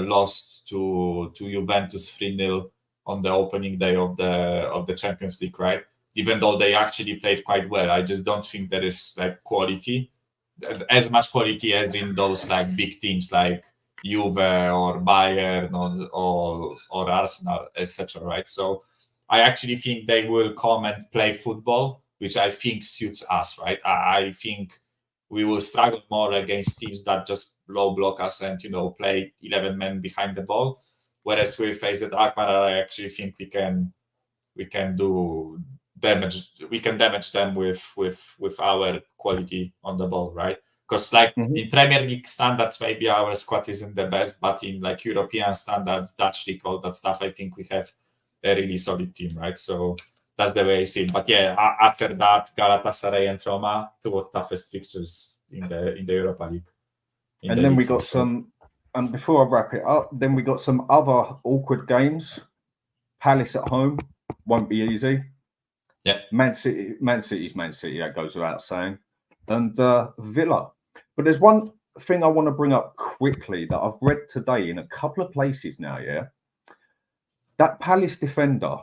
lost to Juventus 3-0 on the opening day of the Champions League, right? Even though they actually played quite well. I just don't think there is like quality, as much quality as in those like big teams like Juve or Bayern or Arsenal, etc. Right? So I actually think they will come and play football, which I think suits us, right? I think we will struggle more against teams that just low block us and play 11 men behind the ball. Whereas with AZ Alkmaar, I actually think we can do damage. We can damage them with our quality on the ball, right? Because like in Premier League standards, maybe our squad isn't the best, but in like European standards, Dutch league, all that stuff, I think we have a really solid team, right? So that's the way I see it. But yeah, after that, Galatasaray and Roma, two of toughest fixtures in the Europa League. And then we got some, and before I wrap it up, then we got some other awkward games. Palace at home won't be easy. Yeah. Man City's Man City, that goes without saying. And Villa. But there's one thing I want to bring up quickly that I've read today in a couple of places now, yeah? That Palace defender,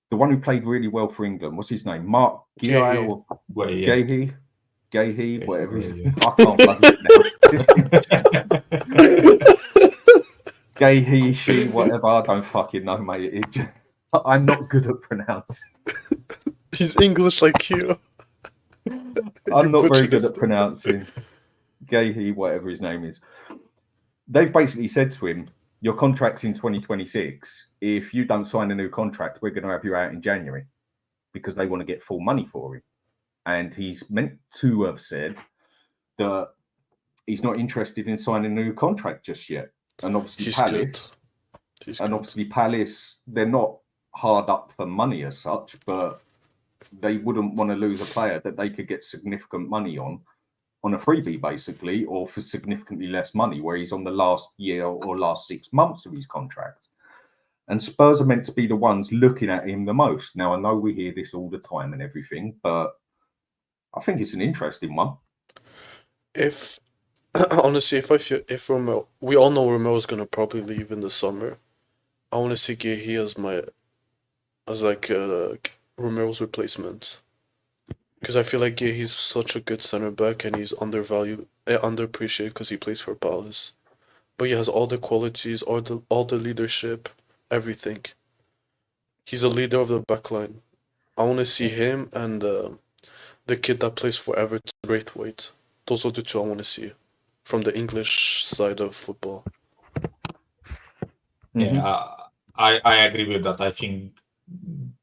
the one who played really well for England, what's his name? Mark Gahey or Gahey, whatever his name. I can't bloody Gahey, she, whatever. I don't fucking know, mate. I'm not good at pronouncing. He's English like you. I'm not very good at pronouncing. Gahey, whatever his name is. They've basically said to him, your contract's in 2026. If you don't sign a new contract, we're going to have you out in January, because they want to get full money for him. And he's meant to have said that he's not interested in signing a new contract just yet. And obviously Palace, they're not hard up for money as such, but they wouldn't want to lose a player that they could get significant money on a freebie, basically, or for significantly less money, where he's on the last year or last 6 months of his contract. And Spurs are meant to be the ones looking at him the most. Now, I know we hear this all the time and everything, but I think it's an interesting one. If honestly, if Romero, we all know Romero's gonna probably leave in the summer. I want to see Guehi as like Romero's replacement, because I feel like Guehi's such a good center back and he's undervalued, underappreciated because he plays for Palace, but he has all the qualities, all the leadership, everything. He's a leader of the backline. I want to see him and the kid that plays for Everton, Braithwaite. Those are the two I want to see from the English side of football. Yeah, I agree with that. I think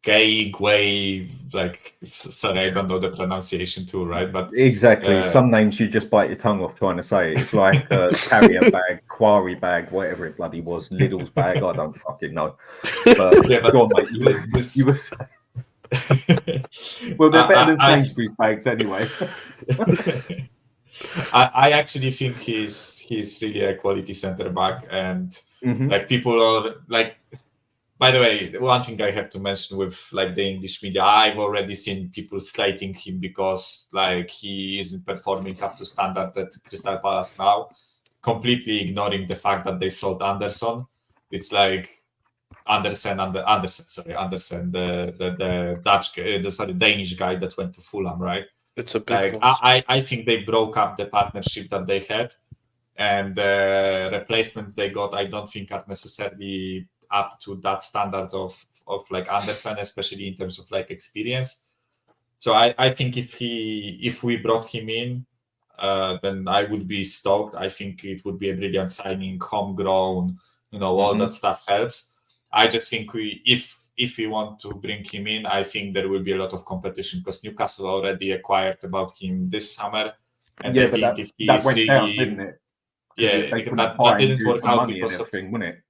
Guay, like, sorry, I don't know the pronunciation too, right? But exactly, some names you just bite your tongue off trying to say it. It's like carrier bag, quarry bag, whatever it bloody was, Lidl's bag. I don't fucking know. But, yeah, but go on, mate. You were well, they're better than Sainsbury's bags anyway. I actually think he's really a quality center back, and like people are like. By the way, one thing I have to mention with like the English media, I've already seen people slating him because like he isn't performing up to standard at Crystal Palace now, completely ignoring the fact that they sold Anderson. It's like Anderson, the Danish guy that went to Fulham, right? It's a big like loss. I think they broke up the partnership that they had, and the replacements they got, I don't think are necessarily up to that standard of like Anderson, especially in terms of like experience. So I think if we brought him in, then I would be stoked. I think it would be a brilliant signing, homegrown, all that stuff helps. I just think if we want to bring him in, I think there will be a lot of competition because Newcastle already acquired about him this summer, and yeah, I but think if he that is went really, down, didn't it? yeah, they that didn't work out because of everything, wouldn't it?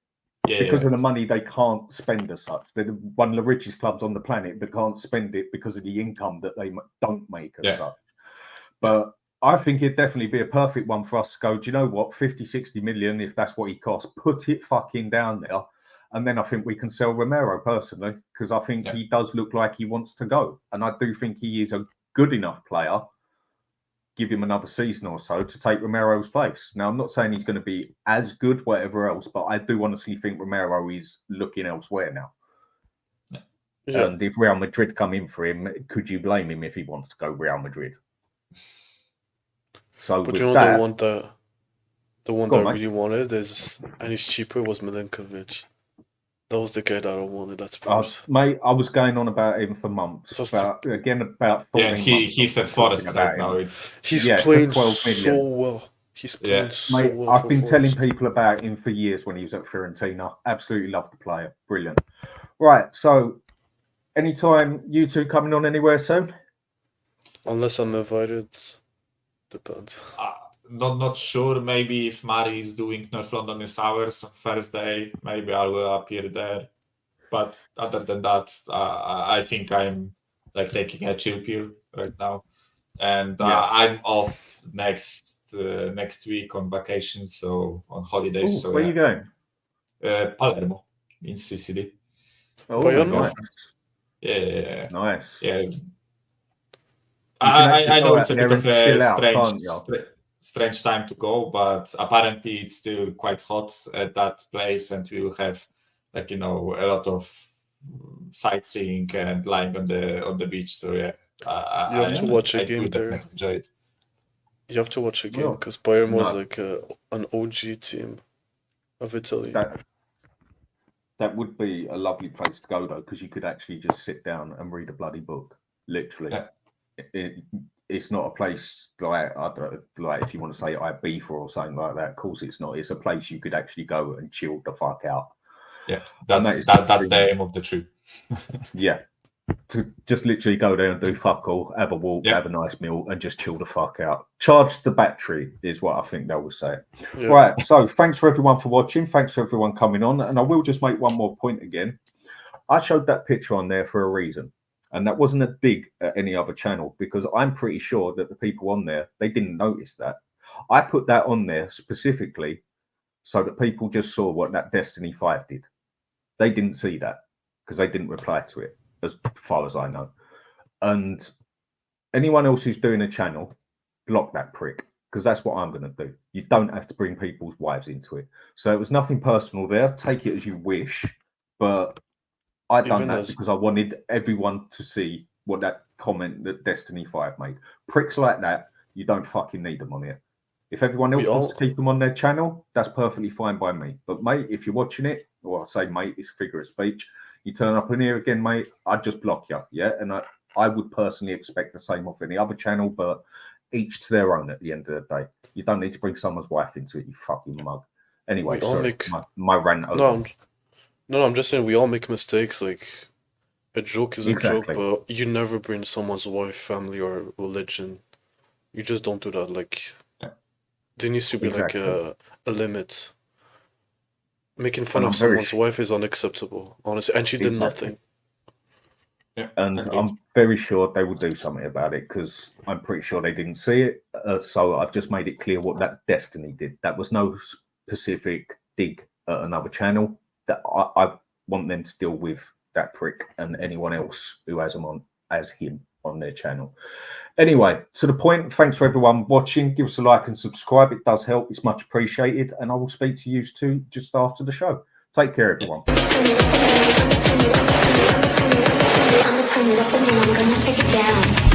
Yeah, because of the money they can't spend as such. They're one of the richest clubs on the planet, but can't spend it because of the income that they don't make as such. But I think it'd definitely be a perfect one for us to go, do you know what, 50, 60 million, if that's what he costs, put it fucking down there. And then I think we can sell Romero personally, because I think he does look like he wants to go. And I do think he is a good enough player. Give him another season or so to take Romero's place. Now, I'm not saying he's going to be as good, whatever else, but I do honestly think Romero is looking elsewhere now. Yeah. And if Real Madrid come in for him, could you blame him if he wants to go Real Madrid? So, but you know, the one that I really wanted is, and he's cheaper, was Milinkovic. That was the guy that I wanted at Spurs. Mate, I was going on about him for months. About 14 and he's at Forest right now. He's playing so well. He's playing so well. I've been telling people about him for years when he was at Fiorentina. Absolutely love the player. Brilliant. Right, so anytime you two coming on anywhere soon? Unless I'm invited, depends. Not sure. Maybe if Mari is doing North London is ours on Thursday, maybe I will appear there. But other than that, I think I'm like taking a chill pill right now, and I'm off next week on vacation, so on holidays. So where are you going? Palermo in Sicily. Oh, nice. Yeah. Nice. Yeah. I know it's a bit of a strange time to go, but apparently it's still quite hot at that place, and we will have a lot of sightseeing and lying on the beach. So you have to watch a game there. Enjoy it. You have to watch a game because Palermo is like an OG team of Italy. That would be a lovely place to go though, because you could actually just sit down and read a bloody book, literally. Yeah. It's not a place like if you want to say Ibiza or something like that. Of course, it's not. It's a place you could actually go and chill the fuck out. Yeah, that's the aim of the trip. Yeah, to just literally go there and do fuck all, have a walk, have a nice meal, and just chill the fuck out. Charge the battery is what I think they will say. Yeah. Right. So thanks for everyone for watching. Thanks for everyone coming on. And I will just make one more point again. I showed that picture on there for a reason. And that wasn't a dig at any other channel, because I'm pretty sure that the people on there, they didn't notice that. I put that on there specifically so that people just saw what that Destiny 5 did. They didn't see that because they didn't reply to it, as far as I know. And anyone else who's doing a channel, block that prick, because that's what I'm going to do. You don't have to bring people's wives into it. So it was nothing personal there. Take it as you wish. But I done that because I wanted everyone to see what that comment that Destiny 5 made. Pricks like that, you don't fucking need them on here. If everyone else wants to keep them on their channel, that's perfectly fine by me. But mate, if you're watching it, or I say mate, it's a figure of speech, you turn up in here again, mate, I'd just block you. Yeah. And I would personally expect the same off any other channel, but each to their own at the end of the day. You don't need to bring someone's wife into it, you fucking mug. Anyway, sorry, my rant over. No, I'm just saying we all make mistakes. Like, a joke is a joke, but you never bring someone's wife, family, or religion. You just don't do that. Like, there needs to be like a limit. Making fun of someone's wife is unacceptable, honestly. And she did nothing. Yeah, and I'm very sure they will do something about it because I'm pretty sure they didn't see it. So I've just made it clear what that Destiny did. That was no specific dig at another channel. That I want them to deal with that prick and anyone else who has him on their channel. Anyway, to the point, thanks for everyone watching. Give us a like and subscribe. It does help. It's much appreciated. And I will speak to you two just after the show. Take care, everyone. I'ma turn it up and then I'm gonna take it down.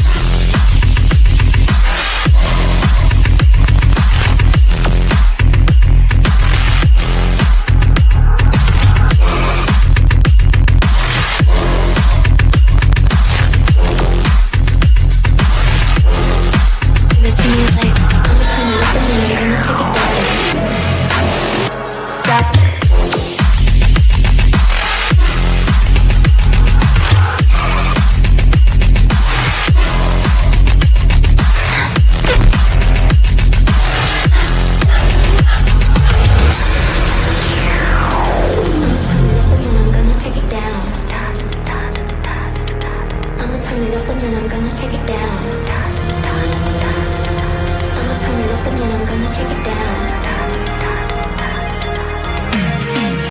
turn it up and then I'm gonna take it down. I'ma turn it up and then I'm gonna take it down.